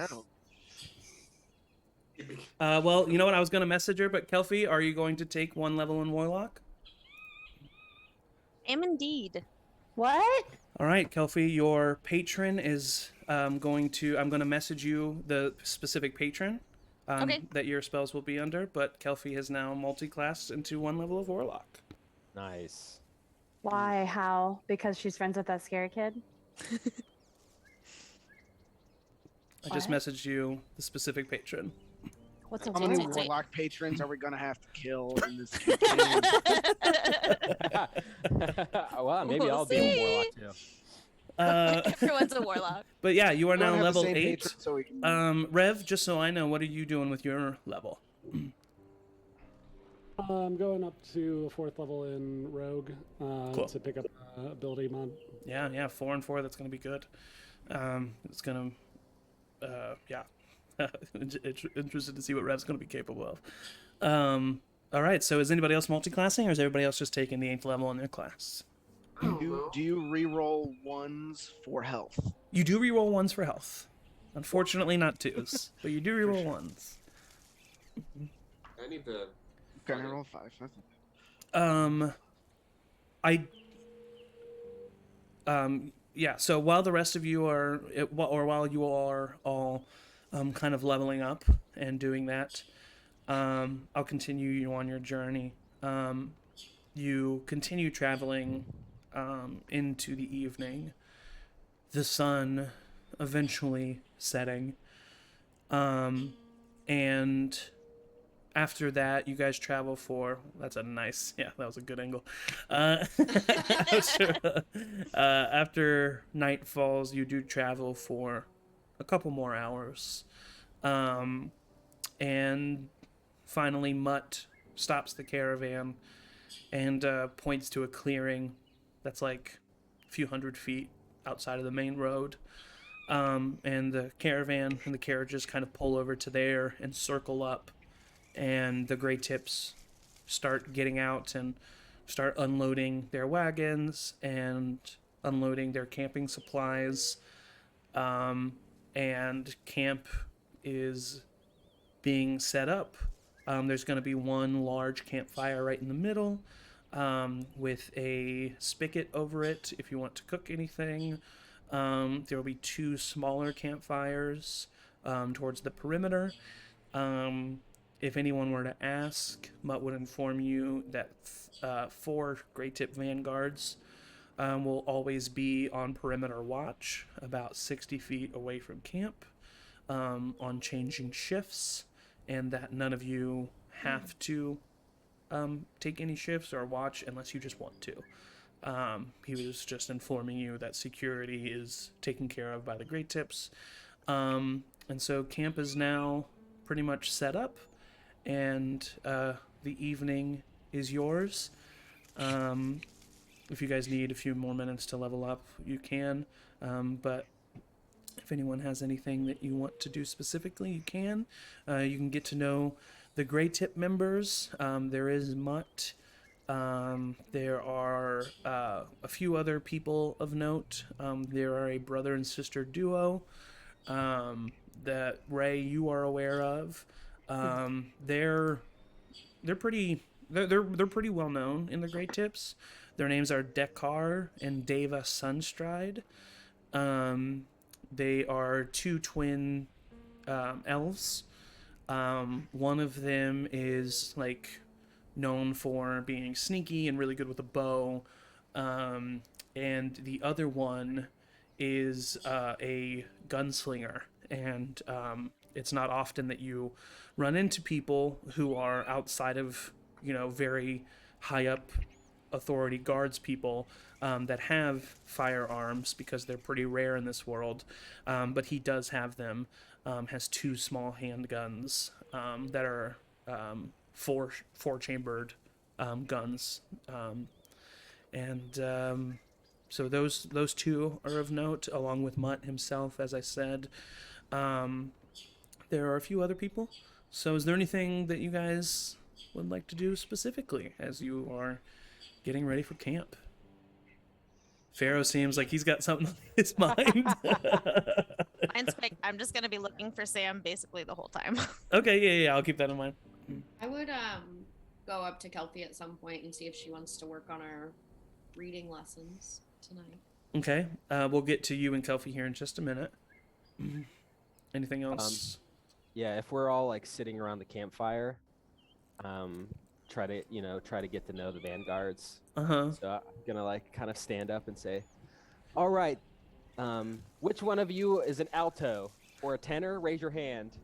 Well, you know what? I was going to message her, but Kelpie, are you going to take 1 level in Warlock? Am indeed. What? All right, Kelpie, your patron is I'm going to message you the specific patron that your spells will be under, but Kelpie has now multi-classed into 1 level of Warlock. Nice. Why? How? Because she's friends with that scary kid? I just messaged you the specific patron. What's a How many warlock? warlock patrons are we gonna have to kill in this campaign? Well, maybe I'll be a warlock too. Everyone's a warlock. But yeah, you are We don't now have the level same 8. patron, so we can... Rev, just so I know, what are you doing with your level? I'm going up to a 4th level in Rogue Cool. to pick up ability mod. Yeah, 4 and 4. That's gonna be good. It's gonna, yeah. Interested to see what Rev's gonna be capable of. All right. So is anybody else multi-classing, or is everybody else just taking the 8th level in their class? Do you re-roll 1s for health? You do reroll 1s for health. Unfortunately, not 2s, but you do reroll 1s. I need to. Okay, I roll 5. Yeah. So while the rest of you are, while you are all kind of leveling up and doing that, I'll continue you on your journey. You continue traveling into the evening, the sun eventually setting, and after that, you guys travel for... That's a nice... Yeah, that was a good angle. After night falls, you do travel for a couple more hours. And finally, Mutt stops the caravan and points to a clearing that's like a few hundred feet outside of the main road. And the caravan and the carriages kind of pull over to there and circle up. And the Grey Tips start getting out and start unloading their wagons and unloading their camping supplies. And camp is being set up. There's going to be one large campfire right in the middle with a spigot over it if you want to cook anything. There will be 2 smaller campfires towards the perimeter. If anyone were to ask, Mutt would inform you that 4 Grey Tip vanguards will always be on perimeter watch, about 60 feet away from camp, on changing shifts, and that none of you have to take any shifts or watch unless you just want to. He was just informing you that security is taken care of by the Grey Tips. And so camp is now pretty much set up, and the evening is yours. If you guys need a few more minutes to level up, you can. But if anyone has anything that you want to do specifically, you can. You can get to know the Grey Tip members. There is Mutt. There are a few other people of note. There are a brother and sister duo that Ray you are aware of. They're pretty well known in the Grey Tips. Their names are Dekar and Deva Sunstride. They are 2 twin elves. One of them is like known for being sneaky and really good with a bow, and the other one is a gunslinger. And it's not often that you run into people who are outside of very high up authority guards people that have firearms because they're pretty rare in this world, but he does have them. Has 2 small handguns that are four chambered guns, and so those 2 are of note, along with Mutt himself, as I said. There are a few other people. So is there anything that you guys would like to do specifically as you are getting ready for camp? Pharaoh seems like he's got something on his mind. Mine's quick. I'm just gonna be looking for Sam basically the whole time. Okay, yeah, I'll keep that in mind. I would go up to Kelpie at some point and see if she wants to work on our reading lessons tonight. Okay, we'll get to you and Kelpie here in just a minute. Anything else? Yeah, if we're all like sitting around the campfire, try to get to know the vanguards. So I'm gonna like kind of stand up and say, "All right, which one of you is an alto or a tenor? Raise your hand."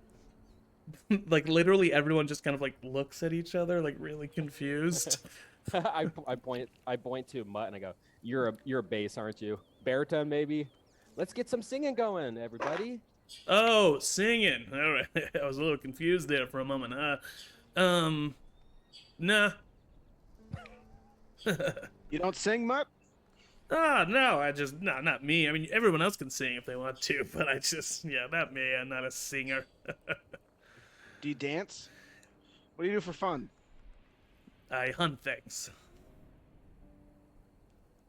Like literally everyone just kind of like looks at each other, like really confused. I point to Mutt and I go, "You're a bass, aren't you? Baritone, maybe? Let's get some singing going, everybody." Oh, singing. All right. I was a little confused there for a moment. Nah. You don't sing, Mutt? No, not me. I mean, everyone else can sing if they want to, but not me. I'm not a singer. Do you dance? What do you do for fun? I hunt things.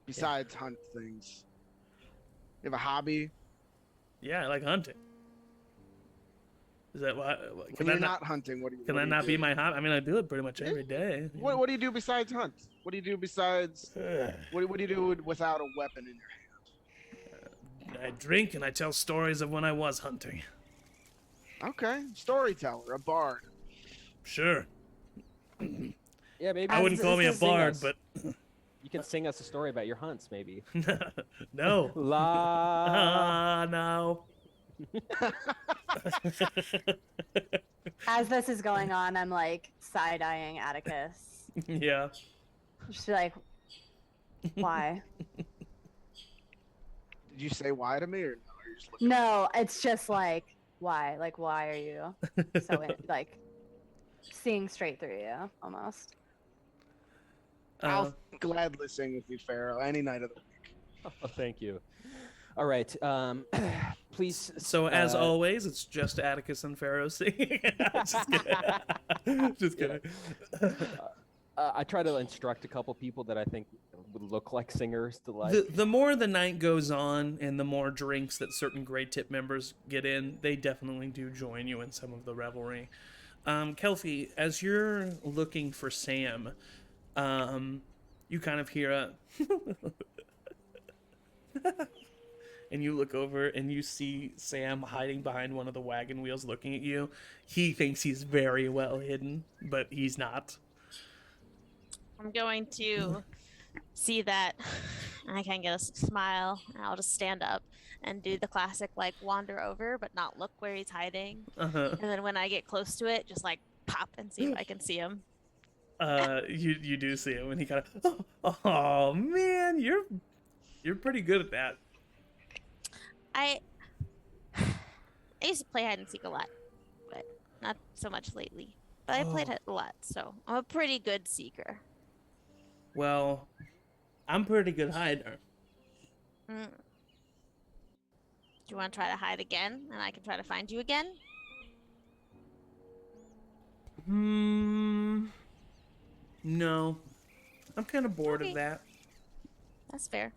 Besides hunt things. You have a hobby? Yeah, I like hunting. Is that why? When you're not hunting, what do you do? Can that not be my hobby? I mean, I do it pretty much every day. What do you do besides hunt? What do you do besides... what do you do without a weapon in your hand? I drink and I tell stories of when I was hunting. Okay. Storyteller, a bard. Sure. Yeah, maybe. I wouldn't call me a bard, but... You can sing us a story about your hunts, maybe. No. La. No. As this is going on, I'm like side-eyeing Atticus. Yeah. Just like, why? Did you say why to me or no? Or you just looking No, it's just like, why? Like, why are you so like seeing straight through you almost? I'll gladly sing with you, Pharaoh, any night of the week. Oh, thank you. All right. Please. So as always, it's just Atticus and Pharaoh singing. Just kidding. Just kidding. I try to instruct a couple people that I think would look like singers to like. The more the night goes on and the more drinks that certain Grey Tip members get in, they definitely do join you in some of the revelry. Kelpie, as you're looking for Sam, you kind of hear a and you look over and you see Sam hiding behind one of the wagon wheels looking at you. He thinks he's very well hidden, but he's not. I'm going to see that, and I can get a smile, and I'll just stand up and do the classic, like, wander over, but not look where he's hiding. And then when I get close to it, just, like, pop and see if I can see him. You do see him, and he kind of, oh man, you're pretty good at that. I used to play hide and seek a lot, but not so much lately. But I played it a lot, so I'm a pretty good seeker. Well, I'm pretty good hider. Do you want to try to hide again, and I can try to find you again? No. I'm kind of bored of that. That's fair.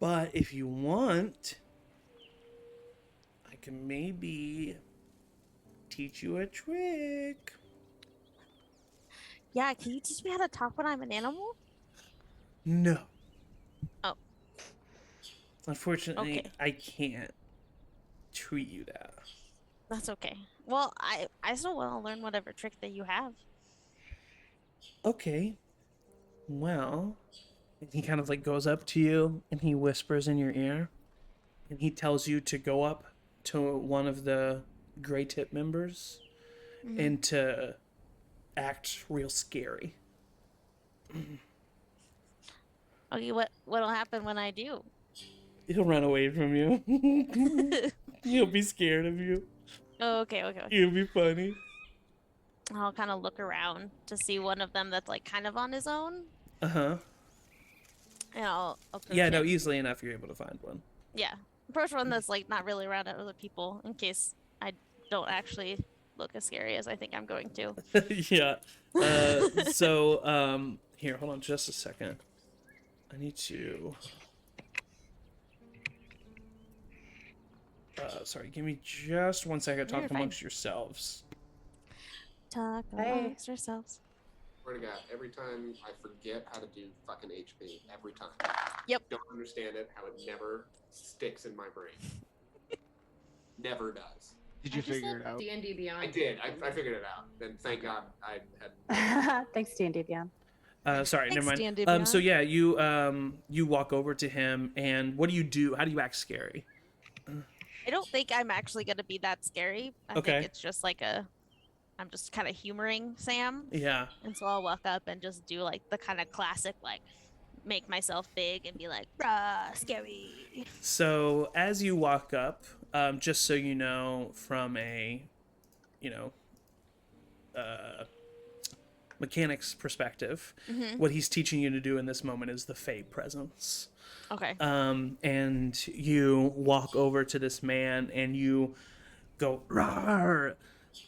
But if you want, I can maybe teach you a trick. Yeah, can you teach me how to talk when I'm an animal? No. Oh. Unfortunately, Okay. I can't treat you that. That's okay. Well, I still want to learn whatever trick that you have. Okay. Well, and he kind of like goes up to you and he whispers in your ear and he tells you to go up to one of the Grey Tip members and to act real scary. Okay, what'll happen when I do? He'll run away from you. He'll be scared of you. Oh, okay. He'll be funny. I'll kind of look around to see one of them that's like kind of on his own, Uh-huh. and I'll approach Yeah, no, him. easily enough you're able to find one. Yeah, approach one that's like not really around other people in case I don't actually look as scary as I think I'm going to. Yeah. Here, hold on just a second. I need to... sorry, give me just 1 second. You're Talk fine. amongst yourselves. Talk Hey. amongst ourselves. Swear to God, every time I forget how to do fucking HP, every time. Yep. Don't understand it, how it never sticks in my brain. Never does. Did you figure it out? D&D Beyond. I did. I figured it out. And thank God I had. Thanks, D&D Beyond. Sorry, Thanks, never mind. D&D So Beyond. yeah, you walk over to him, and what do you do? How do you act scary? I don't think I'm actually gonna be that scary. I Okay. think it's just like I'm just kind of humoring Sam, Yeah. and so I'll walk up and just do like the kind of classic like make myself big and be like, rah, scary. So as you walk up, just so you know, from a, mechanics perspective, what he's teaching you to do in this moment is the Fey presence. Okay. And you walk over to this man and you go, rawr!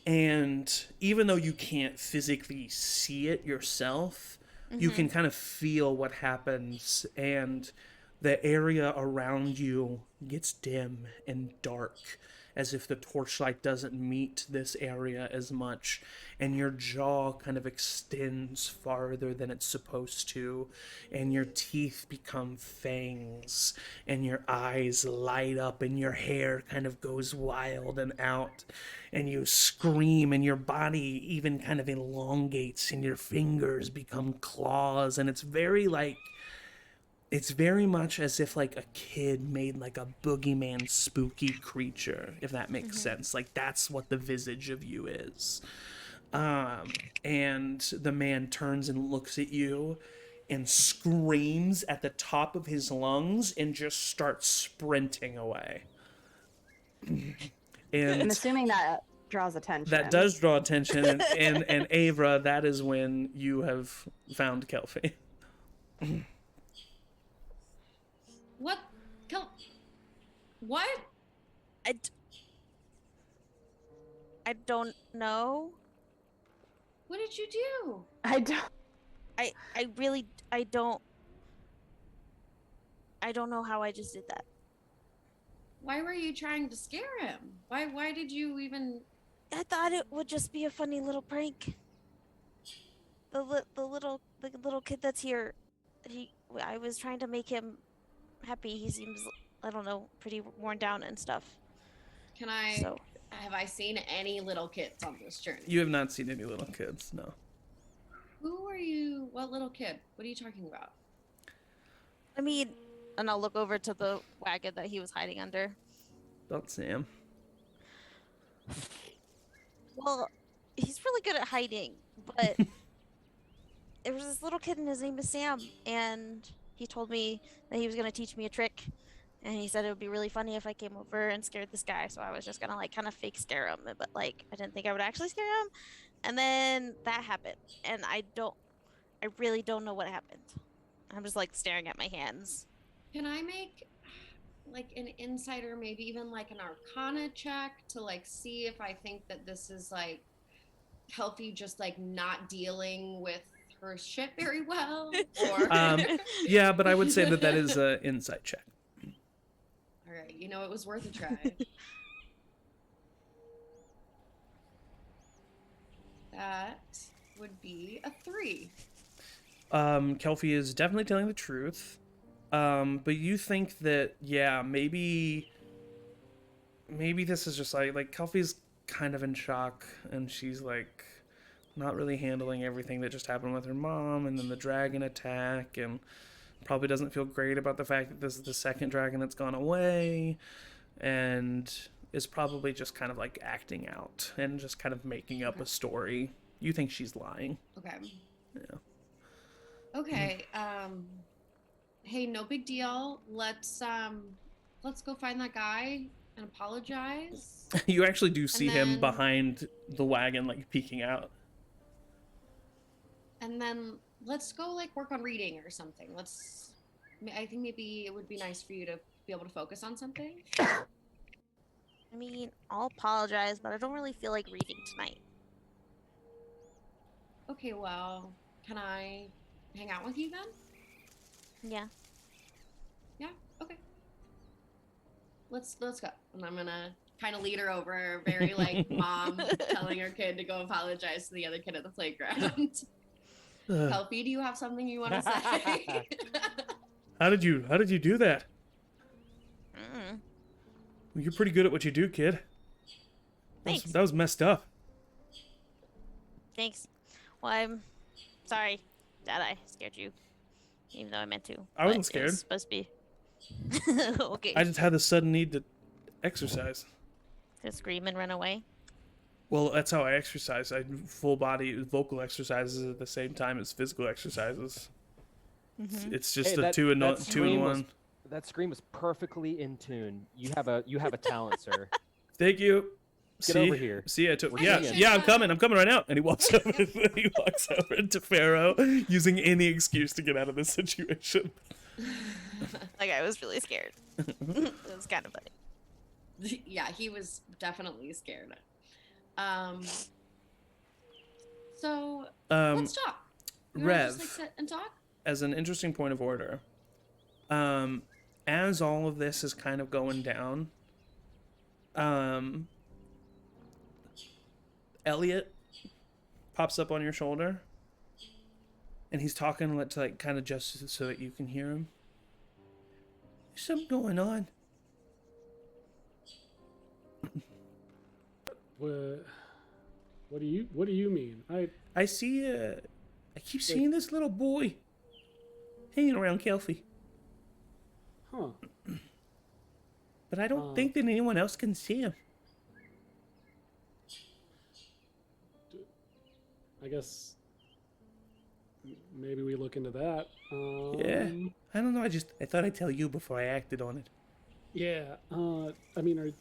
And even though you can't physically see it yourself, you can kind of feel what happens, and the area around you gets dim and dark, as if the torchlight doesn't meet this area as much, and your jaw kind of extends farther than it's supposed to, and your teeth become fangs, and your eyes light up, and your hair kind of goes wild and out, and you scream, and your body even kind of elongates, and your fingers become claws, and it's very much as if like a kid made like a boogeyman spooky creature, if that makes sense. Like that's what the visage of you is. And the man turns and looks at you and screams at the top of his lungs and just starts sprinting away. I'm And assuming that draws attention. that does draw attention, and Avra, that is when you have found Kelpie. What? What? I don't know. What did you do? I don't. I don't know how I just did that. Why were you trying to scare him? Why did you even? I thought it would just be a funny little prank. The little kid that's here, I was trying to make him happy. He seems, I don't know, pretty worn down and stuff. Have I seen any little kids on this journey? You have not seen any little kids, no. Who are you? What little kid? What are you talking about? I mean, and I'll look over to the wagon that he was hiding under. That's Sam. Well, he's really good at hiding, but there was this little kid and his name is Sam, and he told me that he was going to teach me a trick, and he said it would be really funny if I came over and scared this guy, so I was just going to like kind of fake scare him, but like I didn't think I would actually scare him, and then that happened, and I really don't know what happened. I'm just like staring at my hands. Can I make like an insider, maybe even like an arcana check to like see if I think that this is like Kelpie just like not dealing with her shit very well? Or Yeah, but I would say that is an insight check. all right, it was worth a try. That would be a 3. Kelpie is definitely telling the truth. But you think that, yeah, maybe this is just like Kelpie's kind of in shock, and she's like not really handling everything that just happened with her mom, and then the dragon attack, and probably doesn't feel great about the fact that this is the second dragon that's gone away, and is probably just kind of like acting out and just kind of making up a story You think she's lying. Okay. Yeah. Okay. Hey, no big deal. Let's go find that guy and apologize. You actually do see him then- behind the wagon, like peeking out. And then let's go like work on reading or something. I think maybe it would be nice for you to be able to focus on something. I mean, I'll apologize, but I don't really feel like reading tonight. Okay, well, can I hang out with you then? Yeah. Yeah, okay. Let's go. And I'm gonna kind of lead her over, very like mom telling her kid to go apologize to the other kid at the playground. Kelpie, do you have something you want to say? How did you do that? Mm. Well, you're pretty good at what you do, kid. Thanks. That was messed up. Thanks. Well, I'm sorry that I scared you, even though I meant to. I wasn't but scared. It was supposed to be. Okay. I just had a sudden need to exercise. To scream and run away. Well, that's how I exercise. I do full body vocal exercises at the same time as physical exercises. Mm-hmm. It's just Hey, a that- two in that one. scream was- That scream was perfectly in tune. You have a talent, sir. Thank you. Get over here. See, We're yeah, singing. yeah, I'm coming right now. And he walks over. He walks over to Pharaoh, using any excuse to get out of this situation. Like, I was really scared. It was kind of funny. Yeah, he was definitely scared. So let's talk. You wanna Rev, just, like, sit and talk? as an interesting point of order, as all of this is kind of going down, Elliot pops up on your shoulder, and he's talking to like kind of just so that you can hear him. There's something going on. What do you mean? I see. I keep seeing this little boy hanging around Kelpie, Huh. but I don't think that anyone else can see him. I guess maybe we look into that. Yeah. I don't know. I thought I'd tell you before I acted on it. Yeah. I mean,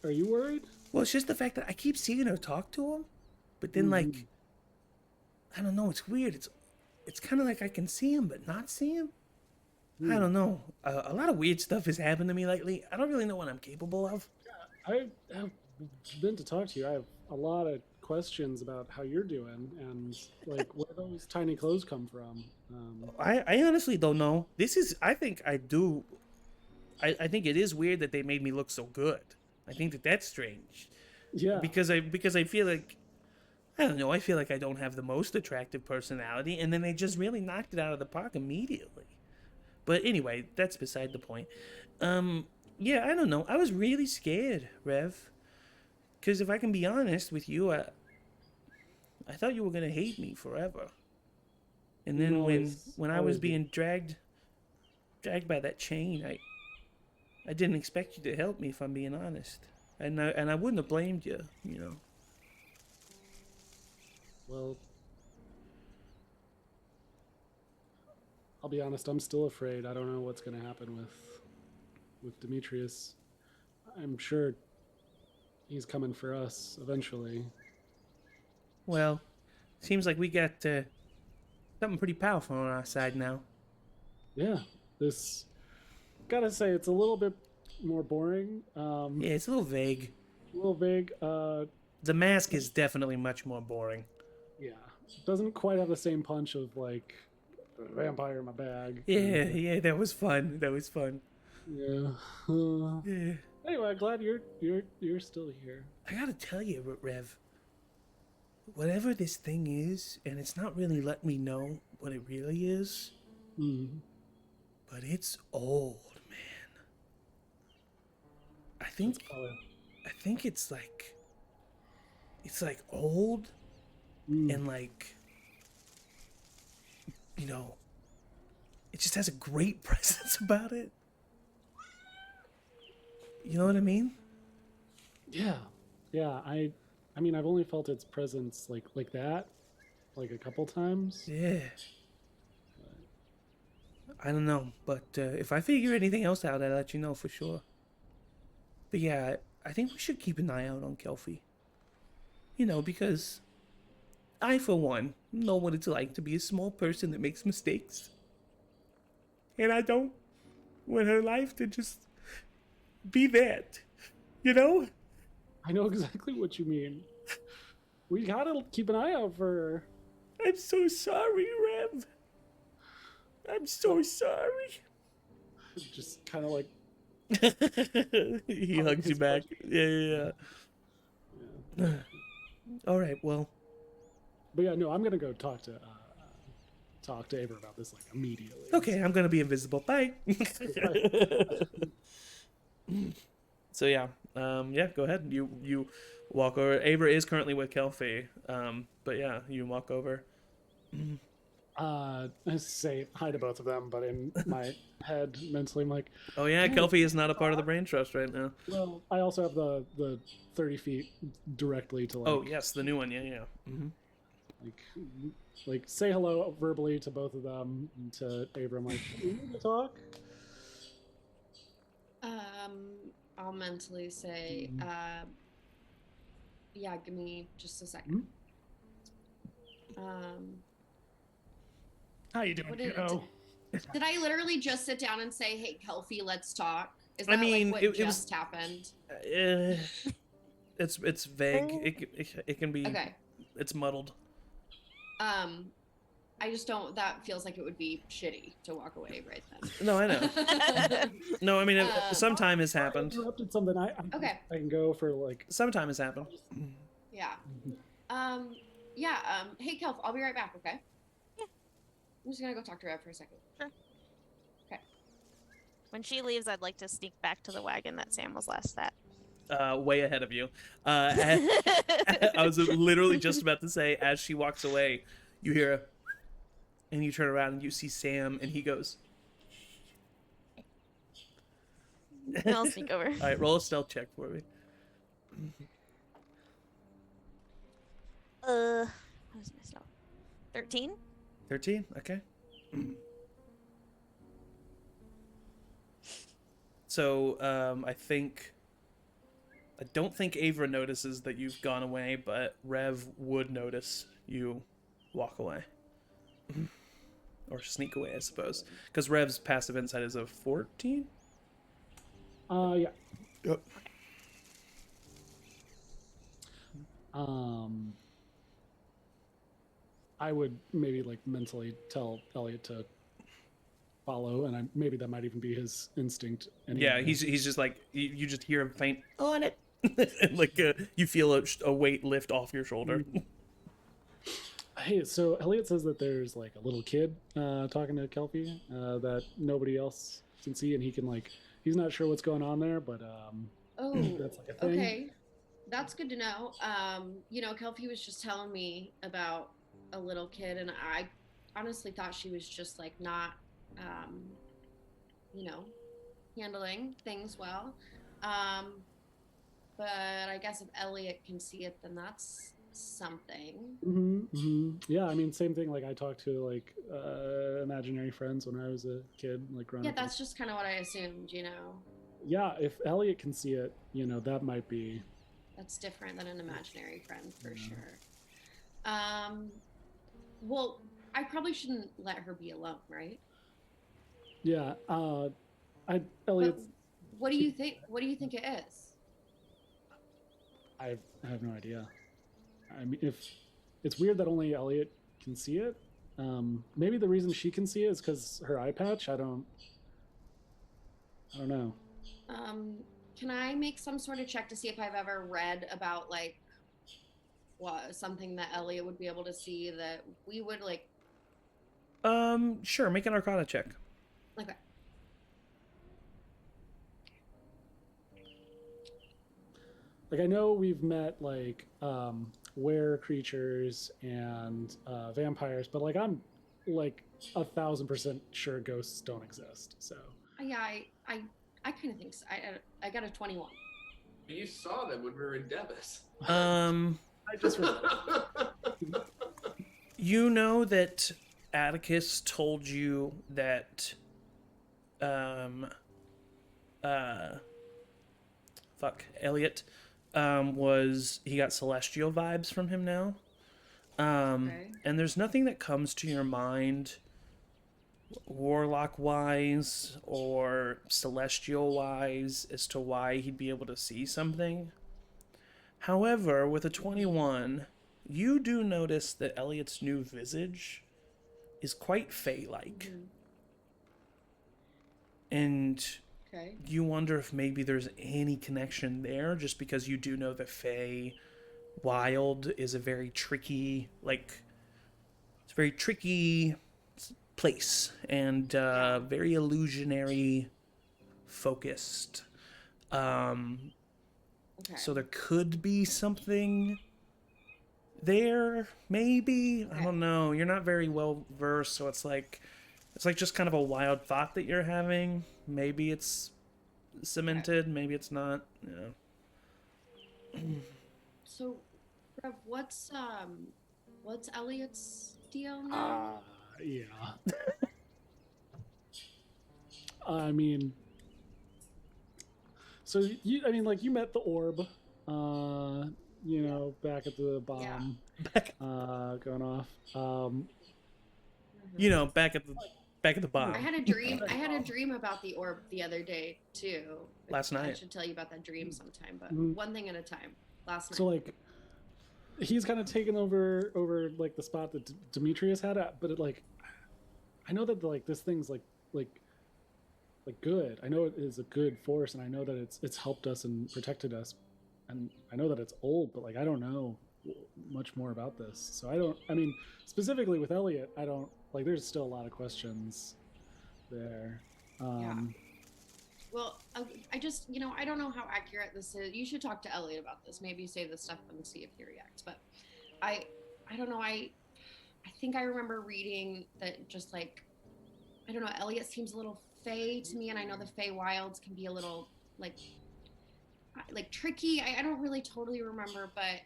are you worried? Well, it's just the fact that I keep seeing her talk to him, but then like, I don't know. It's weird. It's kind of like I can see him but not see him. I don't know. A lot of weird stuff has happened to me lately. I don't really know what I'm capable of. I have been to talk to you. I have a lot of questions about how you're doing and like where those tiny clothes come from. I honestly don't know. I think I do. I think it is weird that they made me look so good. I think that that's strange. Yeah. Because I feel like, I don't know, I feel like I don't have the most attractive personality, and then they just really knocked it out of the park immediately. But anyway, that's beside the point. Yeah, I don't know. I was really scared, Rev. Because if I can be honest with you, I thought you were going to hate me forever. And then No, when I was being dragged by that chain, I didn't expect you to help me, if I'm being honest. And I wouldn't have blamed you, you know. Well, I'll be honest. I'm still afraid. I don't know what's going to happen with Demetrius. I'm sure he's coming for us eventually. Well, seems like we got something pretty powerful on our side now. Yeah, this. Gotta say, it's a little bit more boring. Yeah, it's a little vague. A little vague. The mask is definitely much more boring. Yeah, doesn't quite have the same punch of like vampire in my bag. Yeah, that was fun. Yeah. Yeah. Anyway, glad you're still here. I gotta tell you, Rev, whatever this thing is, and it's not really letting me know what it really is, but it's old, man. I think it's like old and like, you know, it just has a great presence about it. You know what I mean? Yeah. I mean, I've only felt its presence like that like a couple times. Yeah. I don't know, but if I figure anything else out, I'll let you know for sure. But yeah, I think we should keep an eye out on Kelpie. You know, because I, for one, know what it's like to be a small person that makes mistakes. And I don't want her life to just be that. You know? I know exactly what you mean. We gotta keep an eye out for her. I'm so sorry, Rev. I'm so sorry. Just kind of like He hugs you back. Yeah. All right, well. But yeah, no, I'm gonna go talk to Ava about this like immediately. Okay, I'm gonna be invisible. Bye. So yeah, go ahead. You walk over. Ava is currently with Kelpie. But yeah, you walk over. I say hi to both of them, but in my head, mentally, I'm like, oh yeah, hey, Kelpie is not a part of the brain trust right now. Well, I also have the 30 feet directly to like. Oh yes, the new one. Yeah. Mm-hmm. Like say hello verbally to both of them and to Ava. I'm like, you need to talk. I'll mentally say, yeah, give me just a second. How you doing, kiddo? Did I literally just sit down and say, "Hey, Kelpie, let's talk"? Is that like what just happened? It's vague. It can be. Okay. It's muddled. I just don't. That feels like it would be shitty to walk away right then. No, I know. No, I mean, some time has happened. I interrupted something. I can go for like. Some time has happened. Yeah. Hey, Kelp, I'll be right back. Okay. Yeah. I'm just gonna go talk to Rev for a second. Sure. Okay. When she leaves, I'd like to sneak back to the wagon that Sam was last at. Way ahead of you. I was literally just about to say, as she walks away, you hear a, and you turn around and you see Sam, and he goes. I'll sneak over. All right, roll a stealth check for me. What was my stealth? 13. 13. Okay. So I don't think Ava notices that you've gone away, but Rev would notice you walk away. Or sneak away, I suppose. Because Rev's passive insight is a 14? Yeah. Yep. I would maybe like mentally tell Elliot to follow, and maybe that might even be his instinct. Anyway. Yeah, he's just like, you just hear him faint on it. And like you feel a weight lift off your shoulder. Hey, so Elliot says that there's like a little kid talking to Kelpie that nobody else can see, and he can like, he's not sure what's going on there, but that's like a thing. Okay, that's good to know. Kelpie was just telling me about a little kid, and I honestly thought she was just like not, handling things well. But I guess if Elliot can see it, then that's something. Yeah, I mean, same thing. Like I talked to like imaginary friends when I was a kid, like growing up. Yeah, that's just kind of what I assumed. Yeah, if Elliot can see it, that might be. That's different than an imaginary friend for sure. Well, I probably shouldn't let her be alone, right? Yeah. Elliot. But what do you think? What do you think it is? I have no idea. I mean, if it's weird that only Elliot can see it. Maybe the reason she can see it is because her eye patch. I don't know. Can I make some sort of check to see if I've ever read about like something that Elliot would be able to see that we would like? Sure. Make an Arcana check. Okay. Like I know we've met like were creatures and vampires, but like I'm like 1,000% sure ghosts don't exist. So yeah, I kind of think so. I got a 21. You saw them when we were in Debus. I just You know that Atticus told you that um Elliot was he got celestial vibes from him now. Okay. And there's nothing that comes to your mind warlock wise or celestial wise as to why he'd be able to see something. However, with a 21, you do notice that Elliot's new visage is quite Fey-like. And Okay. you wonder if maybe there's any connection there, just because you do know that Fey Wild is a very tricky, it's a very tricky place and very illusionary focused. Okay. So there could be something there, maybe. I don't know. You're not very well versed, so it's like just kind of a wild thought that you're having. Maybe it's cemented, maybe it's not. So, Rev, what's Elliot's deal now? Yeah. I mean, so you met the orb, back at the bomb, going off. Back at the bomb. I had a dream. I had a dream about the orb the other day too. Last night. I should tell you about that dream sometime, but one thing at a time. Last night. So he's kind of taken over like the spot that Demetrius had at, but I know that this thing's like good. I know it is a good force, and I know that it's helped us and protected us, and I know that it's old, but I don't know much more about this. So specifically with Elliot, I don't there's still a lot of questions there. Well, I just, I don't know how accurate this is. You should talk to Elliot about this. Maybe say this stuff and see if he reacts. But I don't know. I think I remember reading that just I don't know. Elliot seems a little Fey to me, and I know the Fey Wilds can be a little like tricky. I don't really totally remember, but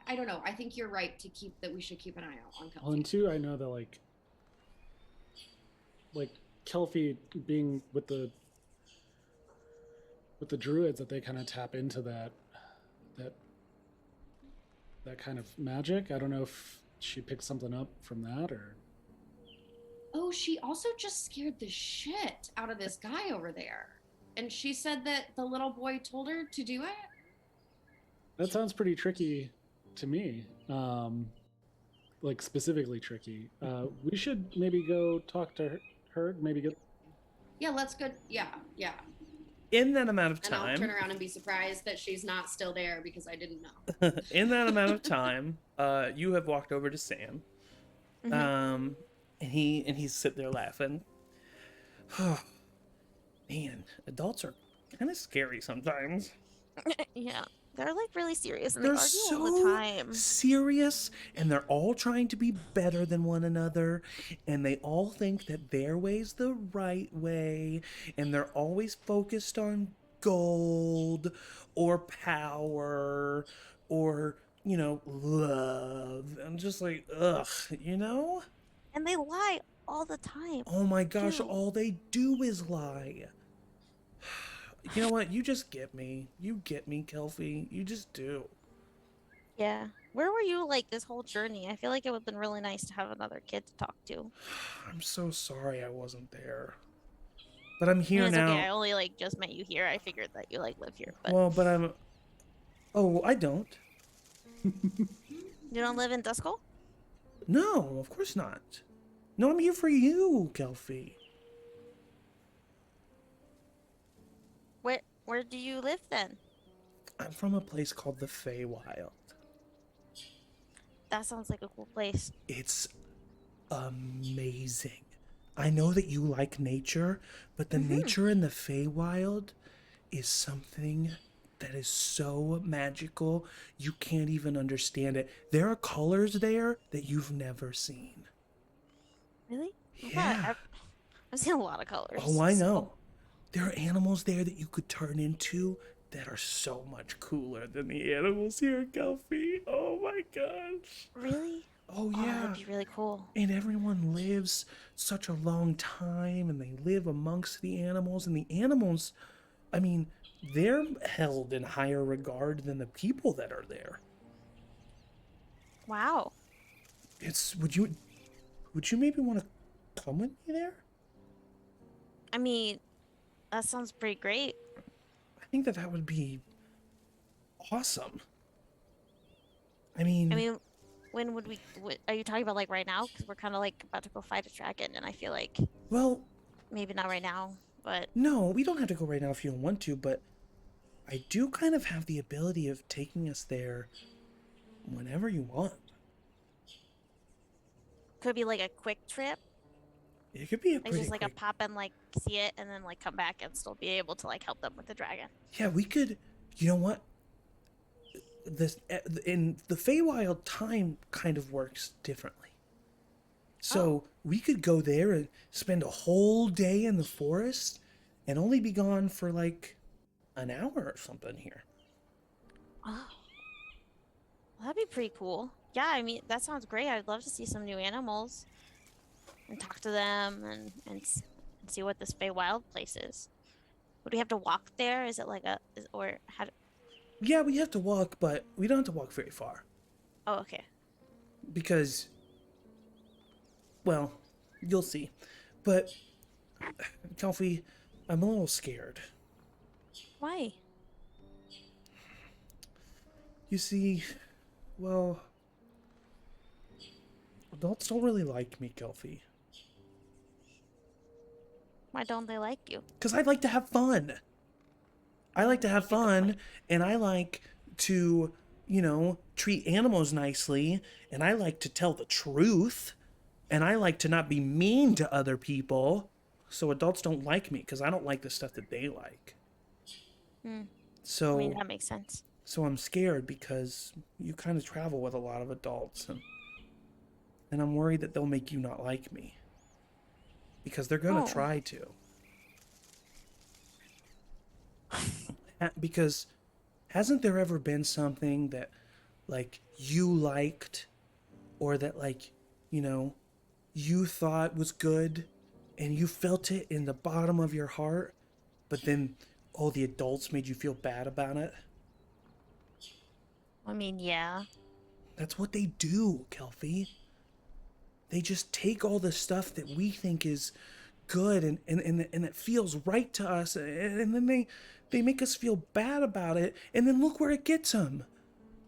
I don't know. I think you're right that we should keep an eye out on Kelpie. Well, and two, I know that Kelpie being with the druids, that they kind of tap into that kind of magic. I don't know if she picked something up from that or. Oh, she also just scared the shit out of this guy over there. And she said that the little boy told her to do it? That sounds pretty tricky to me. Specifically tricky. We should maybe go talk to her, maybe get... Yeah, let's go. Yeah. In that amount of And time... I'll turn around and be surprised that she's not still there because I didn't know. In that amount of time, you have walked over to Sam. Mm-hmm. And he's sitting there laughing. Man, adults are kind of scary sometimes. Yeah, they're really serious and They're they argue so all the time. serious, and they're all trying to be better than one another, and they all think that their way's the right way, and they're always focused on gold or power or love. I'm just ugh, And they lie all the time. Oh my gosh, too. all they do is lie. You know what? You just get me. You get me, Kelpie. You just do. Yeah. Where were you this whole journey? I feel like it would have been really nice to have another kid to talk to. I'm so sorry I wasn't there. But I'm here now. Okay. I only just met you here. I figured that you live here. But... Well, but I'm... Oh, I don't. You don't live in Duskcall? No, of course not. No, I'm here for you, Kelpie. Where do you live then? I'm from a place called the Feywild. That sounds like a cool place. It's amazing. I know that you like nature, but the nature in the Feywild is something that is so magical you can't even understand it. There are colors there that you've never seen. Really? Yeah. I've seen a lot of colors. Oh, I know. There are animals there that you could turn into that are so much cooler than the animals here in Kelpie. Oh my gosh. Really? Oh, Oh, yeah. that'd be really cool. And everyone lives such a long time, and they live amongst the animals. And the animals, I mean, they're held in higher regard than the people that are there. Wow. Would you maybe want to come with me there? I mean, that sounds pretty great. I think that would be awesome. I I mean, mean, when would we? Are you talking about like right now? Because we're kind of like about to go fight a dragon, and I feel like well, maybe not right now, but no, we don't have to go right now if you don't want to, but I do kind of have the ability of taking us there whenever you want. could be like a quick trip. It could be a Like pretty just like quick. a pop and like see it, and then like come back and still be able to like help them with the dragon. Yeah, we could. You know what? This in the Feywild, time kind of works differently. So we could go there and spend a whole day in the forest, and only be gone for like an hour or something here. Oh, well, that'd be pretty cool. Yeah, I mean that sounds great. I'd love to see some new animals and talk to them and see what this Feywild place is. Would we have to walk there? Is it like or how? Yeah, we have to walk, but we don't have to walk very far Oh, okay. because, well, you'll see. But, Kelfie, I'm a little scared. Why? You see, well, adults don't really like me, Kelfie. Why don't they like you? Because I like to have fun. I like to have fun, and I like to, treat animals nicely, and I like to tell the truth, and I like to not be mean to other people. So adults don't like me because I don't like the stuff that they like. So, I mean that makes sense. so I'm scared because you kind of travel with a lot of adults, and I'm worried that they'll make you not like me. Because they're gonna Oh. try to. Because hasn't there ever been something that, like, you liked, or that, like, you thought was good, and you felt it in the bottom of your heart, but then all the adults made you feel bad about it? I mean, yeah. That's what they do, Kelfie. They just take all the stuff that we think is good and it feels right to us, and then they make us feel bad about it, and then look where it gets them.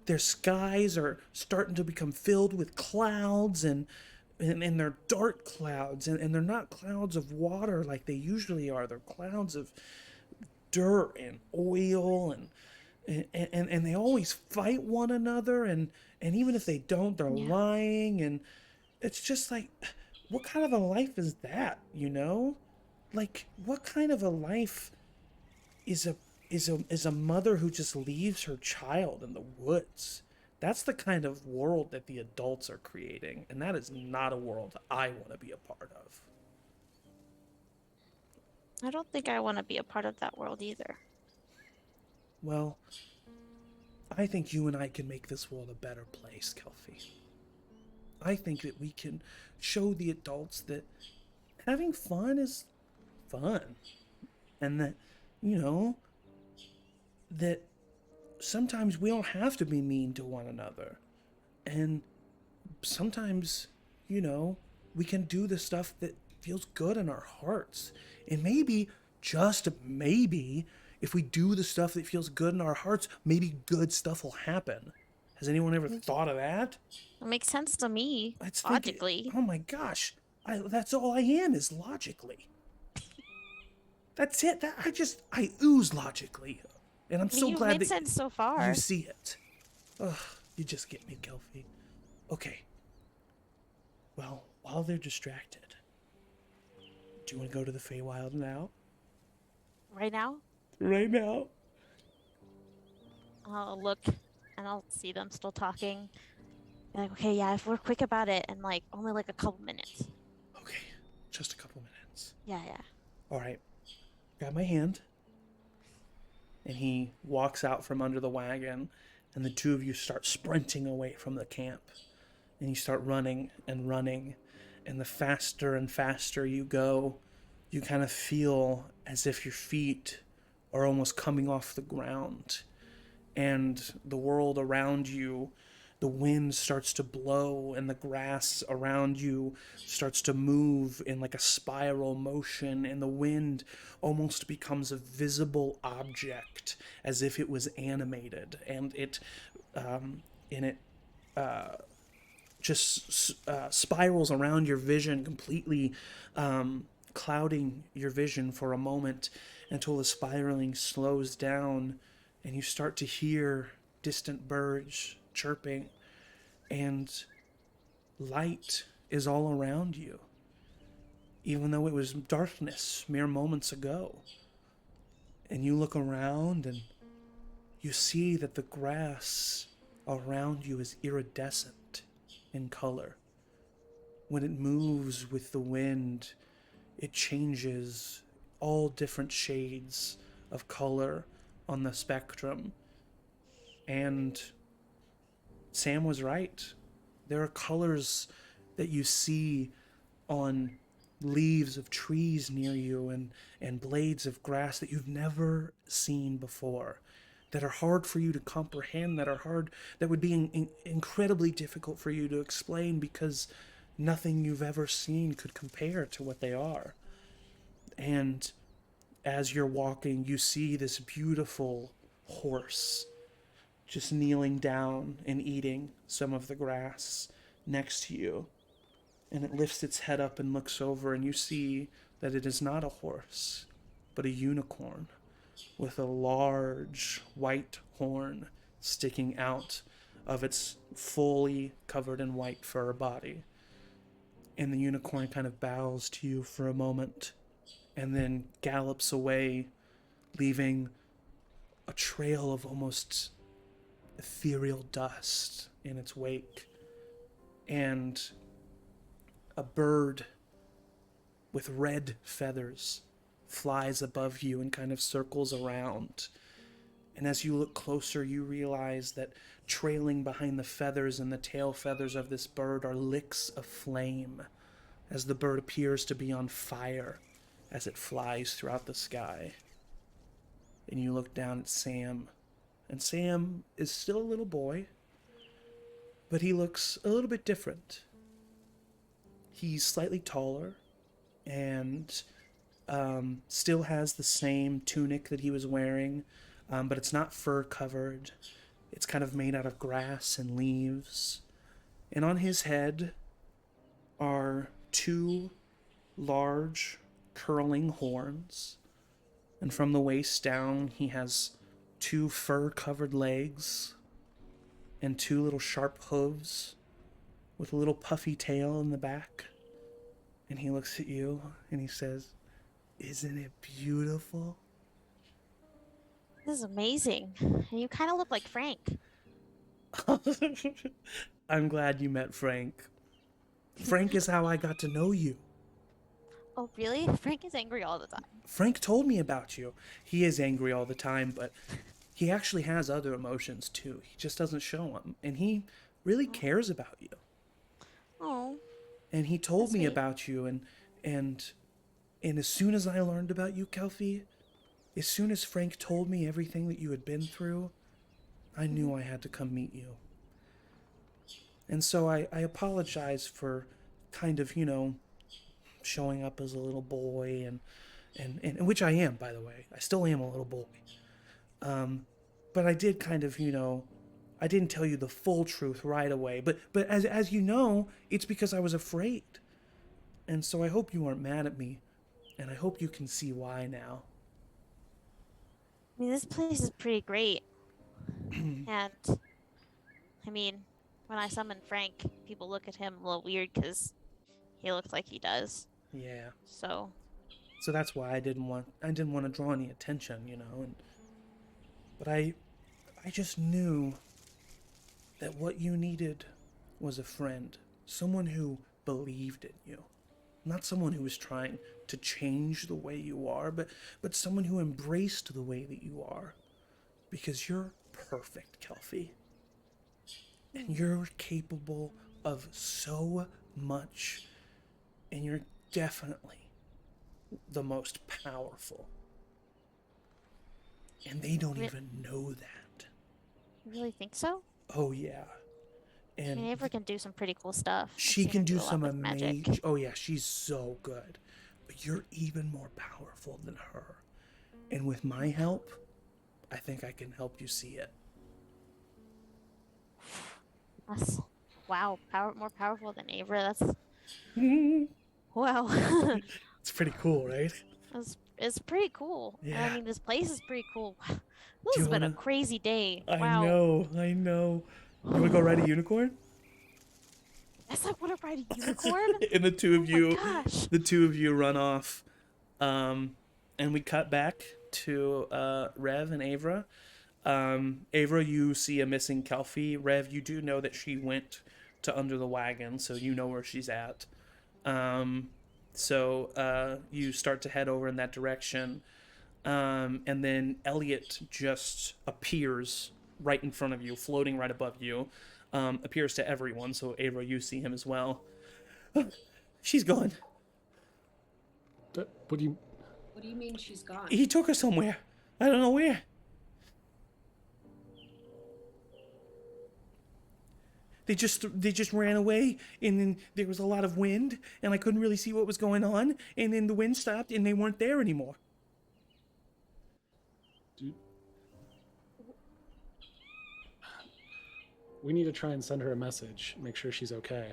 Their skies are starting to become filled with clouds, and they're dark clouds, and they're not clouds of water like they usually are. They're clouds of dirt and oil, and they always fight one another, and even if they don't, they're lying, and it's just like, what kind of a life is that, Like, what kind of a life is a mother who just leaves her child in the woods? That's the kind of world that the adults are creating, and that is not a world I want to be a part of. I don't think I want to be a part of that world either. Well, I think you and I can make this world a better place, Kelfie. I think that we can show the adults that having fun is fun. And that, that sometimes we don't have to be mean to one another. And sometimes, we can do the stuff that feels good in our hearts. And maybe, just maybe, if we do the stuff that feels good in our hearts, maybe good stuff will happen. Has anyone ever thought of that? It makes sense to me, logically. Oh my gosh, that's all I am, is logically. That's it. I ooze logically, and I'm so You've glad made that sense so far. you see it. Ugh, you just get me, Kelfie. Okay. Well, while they're distracted, do you want to go to the Feywild now? Right now, Right now. I'll look and I'll see them still talking. Be like, okay, yeah, if we're quick about it and like only like a couple minutes. Okay, just a couple minutes. Yeah, yeah. All right. Grab my hand. And he walks out from under the wagon, and the two of you start sprinting away from the camp. and you start running and running, and the faster and faster you go, you kind of feel as if your feet are almost coming off the ground, and the world around you, the wind starts to blow and the grass around you starts to move in like a spiral motion, and the wind almost becomes a visible object as if it was animated, and it just spirals around your vision, completely clouding your vision for a moment until the spiraling slows down and you start to hear distant birds chirping, and light is all around you, even though it was darkness mere moments ago. And you look around and you see that the grass around you is iridescent in color. When it moves with the wind, it changes all different shades of color on the spectrum. And Sam was right. There are colors that you see on leaves of trees near you, and blades of grass that you've never seen before, that are hard for you to comprehend, that would be incredibly difficult for you to explain, because nothing you've ever seen could compare to what they are. And as you're walking, you see this beautiful horse just kneeling down and eating some of the grass next to you. And it lifts its head up and looks over, and you see that it is not a horse, but a unicorn with a large white horn sticking out of its fully covered in white fur body. And the unicorn kind of bows to you for a moment and then gallops away, leaving a trail of almost ethereal dust in its wake. And a bird with red feathers flies above you and kind of circles around. And as you look closer, you realize that trailing behind the feathers and the tail feathers of this bird are licks of flame, as the bird appears to be on fire as it flies throughout the sky. And you look down at Sam, and Sam is still a little boy, but he looks a little bit different. He's slightly taller and still has the same tunic that he was wearing, but it's not fur covered. It's kind of made out of grass and leaves. And on his head are two large curling horns. And from the waist down, he has two fur-covered legs and two little sharp hooves with a little puffy tail in the back. And he looks at you and he says, "Isn't it beautiful?" This is amazing. And you kind of look like Frank. I'm glad you met Frank. Frank is how I got to know you. Oh, really? Frank is angry all the time. Frank told me about you. He is angry all the time, but he actually has other emotions too. He just doesn't show them. And he really cares about you. Oh. And he told me sweet. about you, and as soon as I learned about you, Kelfie, as soon as Frank told me everything that you had been through, I knew I had to come meet you. And so I apologize for kind of, showing up as a little boy, and which I am, by the way. I still am a little boy. But I did kind of, I didn't tell you the full truth right away. But as you know, it's because I was afraid. And so I hope you aren't mad at me. And I hope you can see why now. I mean, this place is pretty great. And, I mean, when I summon Frank, people look at him a little weird because he looks like he does. Yeah. So that's why I didn't want to draw any attention, but I just knew that what you needed was a friend, someone who believed in you. Not someone who was trying to change the way you are, but someone who embraced the way that you are. Because you're perfect, Kelfie. And you're capable of so much, and you're definitely the most powerful. And they don't even know that. You really think so? Oh, yeah. And Avery can do some pretty cool stuff. I've she seen can her do a lot some with magic. amazing. Oh, yeah, she's so good. But you're even more powerful than her. And with my help, I think I can help you see it. That's wow, more powerful than Avery. That's wow. It's pretty cool, right? It's pretty cool. Yeah. I mean, this place is pretty cool. This has been a crazy day. I Wow. know. You want to go ride a unicorn? Yes, I want to ride a unicorn. And the two of you, gosh. the two of you run off, and we cut back to Rev and Avra. Avra, you see a missing Kelfie. Rev, you do know that she went to under the wagon, so you know where she's at. So you start to head over in that direction. And then Elliot just appears right in front of you, floating right above you. Appears to everyone, so Avra, you see him as well. She's gone. What do you mean she's gone? He took her somewhere. I don't know where. They just ran away, and then there was a lot of wind, and I couldn't really see what was going on, and then the wind stopped, and they weren't there anymore. We need to try and send her a message, make sure she's okay.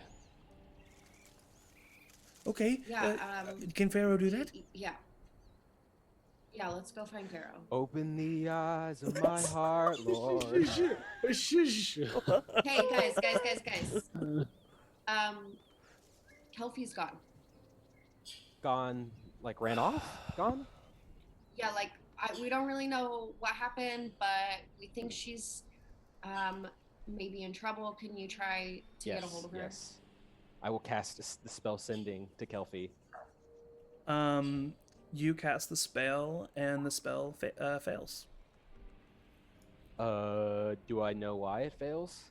Okay. Yeah. Can Pharaoh do that? Yeah. Yeah, let's go find Pharaoh. Open the eyes of my heart, Lord. Hey, guys. Kelfie's gone. Gone, like ran off? Gone? Yeah, like we don't really know what happened, but we think she's maybe in trouble. Can you try to get a hold of her? Yes. I will cast the spell sending to Kelfie. You cast the spell, and the spell fails. Do I know why it fails?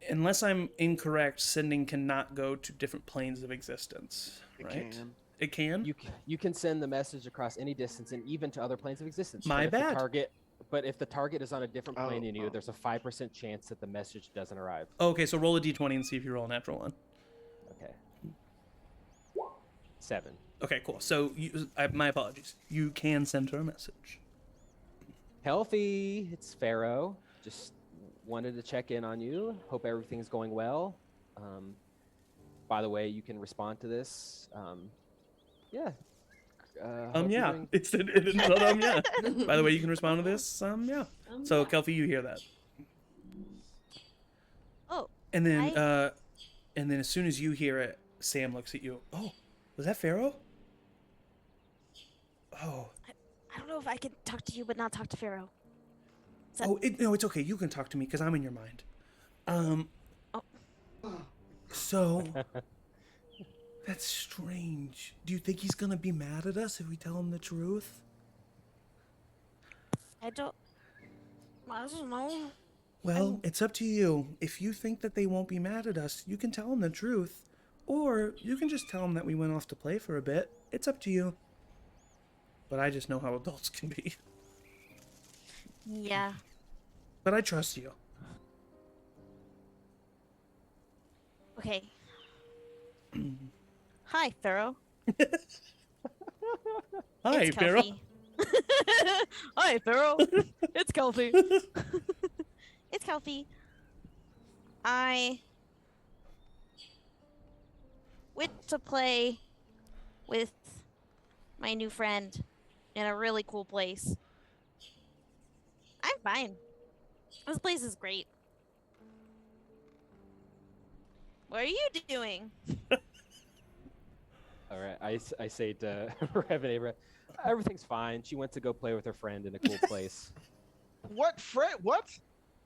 Unless I'm incorrect, sending cannot go to different planes of existence, right? It can? You can send the message across any distance and even to other planes of existence. My bad. But if the target is on a different plane than you, there's a 5% chance that the message doesn't arrive. Okay, so roll a d20 and see if you roll a natural one. Okay. 7. Okay, cool. So, my apologies. You can send her a message. Healthy, it's Pharaoh. Just wanted to check in on you. Hope everything's going well. By the way, you can respond to this. Yeah. Yeah. It's not yeah. By the way, you can respond to this. Yeah. So, Kelfie, you hear that. Oh. And then, as soon as you hear it, Sam looks at you. Oh, was that Pharaoh? Oh. I don't know if I can talk to you, but not talk to Pharaoh. No, it's okay. You can talk to me because I'm in your mind. So, that's strange. Do you think he's gonna be mad at us if we tell him the truth? I don't know. Well, it's up to you. If you think that they won't be mad at us, you can tell them the truth. Or you can just tell them that we went off to play for a bit. It's up to you. But I just know how adults can be. Yeah. But I trust you. Okay. Hi, Pharaoh. Hi, It's Pharaoh. Kelfie. Hi, Pharaoh. It's Kelfie. It's Kelfie. I went to play with my new friend in a really cool place. I'm fine. This place is great. What are you doing? All right, I say to Rev and Abra, everything's fine. She went to go play with her friend in a cool place. What friend? What?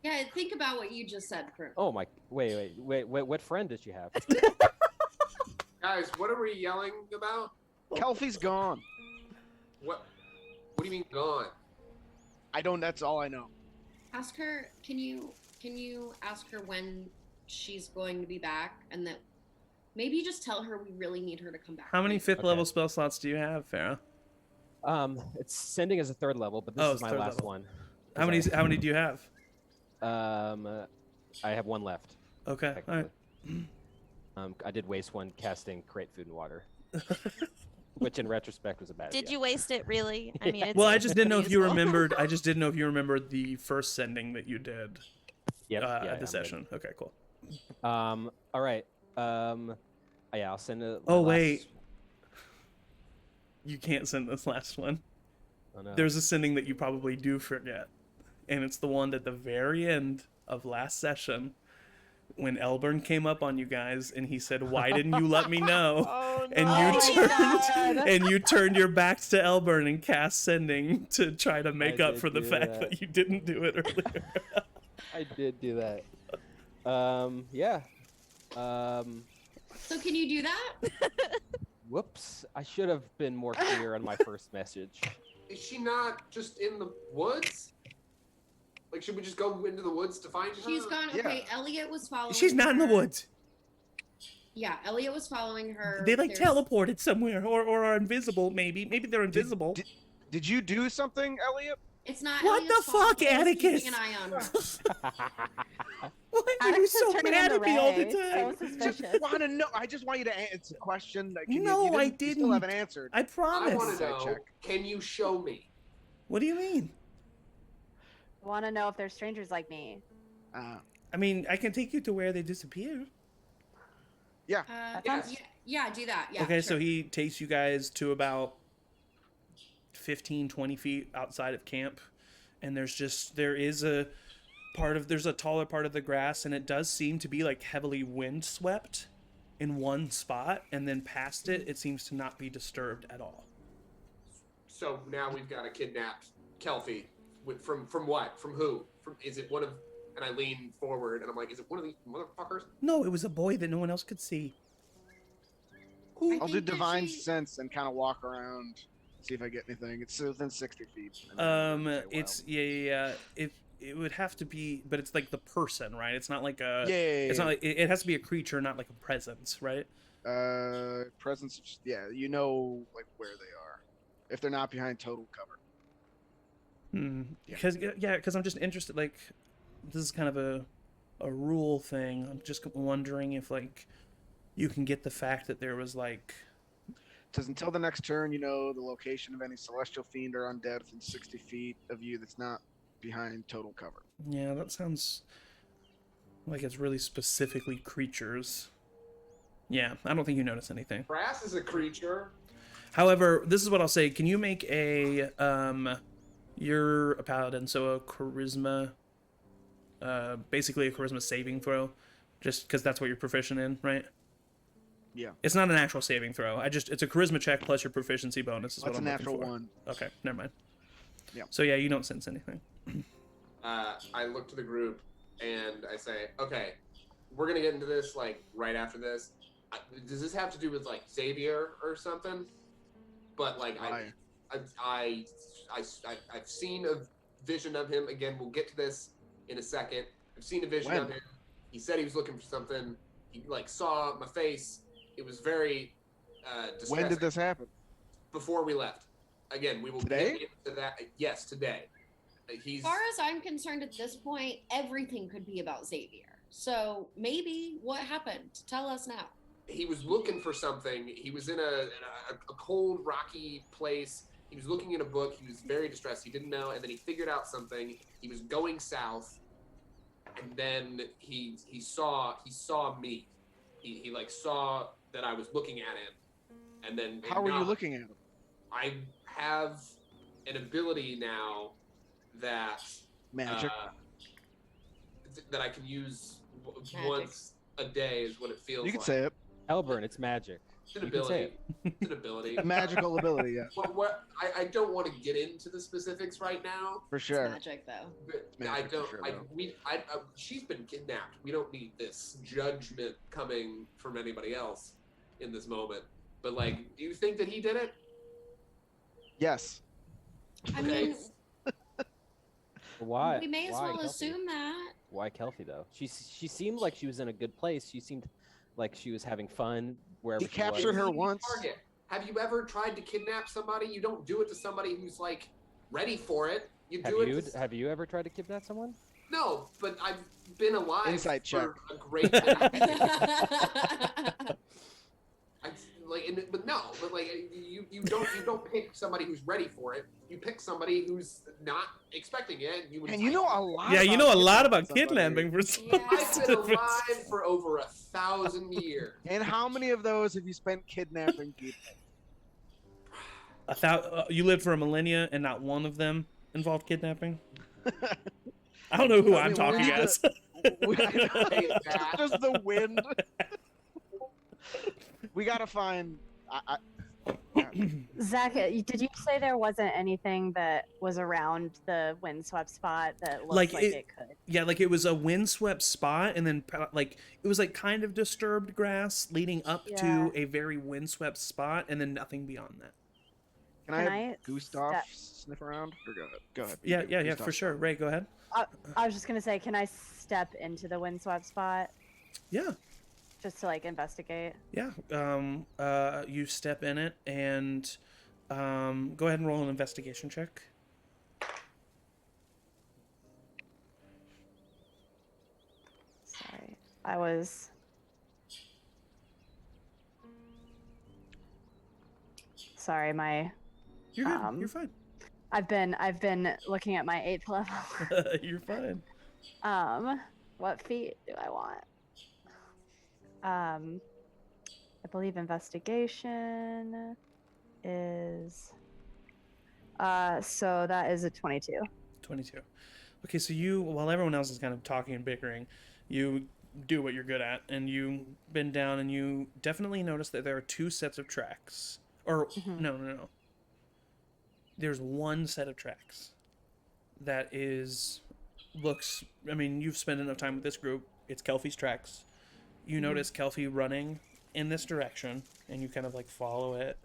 Yeah, think about what you just said, Kurt. Oh my! Wait! What friend did you have? Guys, what are we yelling about? Kelfie's gone. What do you mean gone? I don't. That's all I know. Ask her. Can you ask her when she's going to be back, and that maybe just tell her we really need her to come back. How many later. 5th level spell slots do you have, Farah? It's sending as a 3rd level, but this Oh, is it's my 3rd last level. one. How many do you have? I have 1 left. Okay. All right. I did waste 1 casting create food and water, which in retrospect was a bad idea. Did you waste it really? I mean, it's Well, I just didn't know if you useful. remembered. I just didn't know if you remembered the first sending that you did. Yep. At the session. Okay, cool. All right. Yeah, I'll send it. Oh wait. You can't send this last one. Oh, no. There's a sending that you probably do forget, and it's the one at the very end of last session when Elburn came up on you guys and he said, "Why didn't you let me know?" Oh, no. And you turned your back to Elburn and cast sending to try to make up did for the do fact that. that you didn't do it earlier. I did do that. Yeah. So can you do that? Whoops. I should have been more clear on my first message. Is she not just in the woods? Like, should we just go into the woods to find her? She's gone. Yeah. Okay, Elliot was following. She's not in the her. woods. Yeah, Elliot was following her. They like There's- teleported somewhere or are invisible. Maybe they're invisible. Did you do something, Elliot? It's not. What Elliot's the fault. fuck, He was Atticus? keeping an eye on her. Why are you Atticus is so turning mad into at me all the Ray. time? So Just suspicious. want to know. I just want you to answer the question. Like, No, you I You still didn't. haven't answered. I I promise. want to Side know. check. Can you show me? What do you mean? Want to know if they're strangers like me? I mean, I can take you to where they disappear. Yeah. Yes. Yeah, do that. Yeah. Okay, sure. so he takes you guys to about 15, 20 feet outside of camp, and there's a taller part of the grass, and it does seem to be like heavily windswept in one spot, and then past it seems to not be disturbed at all. So now we've got a kidnapped Kelpie. From what? From who? Is it one of? And I lean forward and I'm like, is it one of these motherfuckers? No, it was a boy that no one else could see. I I'll do think that divine she- sense and kind of walk around, see if I get anything. It's within 60 feet. and then I say, It's yeah. It would have to be, but it's like the person, right? It's not like a. Yeah. It's not like it has to be a creature, not like a presence, right? Presence. Yeah, you know, like where they are, if they're not behind total cover. Hmm. Yeah. Because I'm just interested. Like, this is kind of a rule thing. I'm just wondering if like you can get the fact that there was like. It says until the next turn, you know the location of any celestial fiend or undead within 60 feet of you that's not behind total cover. Yeah, that sounds like it's really specifically creatures. Yeah, I don't think you notice anything. Brass is a creature. However, this is what I'll say. Can you make a you're a paladin, so a charisma, basically a charisma saving throw, just because that's what you're proficient in, right? Yeah. It's not an actual saving throw. It's a charisma check plus your proficiency bonus. Is That's what a I'm natural looking for. one. Okay, never mind. Yeah. So yeah, you don't sense anything. I look to the group and I say, okay, we're gonna get into this like right after this. Does this have to do with like Xavier or something? But like I've seen a vision of him. Again, we'll get to this in a second. I've seen a vision When? of him. He said he was looking for something. He like saw my face. It was very distressing. When did this happen? Before we left. Again, we will Today? get into that. Yes, today. He's As far as I'm concerned at this point, everything could be about Xavier. So maybe what happened? Tell us now. he was looking for something. He was in a cold, rocky place. He was looking in a book. He was very distressed. He didn't know, and then he figured out something. He was going south, and then he saw me. He like saw that I was looking at him, and then How were you looking at him? I have an ability now that Magic. that I can use Magic. once a day is what it feels You can like. say it. Elburn, it's magic. It's an You can say ability. It's an ability. A magical ability, yeah, What I don't want to get into the specifics right now. for It's sure. magic, though. But magic I for don't. sure, I, though. she's been kidnapped. We don't need this judgment coming from anybody else in this moment. But like, do you think that he did it? Yes. I Okay. mean, Why? We may as why well Kelpie? assume that. Why Kelpie though? She seemed like she was in a good place. She seemed like she was having fun wherever He she was. captured her once. Target. Have you ever tried to kidnap somebody? You don't do it to somebody who's like ready for it. Have you ever tried to kidnap someone? No, but I've been alive Insight check. for a great time. You don't pick somebody who's ready for it. You pick somebody who's not expecting it. And you know a lot. Yeah, you know a lot about kidnapping kidnapping. For I've been alive for over 1,000 years. And how many of those have you spent kidnapping people? You lived for a millennia, and not one of them involved kidnapping. I don't know who I'm talking as. Just the wind. We gotta find. Zach, did you say there wasn't anything that was around the windswept spot that looked like it could? Yeah, like it was a windswept spot, and then like it was like kind of disturbed grass leading up to a very windswept spot, and then nothing beyond that. Can I have Gustav sniff around? Or go ahead. Yeah, for sure. Ray, go ahead. I was just gonna say, can I step into the windswept spot? Yeah. Just to like investigate. Yeah. You step in it and go ahead and roll an investigation check. Sorry, I was. Sorry, my. You're good. You're fine. I've been looking at my 8th level. You're fine. What feat do I want? I believe investigation is so that is a 22. 22. Okay, so while everyone else is kind of talking and bickering, you do what you're good at, and you bend down and you definitely notice that there are 2 sets of tracks. Or no. There's 1 set of tracks that looks. I mean, you've spent enough time with this group. It's Kelpie's tracks. You notice Kelpie running in this direction, and you kind of like follow it,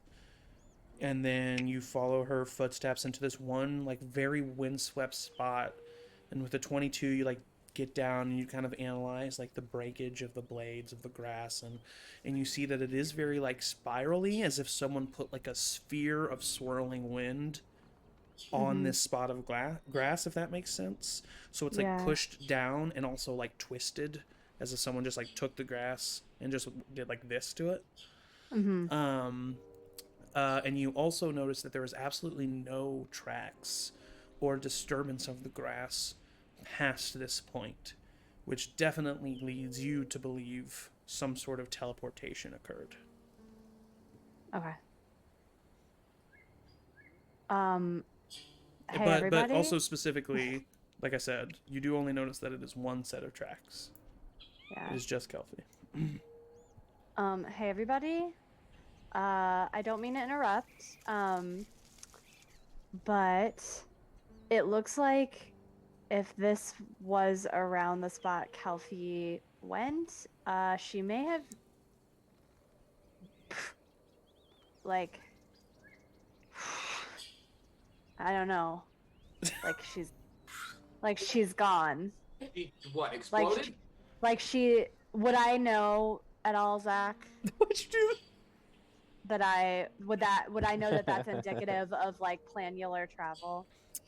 and then you follow her footsteps into this one like very windswept spot. And with the 22, you like get down and you kind of analyze like the breakage of the blades of the grass, and you see that it is very like spirally, as if someone put like a sphere of swirling wind on this spot of grass, if that makes sense. So it's like pushed down and also like twisted, as if someone just like took the grass and just did like this to it. And you also notice that there is absolutely no tracks or disturbance of the grass past this point, which definitely leads you to believe some sort of teleportation occurred. Okay. Hey, everybody. But also specifically, like I said, you do only notice that it is 1 set of tracks. Yeah. It is just Kelpie. Hey everybody. I don't mean to interrupt. But it looks like if this was around the spot Kelpie went, she may have like I don't know. Like she's gone. What, exploded? Would I know at all, Zach? What'd you do? Would I know that that's indicative of like planular travel?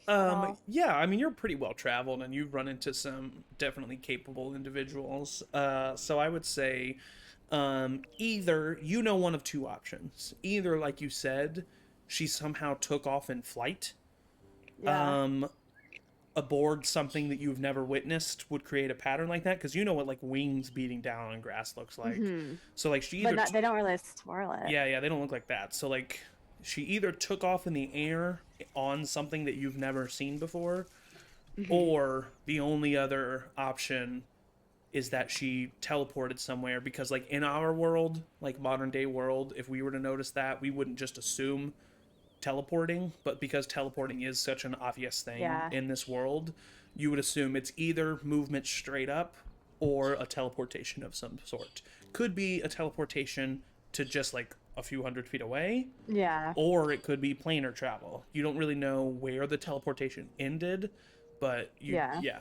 Yeah, I mean, you're pretty well traveled and you've run into some definitely capable individuals. So I would say either, one of 2 options. Either, like you said, she somehow took off in flight. Yeah. Aboard something that you've never witnessed would create a pattern like that, because you know what like wings beating down on grass looks like. So like she either they don't really swirl it. Yeah, they don't look like that. So like she either took off in the air on something that you've never seen before, or the only other option is that she teleported somewhere, because like in our world, like modern day world, if we were to notice that, we wouldn't just assume teleporting, but because teleporting is such an obvious thing in this world, you would assume it's either movement straight up or a teleportation of some sort. Could be a teleportation to just like a few hundred feet away, or it could be planar travel. You don't really know where the teleportation ended, but you, Yeah. yeah.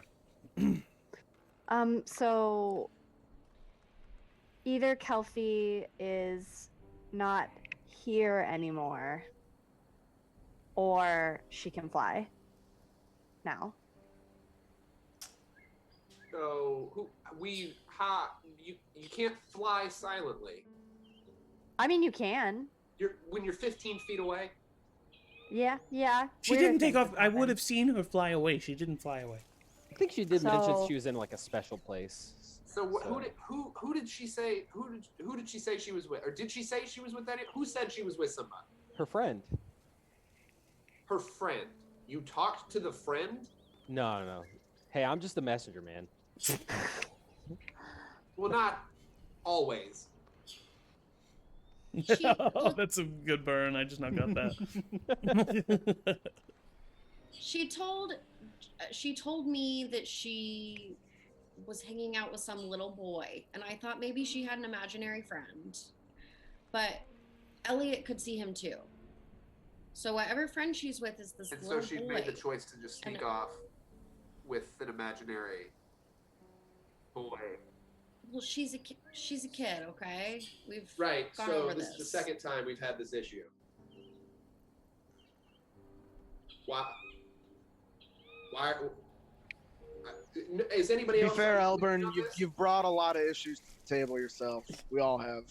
So either Kelfie is not here anymore, or she can fly now. So you can't fly silently. I mean, you can. When you're 15 feet away. Yeah. She Weirder didn't take things off. have I would happened. have seen her fly away. She didn't fly away. I think she did mention So- she was in like a special place. So who did she say who did she say she was with, or did she say she was with that? Who said she was with somebody? Her friend. Her friend. You talked to the friend? No. Hey, I'm just the messenger, man. Well, not always. Oh, that's a good burn. I just now got that. She told me that she was hanging out with some little boy, and I thought maybe she had an imaginary friend. But Elliot could see him too. So whatever friend she's with is this And little so she boy. made the choice to just sneak off with an imaginary boy. Well, she's a kid, okay? We've Right. gone So over this is the second time we've had this issue. Why? Is anybody To else? be fair, on Elburn, this? you've brought a lot of issues to the table yourself. We all have.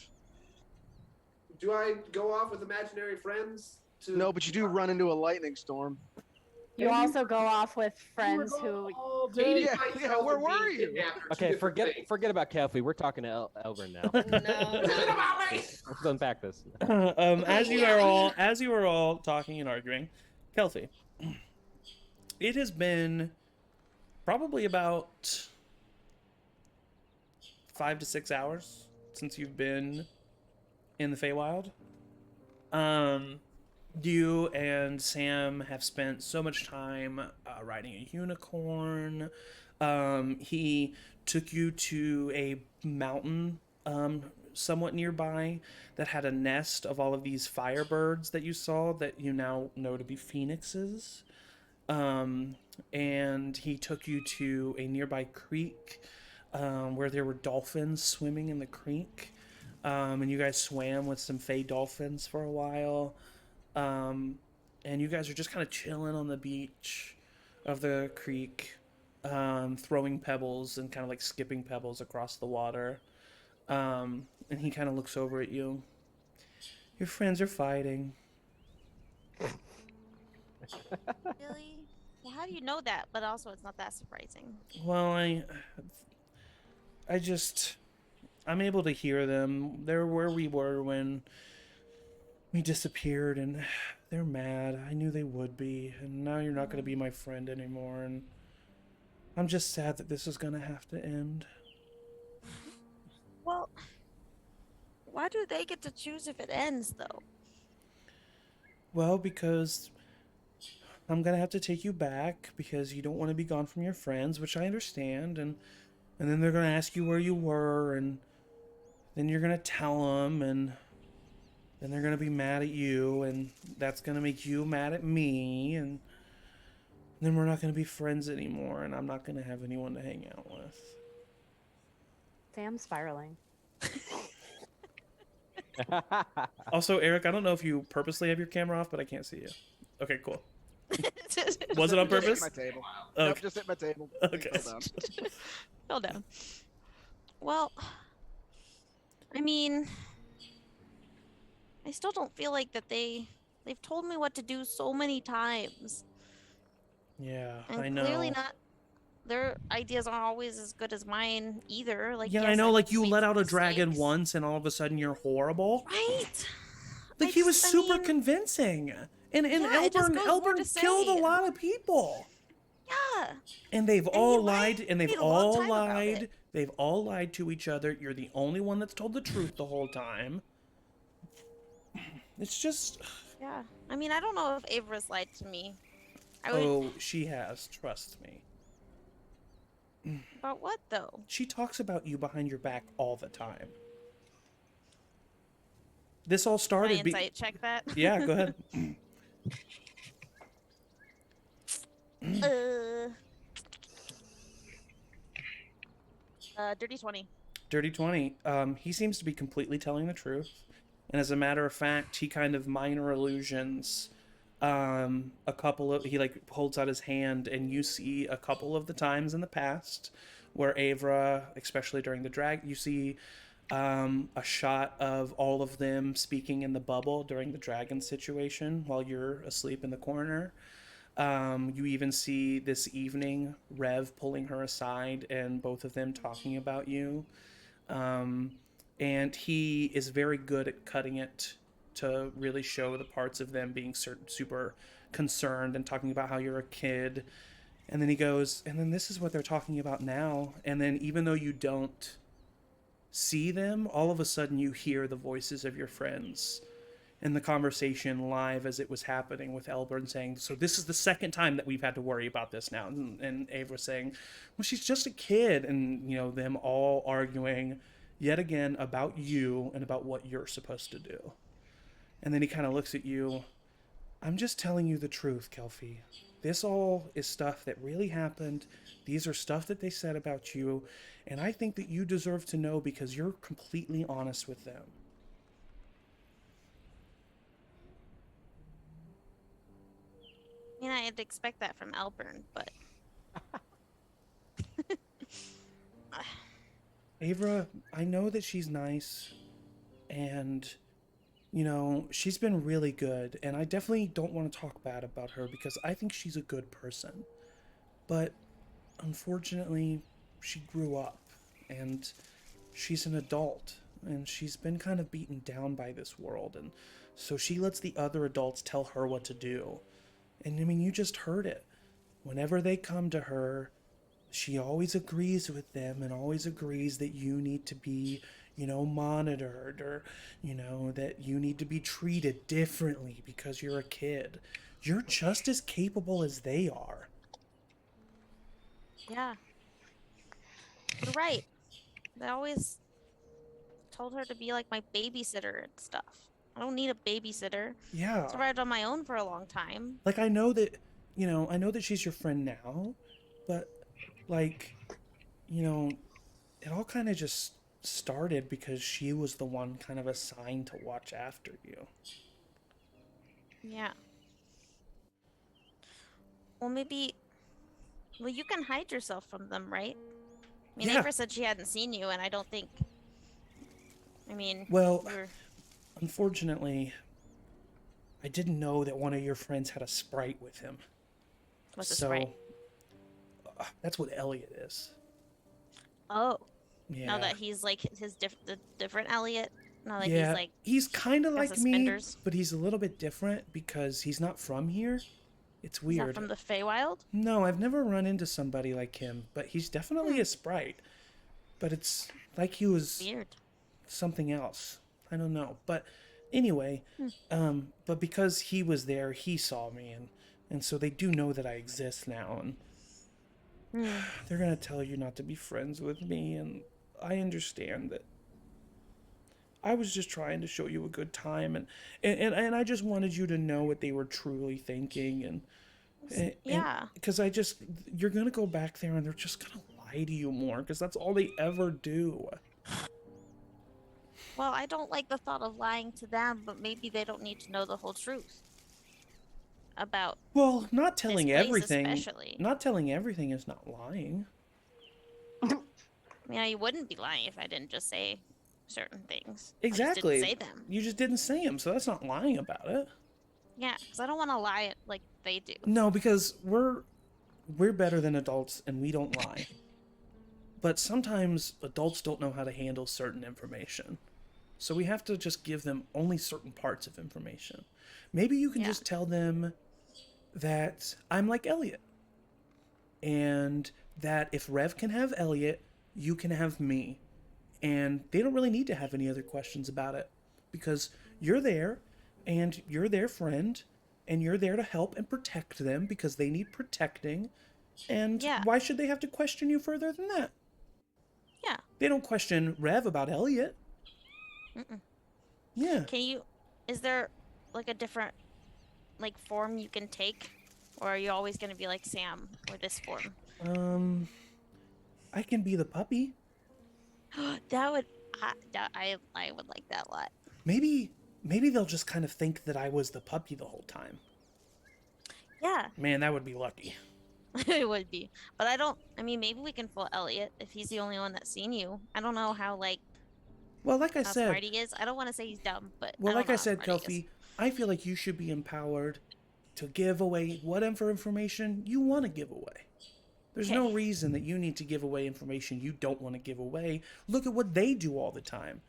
Do I go off with imaginary friends? No, but you do run into a lightning storm. You also go off with friends who. Yeah, where were you? Okay, forget about Kelfie. We're talking to Elburn now. No. Let's unpack this. As you are all talking and arguing, Kelfie, it has been probably about 5 to 6 hours since you've been in the Feywild. You and Sam have spent so much time riding a unicorn. He took you to a mountain somewhat nearby that had a nest of all of these firebirds that you saw that you now know to be phoenixes. And he took you to a nearby creek where there were dolphins swimming in the creek. And you guys swam with some fey dolphins for a while. And you guys are just kind of chilling on the beach of the creek, throwing pebbles and kind of like skipping pebbles across the water. And he kind of looks over at you. Your friends are fighting. Really? Well, how do you know that? But also, it's not that surprising. Well, I'm able to hear them. They're where we were when we disappeared, and they're mad. I knew they would be, and now you're not going to be my friend anymore, and I'm just sad that this is going to have to end. Well, why do they get to choose if it ends, though? Well, because I'm going to have to take you back because you don't want to be gone from your friends, which I understand, and then they're going to ask you where you were, and then you're going to tell them, and then they're going to be mad at you, and that's going to make you mad at me, and then we're not going to be friends anymore, and I'm not going to have anyone to hang out with. Sam's spiraling. Also, Eric, I don't know if you purposely have your camera off, but I can't see you. Okay, cool. Was it on Just purpose? hit my table. Okay. Nope, just hit my table. Okay. Hold down. Hold down. Well, I mean, I still don't feel like that they've told me what to do so many times. Yeah, And I know. clearly not. Their ideas aren't always as good as mine either. Like, Yeah, yes, I know, like, can you make let out a dragon mistakes. once, and all of a sudden you're horrible. Right. Like, he was super convincing. And Yeah, it just goes more Elburn to killed a say. lot of people. Yeah. And they've And all he lied, and they've lied a long all time about lied. it. They've all lied to each other. You're the only one that's told the truth the whole time. It's just... Yeah. I mean, I don't know if Avra's lied to me. I would, Oh, she has. Trust me. About what, though? She talks about you behind your back all the time. This all My started... insight check that? Yeah, go ahead. Dirty 20. Dirty 20. He seems to be completely telling the truth. And as a matter of fact, he kind of minor illusions a couple of, he like holds out his hand, and you see a couple of the times in the past where Avra, especially during the drag, you see a shot of all of them speaking in the bubble during the dragon situation while you're asleep in the corner. You even see this evening Rev pulling her aside and both of them talking about you. And he is very good at cutting it to really show the parts of them being super concerned and talking about how you're a kid. And then he goes, and then this is what they're talking about now. And then even though you don't see them, all of a sudden you hear the voices of your friends in the conversation live as it was happening, with Elburn saying, so this is the second time that we've had to worry about this now. And Avra saying, well, she's just a kid. And, you know, them all arguing yet again about you and about what you're supposed to do. And then he kind of looks at you. I'm just telling you the truth, Kelfie. This all is stuff that really happened. These are stuff that they said about you. And I think that you deserve to know because you're completely honest with them. I mean, I'd expect that from Elburn, but... Avra, I know that she's nice, and, you know, she's been really good, and I definitely don't want to talk bad about her because I think she's a good person. But, unfortunately, she grew up, and she's an adult, and she's been kind of beaten down by this world, and so she lets the other adults tell her what to do. And, I mean, you just heard it. Whenever they come to her, she always agrees with them and always agrees that you need to be, you know, monitored, or, you know, that you need to be treated differently because you're a kid. You're just as capable as they are. Yeah. You're right. They always told her to be like my babysitter and stuff. I don't need a babysitter. Yeah. I survived on my own for a long time. Like, I know that, you know, I know that she's your friend now, but, like, you know, it all kind of just started because she was the one kind of assigned to watch after you. Yeah. Well, maybe... Well, you can hide yourself from them, right? I mean, Yeah. Ava said she hadn't seen you, and I don't think... I mean... Well, unfortunately, I didn't know that one of your friends had a sprite with him. What's a sprite? That's what Elliot is. Oh. Yeah. Now that he's like the different Elliot. Now that yeah, he's kind of like suspenders. me, but he's a little bit different because he's not from here. It's weird. He's not from the Feywild? No, I've never run into somebody like him, but he's definitely a sprite. But it's like he was weird. Something else. I don't know. But anyway, but because he was there, he saw me, and so they do know that I exist now, and they're gonna tell you not to be friends with me, and I understand that. I was just trying to show you a good time, and I just wanted you to know what they were truly thinking, and yeah, because you're gonna go back there and they're just gonna lie to you more because that's all they ever do. Well, I don't like the thought of lying to them, but maybe they don't need to know the whole truth about. Well, not telling everything. Especially. Not telling everything is not lying. I mean, I wouldn't be lying if I didn't just say certain things. Exactly. I just didn't say them. You just didn't say them, so that's not lying about it. Yeah, because I don't want to lie like they do. No, because we're better than adults and we don't lie. But sometimes adults don't know how to handle certain information. So we have to just give them only certain parts of information. Maybe you can just tell them that I'm like Elliot. And that if Rev can have Elliot, you can have me. And they don't really need to have any other questions about it. Because you're there, and you're their friend, and you're there to help and protect them because they need protecting. And why should they have to question you further than that? Yeah. They don't question Rev about Elliot. Mm-mm. Yeah. Is there like a different like form you can take? Or are you always going to be like Sam or this form? I can be the puppy. That would I would like that a lot. Maybe they'll just kind of think that I was the puppy the whole time. Yeah, Man, that would be lucky. it would be. But I mean, maybe we can fool Elliot if he's the only one that's seen you. I don't know how Well, like I how said, smart he is. I don't want to say he's dumb, but well, I don't like know I how said, smart he is. Kelfie, I feel like you should be empowered to give away whatever information you want to give away. There's no Okay. reason that you need to give away information you don't want to give away. Look at what they do all the time.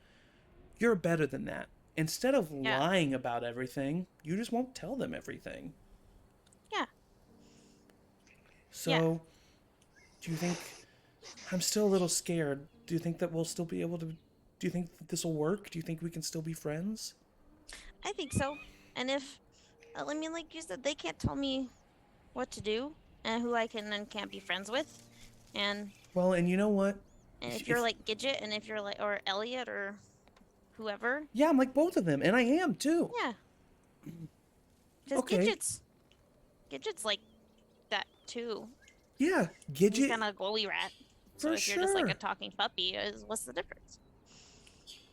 You're better than that. Instead of Yeah. lying about everything, you just won't tell them everything. Yeah. So, do you think I'm still a little scared? Do you think that we'll still be able to? Do you think that this will work? Do you think we can still be friends? I think so. And if, I mean, like you said, they can't tell me what to do and who I can and can't be friends with. And Well, and you know what? if you're like Gidget and if you're like, or Elliot or whoever, Yeah, I'm like both of them, and I am too. yeah. Because Okay. Gidget's like that too. Yeah, He's Gidget. kind of a glowy rat. So For if you're just like sure. a talking puppy, what's the difference?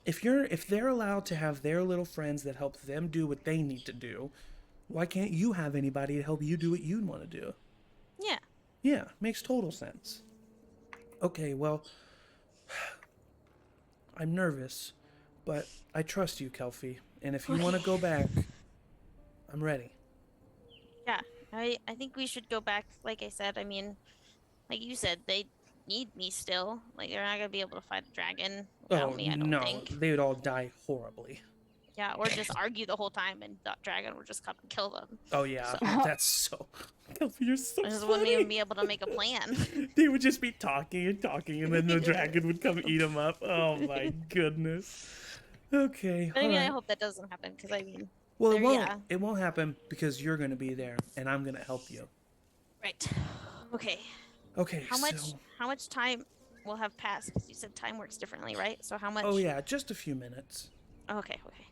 If they're allowed to have their little friends that help them do what they need to do, why can't you have anybody to help you do what you want to do? Yeah. Yeah, makes total sense. Okay, well, I'm nervous, but I trust you, Kelfie. And if you want to go back, I'm ready. Yeah. I think we should go back. Like I said, I mean, like you said, they need me still. Like they're not gonna be able to fight a dragon without me. I don't no, think. they would all die horribly. Yeah, or just argue the whole time, and that dragon would just come and kill them. Oh yeah, So- that's so. Kelfie, you're so I just funny. wouldn't even be able to make a plan. They would just be talking and talking, and then the dragon would come eat them up. Oh my goodness. Okay. But I mean, I alright. hope that doesn't happen because I mean, Well, it there- won't. yeah. It won't happen because you're gonna be there, and I'm gonna help you. right. Okay. Okay. How much? So, How much time will have passed? Because you said time works differently, right? So how much? oh yeah, just a few minutes. Okay. Okay.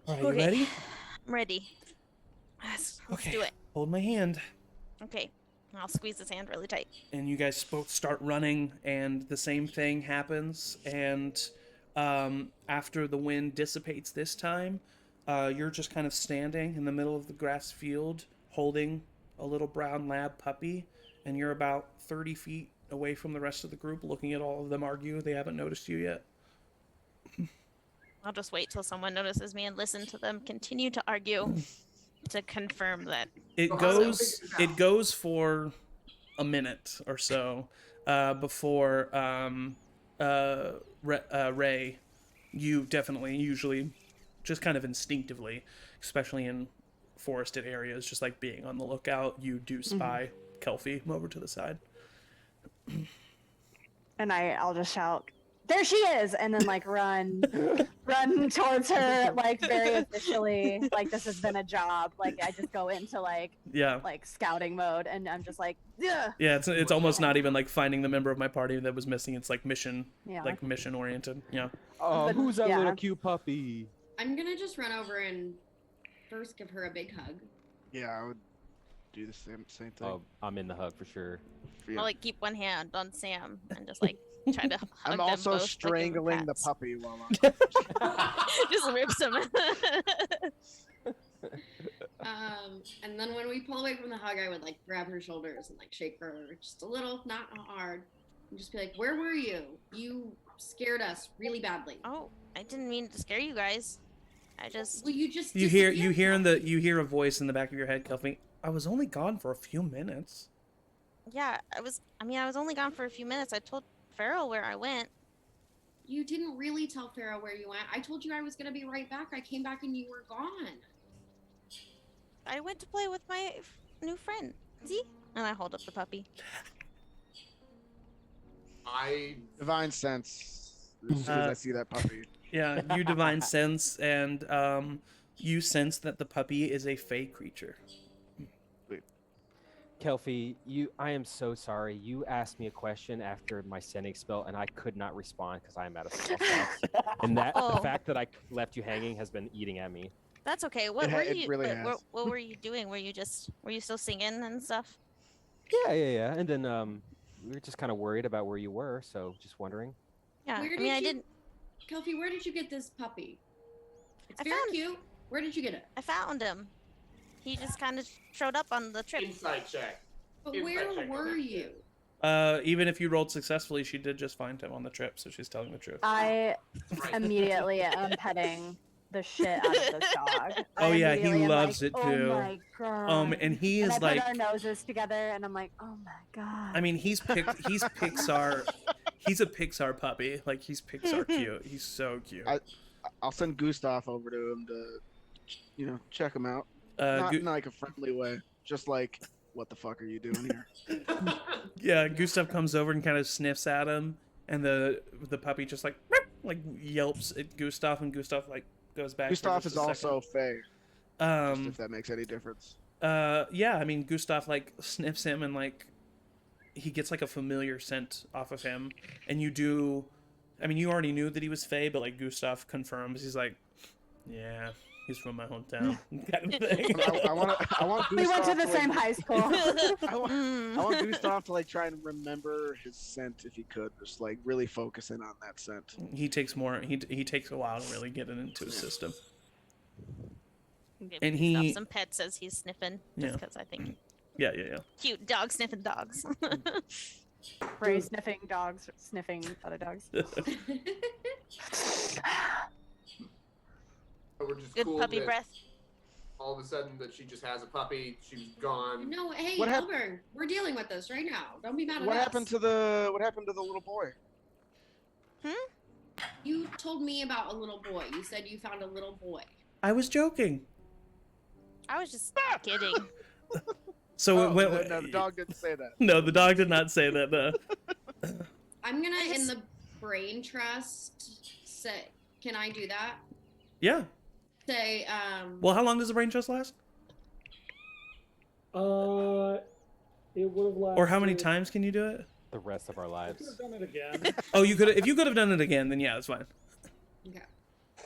All right, you Okay. ready? I'm ready. Let's Okay. do it. Hold my hand, Okay. I'll squeeze his hand really tight. and you guys both start running, and the same thing happens. And after the wind dissipates this time, you're just kind of standing in the middle of the grass field, holding a little brown lab puppy, and you're about 30 feet away from the rest of the group, looking at all of them argue. They haven't noticed you yet. I'll just wait till someone notices me and listen to them continue to argue to confirm that. It So how do we goes. figure it out? It goes for a minute or so before Ray. You definitely, usually, just kind of instinctively, especially in forested areas, just like being on the lookout, you do spy Kelfie over to the side. And I'll just shout, "There she is!" and then like run towards her like very officially, like this has been a job. Like I just go into like Yeah. scouting mode, and I'm just like, yeah, Yeah, it's almost not even like finding the member of my party that was missing. It's like mission oriented. Yeah. Oh, But, who's that yeah. little cute puppy? I'm gonna just run over and first give her a big hug. Yeah, I would do the same thing. Oh, I'm in the hug for sure. Yeah. I'll like keep one hand on Sam and just like try to hug I'm them also both, like, in strangling the pats. puppy while I'm. Just rips him. And then when we pull away from the hug, I would like grab her shoulders and like shake her just a little, not hard, and just be like, "Where were you? You scared us really badly." Oh, I didn't mean to scare you guys. I just Well, you just You hear disappeared. you hear a voice in the back of your head, Kelfie. I was only gone for a few minutes. yeah, I was only gone for a few minutes. I told Farrell where I went. You didn't really tell Pharaoh where you went. I told you I was gonna be right back. I came back and you were gone. I went to play with my new friend. See? And I hold up the puppy. I Divine sense. As soon as I see that puppy. Yeah, you divine sense, and you sense that the puppy is a fey creature. Kelfie, I am so sorry. You asked me a question after my sending spell, and I could not respond because I am out of spell slots. And the Oh. fact that I left you hanging has been eating at me. That's okay. What It were it you? really what, has. what were you doing? Were you still singing and stuff? Yeah. And then we were just kind of worried about where you were, so just wondering. Yeah, Where I mean, I you, didn't. Kelpie, where did you get this puppy? It's I very found- cute. Where did you get it? I found him. He just kind of showed up on the trip. Inside check. But Inside where check on were that you? shit. Even if you rolled successfully, she did just find him on the trip, so she's telling the truth. I Right. immediately am petting the shit out of this dog. Oh, I yeah, he immediately am loves like, it, too. Oh my god. And he and is I like, put our noses together, and I'm like, oh my god. I mean, he's Pixar. He's a Pixar puppy. Like, he's Pixar cute. He's so cute. I'll send Gustav over to him to, check him out. Not in like a friendly way, just like, what the fuck are you doing here? Yeah, Gustav comes over and kind of sniffs at him, and the puppy just like yelps at Gustav, and Gustav like goes back. Gustav for is just a also Fey, second. if that makes any difference. Yeah, I mean, Gustav like sniffs him, and like he gets like a familiar scent off of him, and you already knew that he was Fey, but like Gustav confirms. He's like, yeah, he's from my hometown, kind of thing. I want we went to Gustav the like, same high school. I want Gustav to like try and remember his scent if he could, just like really focusing on that scent. He takes a while to really get it into his system. Give And Gustav he- some pets as he's sniffing, Yeah. just because I think Yeah. cute dog sniffing dogs. Ray sniffing dogs, sniffing other dogs. We're just Good cool puppy that breath. all of a sudden that she just has a puppy. She's gone. No, hey, What hap- Elburn, we're dealing with this right now. Don't be mad at What us. happened to the little boy? You told me about a little boy. You said you found a little boy. I was joking. I was just kidding. So Oh, no, the dog didn't say that. No, the dog did not say that. No. I'm gonna, I in just- the brain trust, say, can I do that? Yeah. Say, Well, how long does the brain trust last? It would have lasted. Or how many times can you do it? The rest of our I could lives. have done it again. Oh, you could. If you could have done it again, then yeah, that's fine. okay.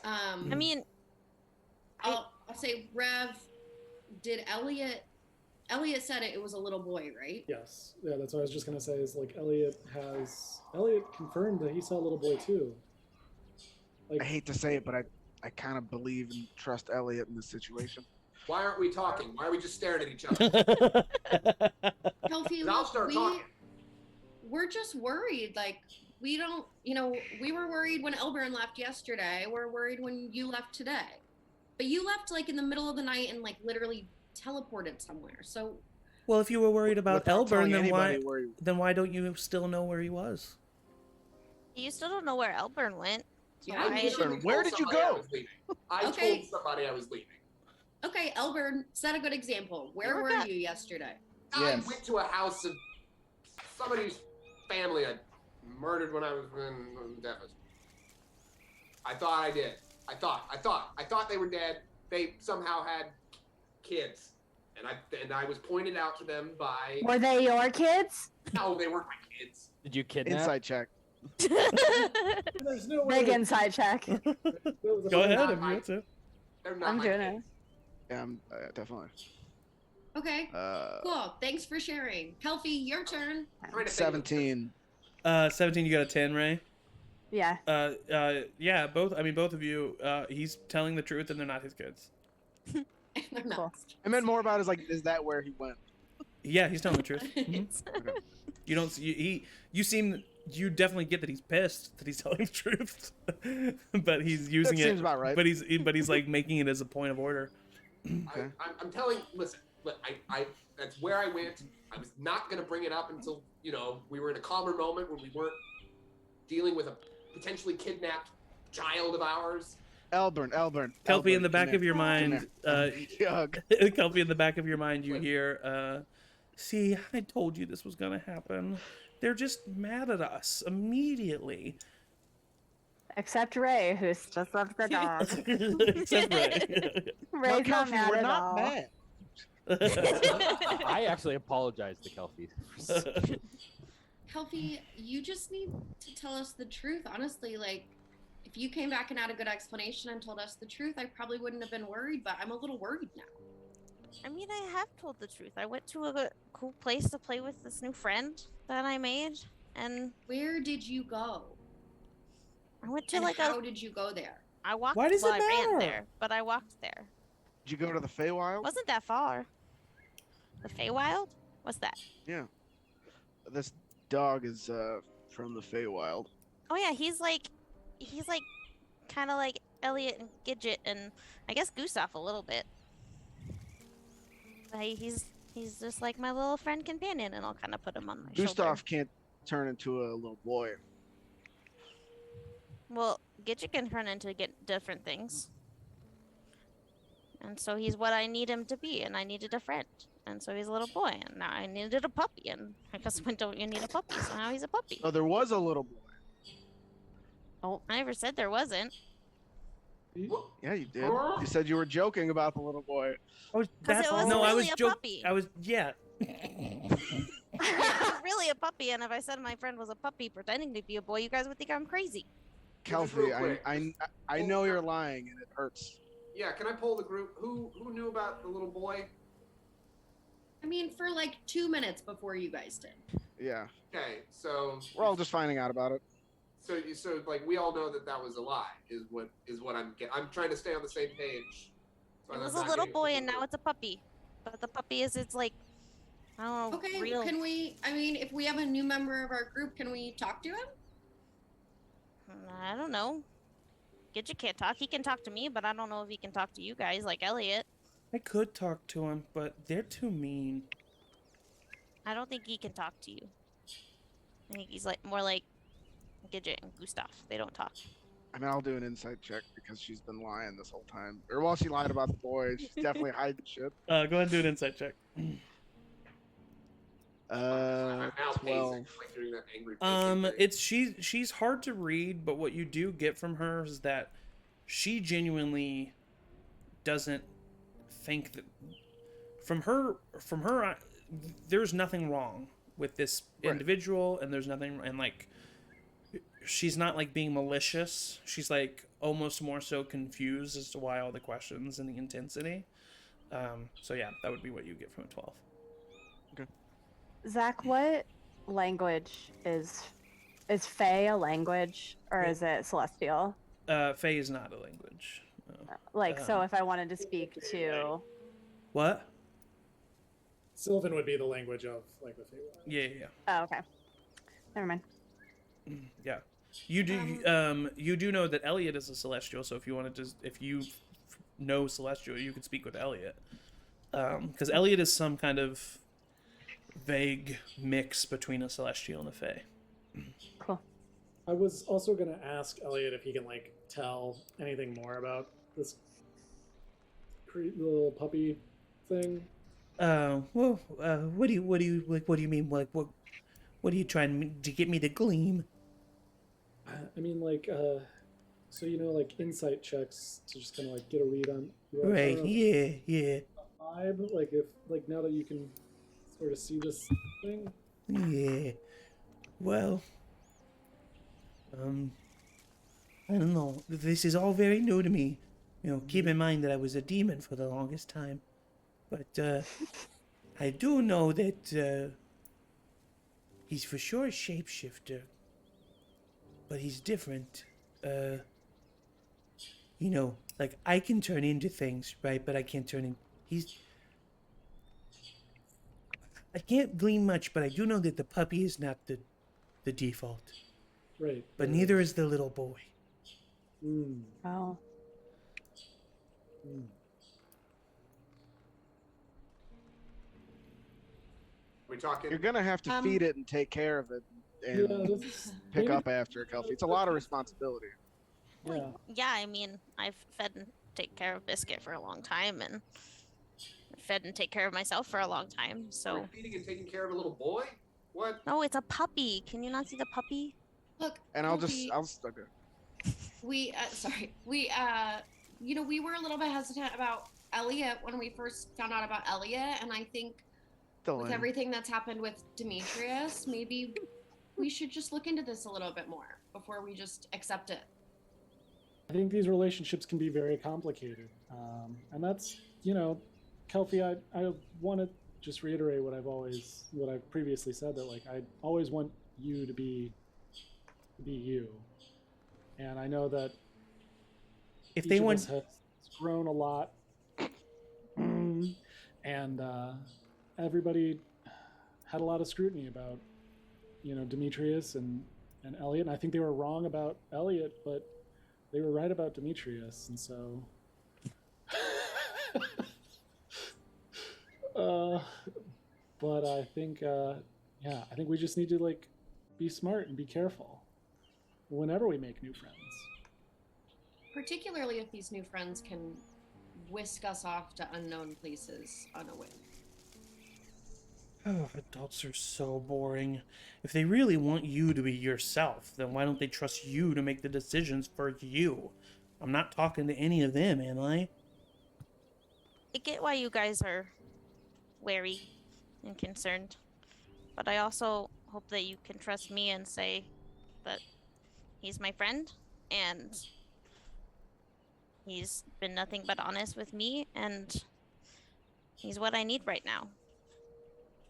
I mean, I'll say, Rev, did Elliot said it was a little boy, right? Yes. Yeah, that's what I was just gonna say. Is like Elliot confirmed that he saw a little boy too. Like I hate to say it, but I kind of believe and trust Elliot in this situation. Why aren't we talking? Why are we just staring at each other? Kelpie, I'll look, start talking. we're just worried. Like, we don't, we were worried when Elburn left yesterday. We're worried when you left today. But you left, like, in the middle of the night and, like, literally teleported somewhere. So, Well, if you were worried about Without telling Elburn, anybody where he- then why don't you still know where he was? you still don't know where Elburn went. So Yeah, I why- literally Elburn, where told did you somebody I go? was leaving. I Okay. told somebody I was leaving. okay, Elburn, set a good example. Where were were back. you yesterday? Yes. I went to a house of somebody's family I murdered when I was in Devon. I thought I did. I thought they were dead. They somehow had kids, and I was pointed out to them by. Were they your kids? No, they weren't my kids. Did you kidnap? Inside check. there's no way. Big inside check. that was a Go fun- ahead not if you my- want to. They're not I'm my doing kids. Yeah, definitely. Okay, Uh, cool. Thanks for sharing. Kelpie, your turn. I'm trying to think of- 17. 17. You got a 10, Ray. Yeah. Yeah. Both of you. He's telling the truth, and they're not his kids. They're not. Cool. I meant more about is that where he went? Yeah, he's telling the truth. Mhm. You don't. You definitely get that he's pissed that he's telling the truth, but he's using That it. seems about right. But he's like making it as a point of order. Okay. I'm telling. Listen, I that's where I went. I was not gonna bring it up until we were in a calmer moment when we weren't dealing with a potentially kidnapped child of ours. Elburn. Kelpie, in the Elburn, back come of your here. mind, Yug. Kelpie, in the back of your mind, you hear, "See, I told you this was gonna happen. They're just mad at us immediately." Except Ray, who just loves the dog. Except Ray. Ray's not Kelpie, mad we're at not all. mad. I actually apologize to Kelpie. Kelpie, you just need to tell us the truth. Honestly, like, if you came back and had a good explanation and told us the truth, I probably wouldn't have been worried, but I'm a little worried now. I mean, I have told the truth. I went to a cool place to play with this new friend that I made, and Where did you go? I went to And like how did you go there? I walked. Why does it I ran matter? there, but I walked there. Did you go to the Feywild? Wasn't that far? The Feywild? What's that? Yeah. This dog is from the Feywild. Oh yeah, he's like kind of like Elliot and Gidget and I guess Gustav a little bit. He's just like my little friend companion, and I'll kind of put him on my shoulder. Gustav can't turn into a little boy. Well, Gidget can turn into different things. And so he's what I need him to be, and I needed a friend. And so he's a little boy, and now I needed a puppy, and I guess when don't you need a puppy, so now he's a puppy. Oh, there was a little boy. Oh, I never said there wasn't. Yeah, you did. You said you were joking about the little boy. Oh, Because it was no, I really was a joking. puppy. I was, yeah. It was really a puppy, and if I said my friend was a puppy pretending to be a boy, you guys would think I'm crazy. Kelsey, real quick, I know you're lying, and it hurts. Yeah, can I poll the group? Who knew about the little boy? I mean, for like 2 minutes before you guys did. Yeah, Okay, so we're all just finding out about it. so like we all know that was a lie. Is what I'm trying to stay on the same page. So It I'm was a not little getting boy, and confused. now it's a puppy. But the puppy it's like, I don't know, Okay, real. can we? I mean, if we have a new member of our group, can we talk to him? I don't know. Gidget can't talk. He can talk to me, but I don't know if he can talk to you guys like Elliot. I could talk to him, but they're too mean. I don't think he can talk to you. I think he's like more like Gidget and Gustav. They don't talk. I mean, I'll do an insight check because she's been lying this whole time. Or while she lied about the boy, she's definitely hiding shit. Go ahead and do an insight check. I'm now pacing, 12. like doing that angry pacing thing. It's she's hard to read, but what you do get from her is that she genuinely doesn't think that from her there's nothing wrong with this Right. individual, and there's nothing, and like she's not like being malicious. She's like almost more so confused as to why all the questions and the intensity. So yeah, that would be what you get from a 12. Zach, what language is Fae a language, or is it Celestial? Fae is not a language. No. Like, so if I wanted to speak to, What? Sylvan would be the language of like the Feywild. Yeah. oh, okay, never mind. Yeah. You do you do know that Elliot is a celestial, so if you wanted to, if you know celestial, you could speak with Elliot. Because Elliot is some kind of vague mix between a celestial and a fae. Cool. I was also gonna ask Elliot if he can like tell anything more about this little puppy thing. Well, what do you mean? Like, what are you trying to get me to gleam? I mean, like, so you know, like insight checks to just kind of like get a read on. Right? Yeah. Vibe, like if like now that you can sort of see this thing. Yeah. Well, I don't know. This is all very new to me. You know, keep in mind that I was a demon for the longest time. But, I do know that, he's for sure a shapeshifter. But he's different. You know, like, I can turn into things, right? But I can't turn in... I can't glean much, but I do know that the puppy is not the default. Right. But neither is the little boy. Mm. Oh, Mm. We talking? You're gonna have to feed it and take care of it and Yeah, this is, pick maybe- up after it, Kelsey. It's a lot of responsibility. Yeah. Yeah, I mean, I've fed and take care of Biscuit for a long time, and fed and take care of myself for a long time. Are So we feeding and taking care of a little boy? What? no, it's a puppy. Can you not see the puppy? Look, And Kofi, okay. we you know, we were a little bit hesitant about Elliot when we first found out about Elliot, and I think with everything that's happened with Demetrius, maybe we should just look into this a little bit more before we just accept it. I think these relationships can be very complicated, and that's, you know, Kelpie. I want to just reiterate what I've previously said, that like I always want you to be you. And I know that If each they of want, us has grown a lot, and everybody had a lot of scrutiny about, Demetrius and Elliot. And I think they were wrong about Elliot, but they were right about Demetrius. And so, but I think, I think we just need to like be smart and be careful whenever we make new friends. Particularly if these new friends can whisk us off to unknown places on a whim. oh, adults are so boring. If they really want you to be yourself, then why don't they trust you to make the decisions for you? I'm not talking to any of them, am I? I get why you guys are wary and concerned, but I also hope that you can trust me and say that he's my friend and he's been nothing but honest with me and he's what I need right now.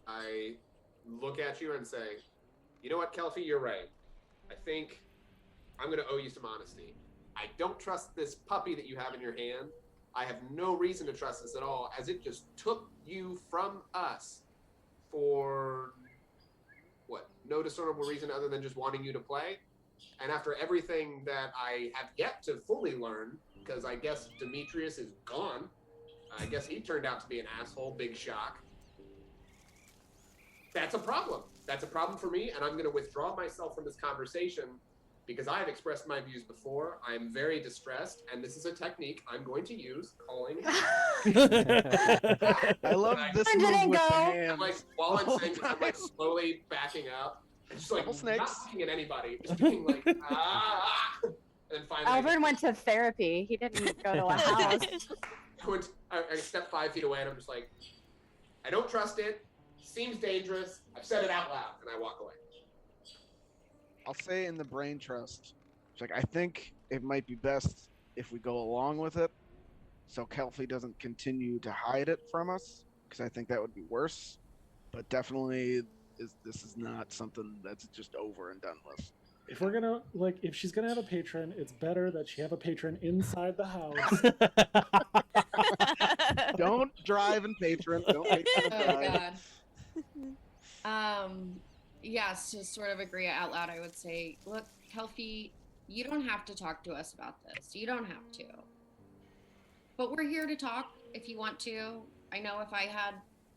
I look at you and say, you know what, Kelpie, you're right. I think I'm going to owe you some honesty. I don't trust this puppy that you have in your hand. I have no reason to trust this at all, as it just took you from us for, what, no discernible reason other than just wanting you to play. And after everything that I have yet to fully learn, because I guess Demetrius is gone, I guess he turned out to be an asshole, big shock. That's a problem. That's a problem for me, and I'm going to withdraw myself from this conversation because I have expressed my views before. I'm very distressed, and this is a technique I'm going to use, calling. I love this When did move it with the go? hands. I'm like, while I'm the whole saying this, I'm like time. slowly backing up, and just like Couple snakes. not looking at anybody, just being like, and then finally, Alvin went to therapy. He didn't go to a house. I step 5 feet away, and I'm just like, I don't trust it. Seems dangerous. I've said it out loud, and I walk away. I'll say in the brain trust. It's like I think it might be best if we go along with it, so Kelpie doesn't continue to hide it from us, because I think that would be worse. But definitely, this is not something that's just over and done with. If we're gonna if she's gonna have a patron, it's better that she have a patron inside the house. Don't drive and patron. Don't patron and Oh drive. God. Yes, to sort of agree out loud, I would say, look, Kelpie, you don't have to talk to us about this. You don't have to. But we're here to talk if you want to. I know if I had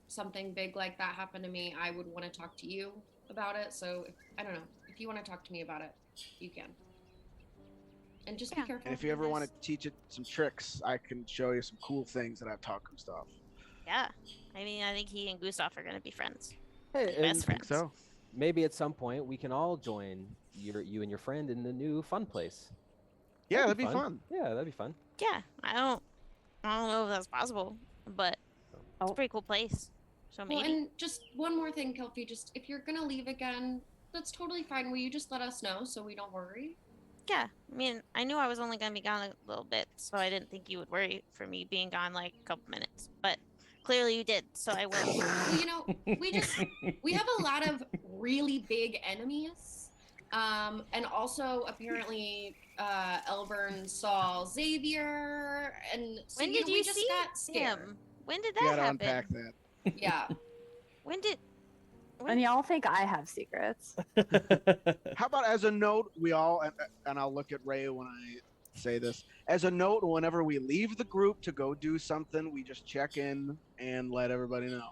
something big like that happen to me, I would want to talk to you about it. So, I don't know. If you want to talk to me about it, you can. And just be careful. And if you ever want to teach it some tricks, I can show you some cool things that I've taught Gustav. Yeah. I mean, I think he and Gustav are going to be friends. Hey, Best and friends. So maybe at some point we can all join you and your friend in the new fun place. yeah, that'd be fun. Yeah, that'd be fun. Yeah, I don't know if that's possible, but it's a pretty cool place. So maybe. Well, and just one more thing, Kelpie, just if you're gonna leave again, that's totally fine. Will you just let us know so we don't worry? Yeah, I mean, I knew I was only going to be gone a little bit, so I didn't think you would worry for me being gone like a couple minutes. But clearly you did, so I will. Well, we have a lot of really big enemies. And also apparently Elburn saw Xavier, and so, When did you just see got scared. him? When did You that gotta happen? unpack that. Yeah. When did? And y'all think I have secrets. How about as a note, we all, and I'll look at Ray when I say this, as a note, whenever we leave the group to go do something, we just check in and let everybody know.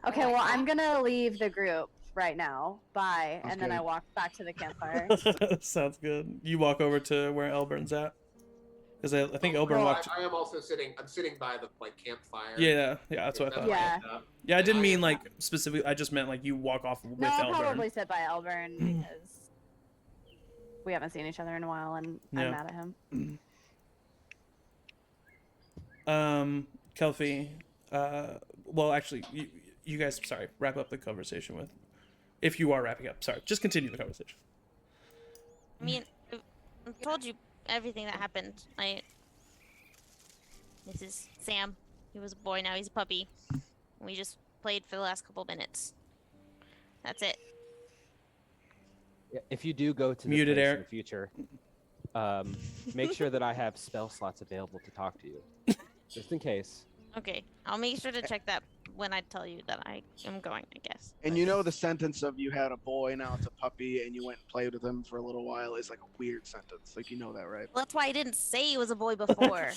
Okay, well, I'm gonna leave the group right now. Bye. Sounds And then I good. walk back to the campfire. Sounds good. You walk over to where Elburn's at. Because I think Elburn No, walked. I am also sitting. I'm sitting by the campfire. Yeah, that's what I thought. Yeah. Yeah, I didn't mean like specifically. I just meant like you walk off with No, I'll Elburn. probably sit by Elburn because we haven't seen each other in a while, and Yeah. I'm mad at him. Kelpie. Well, actually, you guys. Sorry, wrap up the conversation with. If you are wrapping up, sorry, just continue the conversation. I mean, I've told you everything that happened. This is Sam. He was a boy, now he's a puppy. We just played for the last couple minutes. That's it. Yeah, if you do go to the Muted place air. in the future, make sure that I have spell slots available to talk to you, just in case. Okay, I'll make sure to check that when I tell you that I am going, I guess. And you know the sentence of you had a boy, now it's a puppy, and you went and played with him for a little while is like a weird sentence. Like, you know that, right? Well, that's why I didn't say it was a boy before.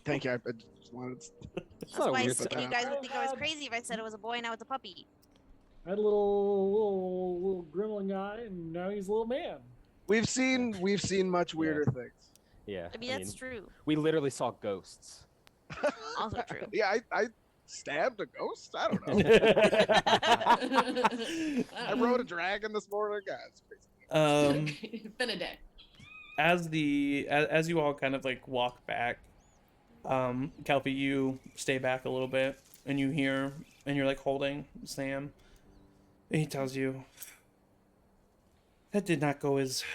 Thank you. I just wanted to... That's not a why weird you sentence. guys would think I was crazy if I said it was a boy and now it's a puppy. I had a little gremlin guy, and now he's a little man. We've seen much weirder things. Yeah. I mean, that's true. We literally saw ghosts. Also true. Yeah, I stabbed a ghost? I don't know. I rode a dragon this morning, guys. Been a day. As you all kind of like walk back, Kelpie, you stay back a little bit, and you hear, and you're like holding Sam, and he tells you, that did not go as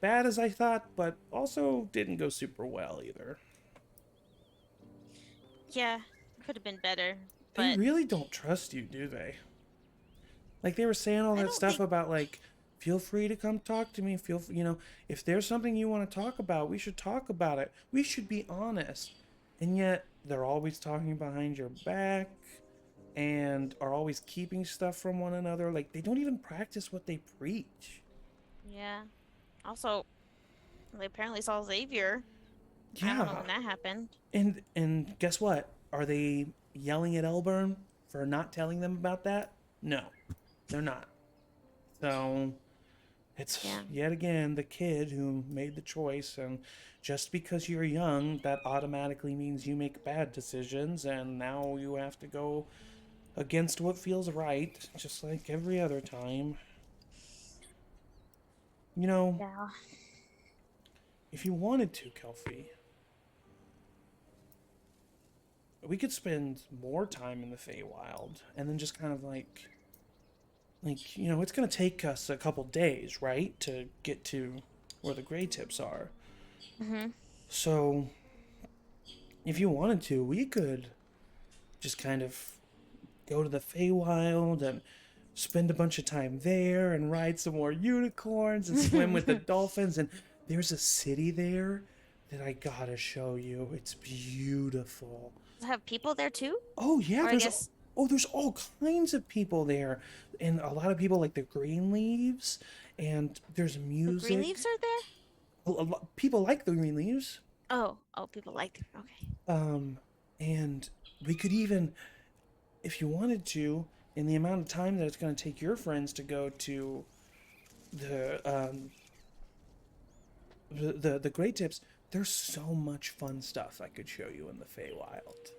bad as I thought, but also didn't go super well either. Yeah, could have been better. They But really don't trust you, do they? Like, they were saying all I that don't stuff think- about, like, feel free to come talk to me. If there's something you want to talk about, we should talk about it. We should be honest. And yet, they're always talking behind your back and are always keeping stuff from one another. Like, they don't even practice what they preach. yeah. Also, they apparently saw Xavier. I don't know when that happened. And guess what? Are they yelling at Elburn for not telling them about that? No, they're not. So it's yet again the kid who made the choice, and just because you're young, that automatically means you make bad decisions, and now you have to go against what feels right, just like every other time. You know, Yeah. if you wanted to, Kelfie, we could spend more time in the Feywild, and then just kind of like, it's gonna take us a couple days, right, to get to where the gray tips are. Mm-hmm. So, if you wanted to, we could just kind of go to the Feywild and spend a bunch of time there and ride some more unicorns and swim with the dolphins. And there's a city there that I gotta show you. It's beautiful. Does it have people there too? Oh yeah, Or there's all kinds of people there, and a lot of people like the green leaves, and there's music. The green leaves are there? People like the green leaves. Oh, people like them. Okay. And we could even, if you wanted to, in the amount of time that it's going to take your friends to go to the Great Tips, there's so much fun stuff I could show you in the Feywild.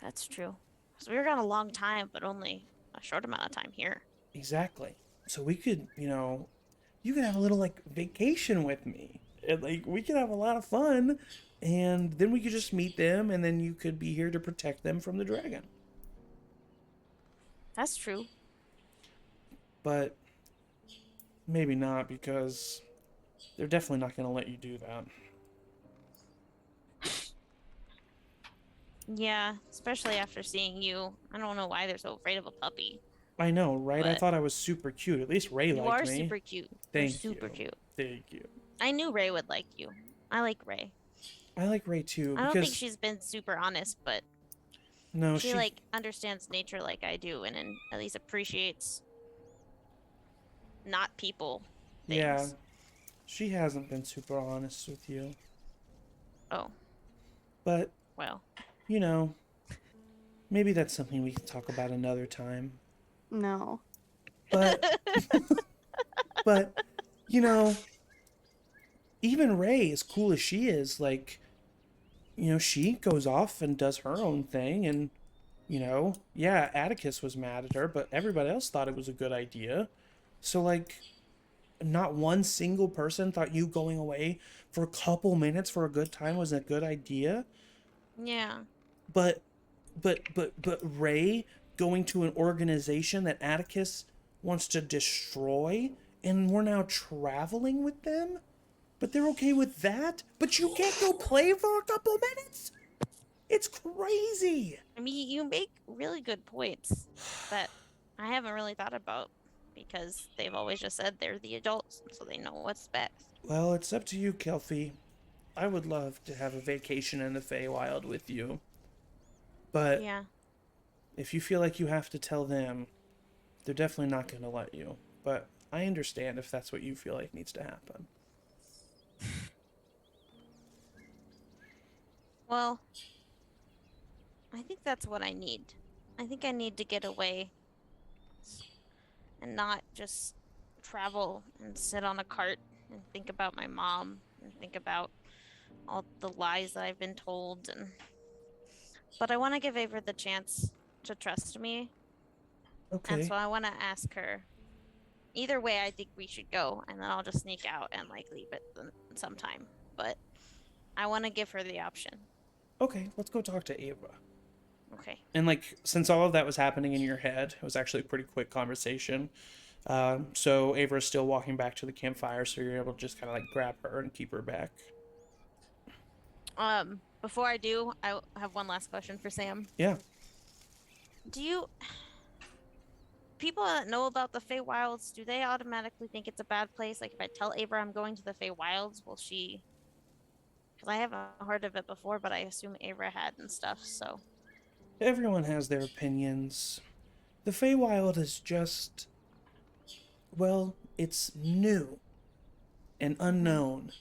That's true. So we were gone a long time, but only a short amount of time here. Exactly. So we could, you could have a little like vacation with me, and like we could have a lot of fun, and then we could just meet them, and then you could be here to protect them from the dragon. That's true. But maybe not, because they're definitely not going to let you do that. Yeah, especially after seeing you. I don't know why they're so afraid of a puppy. I know, right? I But thought I was super cute. At least Ray You liked are me. super cute. Thank You're super you. cute. Thank you. I knew Ray would like you. I like Ray. I like Ray too, I don't because think she's been super honest, but no, she like understands nature like I do, and at least appreciates not people things. yeah, she hasn't been super honest with you. Oh, But well. maybe that's something we can talk about another time. No. But but even Ray, as cool as she is, like, she goes off and does her own thing, and yeah, Atticus was mad at her, but everybody else thought it was a good idea. So like, not one single person thought you going away for a couple minutes for a good time was a good idea. Yeah. But Ray going to an organization that Atticus wants to destroy, and we're now traveling with them? But they're okay with that? But you can't go play for a couple minutes? It's crazy. I mean, you make really good points that I haven't really thought about, because they've always just said they're the adults, so they know what's best. Well, it's up to you, Kelfie. I would love to have a vacation in the Feywild with you. But Yeah. if you feel like you have to tell them, they're definitely not going to let you. But I understand if that's what you feel like needs to happen. Well, I think that's what I need. I think I need to get away and not just travel and sit on a cart and think about my mom and think about all the lies that I've been told. And but I want to give Ava the chance to trust me, and Okay. so I want to ask her. Either way, I think we should go, and then I'll just sneak out and like leave it sometime. But I want to give her the option. Okay, let's go talk to Ava. Okay. And like, since all of that was happening in your head, it was actually a pretty quick conversation. So Ava's still walking back to the campfire, so you're able to just kind of like grab her and keep her back. Before I do, I have one last question for Sam. Yeah. Do you people that know about the Feywilds, do they automatically think it's a bad place? Like if I tell Ava I'm going to the Feywilds, will she? Because I haven't heard of it before, but I assume Ava had and stuff. So Everyone has their opinions. The Feywild is just, well, it's new and unknown.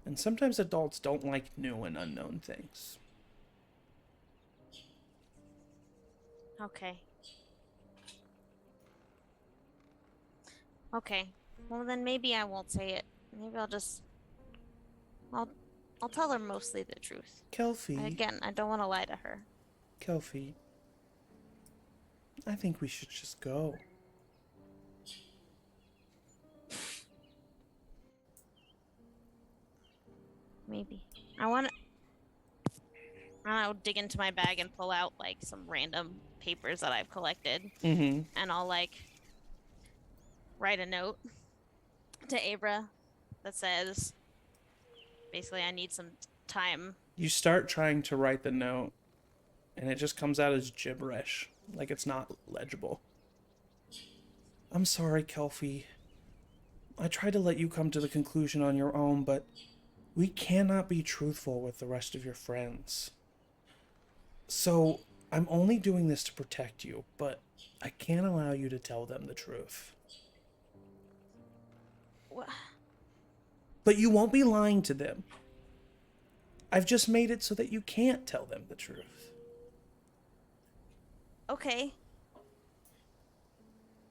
And sometimes adults don't like new and unknown things. okay. Okay. Well then maybe I won't say it. Maybe I'll tell her mostly the truth. Kelfie, Again, I don't want to lie to her. Kelfie, I think we should just go. Maybe. I'll dig into my bag and pull out like some random papers that I've collected. Mm-hmm. And I'll like write a note to Abra that says basically I need some time. You start trying to write the note, and it just comes out as gibberish. Like it's not legible. I'm sorry, Kelfie. I tried to let you come to the conclusion on your own, but we cannot be truthful with the rest of your friends. So, I'm only doing this to protect you, but I can't allow you to tell them the truth. What? But you won't be lying to them. I've just made it so that you can't tell them the truth. Okay.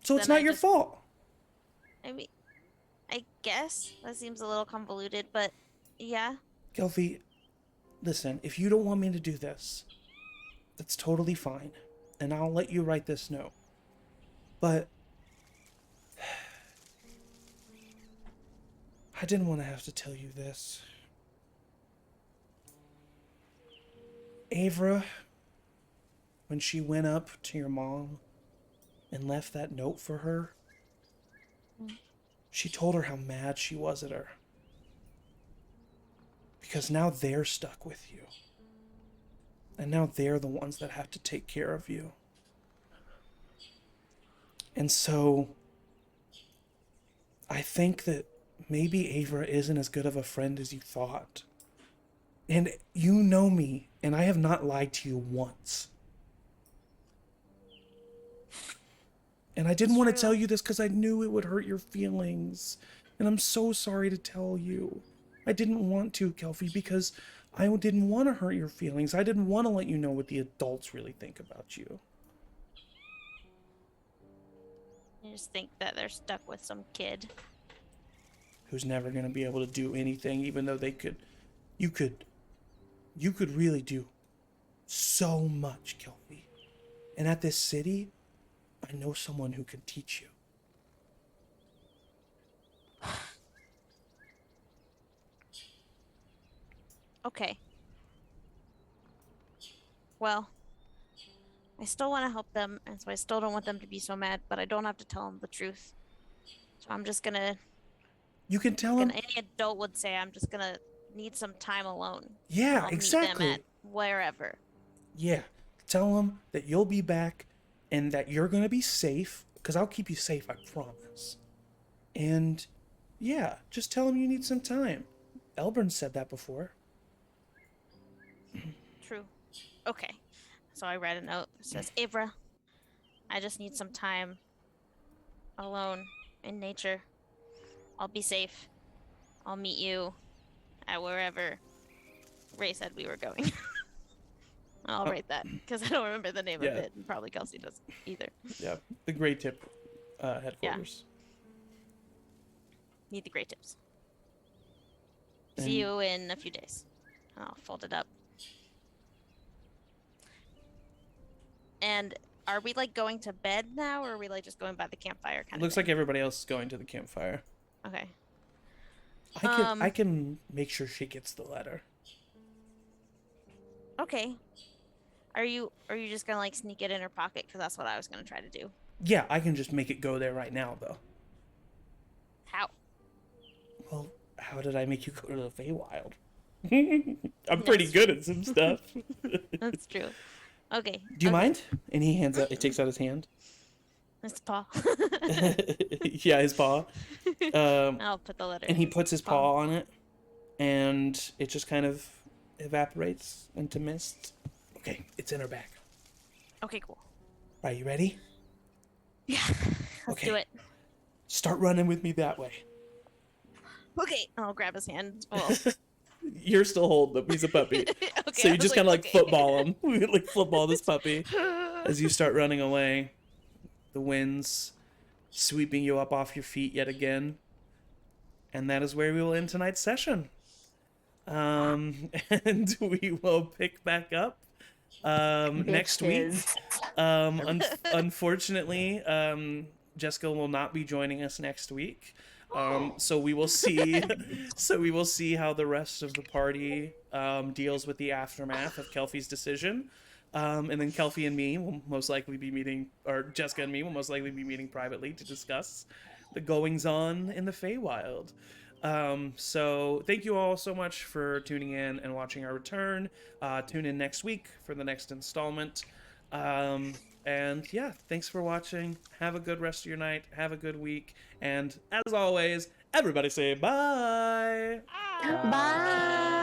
So it's Then not your fault. I mean, I guess that seems a little convoluted, but yeah. Kelfie, listen, if you don't want me to do this, that's totally fine. And I'll let you write this note. But I didn't want to have to tell you this. Avra, when she went up to your mom and left that note for her, she told her how mad she was at her. Because now they're stuck with you. And now they're the ones that have to take care of you. And so, I think that maybe Avra isn't as good of a friend as you thought. And you know me, and I have not lied to you once. And I didn't want to tell you this because I knew it would hurt your feelings. And I'm so sorry to tell you. I didn't want to, Kelfie, because I didn't want to hurt your feelings. I didn't want to let you know what the adults really think about you. I just think that they're stuck with some kid. Who's never going to be able to do anything, even though they could. You could really do so much, Kelfie. And at this city, I know someone who can teach you. Okay. Well, I still want to help them, and so I still don't want them to be so mad, but I don't have to tell them the truth. So I'm just gonna. You can tell them. Any adult would say I'm just gonna need some time alone. Yeah, I'll exactly. Meet them at wherever. Yeah, tell them that you'll be back and that you're going to be safe, because I'll keep you safe, I promise. And Yeah, just tell him you need some time. Elburn said that before. True. Okay. So I write a note that says, Avra, I just need some time alone in nature. I'll be safe. I'll meet you at wherever Ray said we were going. I'll write that because I don't remember the name of it, and probably Kelsey doesn't either. Yeah, the Great Tip headquarters. Need the great tips. See you in a few days. I'll fold it up. And are we like going to bed now, or are we like just going by the campfire kind Looks of thing? like everybody else is going to the campfire. Okay. I can make sure she gets the letter. Okay. Are you just gonna like sneak it in her pocket? Because that's what I was gonna try to do. Yeah, I can just make it go there right now, though. How? Well, how did I make you go to the Feywild? I'm pretty good at some stuff. That's true. Okay. Do you mind? And he takes out his hand. His paw. Yeah, his paw. I'll put the letter. And he puts his paw on it, and it just kind of evaporates into mist. Okay, it's in her bag. Okay, cool. Are you ready? Yeah. Let's do it. Start running with me that way. Okay. I'll grab his hand. Well, You're still holding him. He's a puppy. okay, So I you was just kind of like okay. football him. Like football this puppy as you start running away. The wind's sweeping you up off your feet yet again. And that is where we will end tonight's session. And we will pick back up next week. Unfortunately, Jessica will not be joining us next week. So we will see. How the rest of the party deals with the aftermath of Kelfie's decision. And then Kelfie and me will most likely be meeting, or Jessica and me will most likely be meeting privately to discuss the goings on in the Feywild. So thank you all so much for tuning in and watching our return. Tune in next week for the next installment. And yeah, thanks for watching. Have a good rest of your night. Have a good week. And as always, everybody say bye. Bye.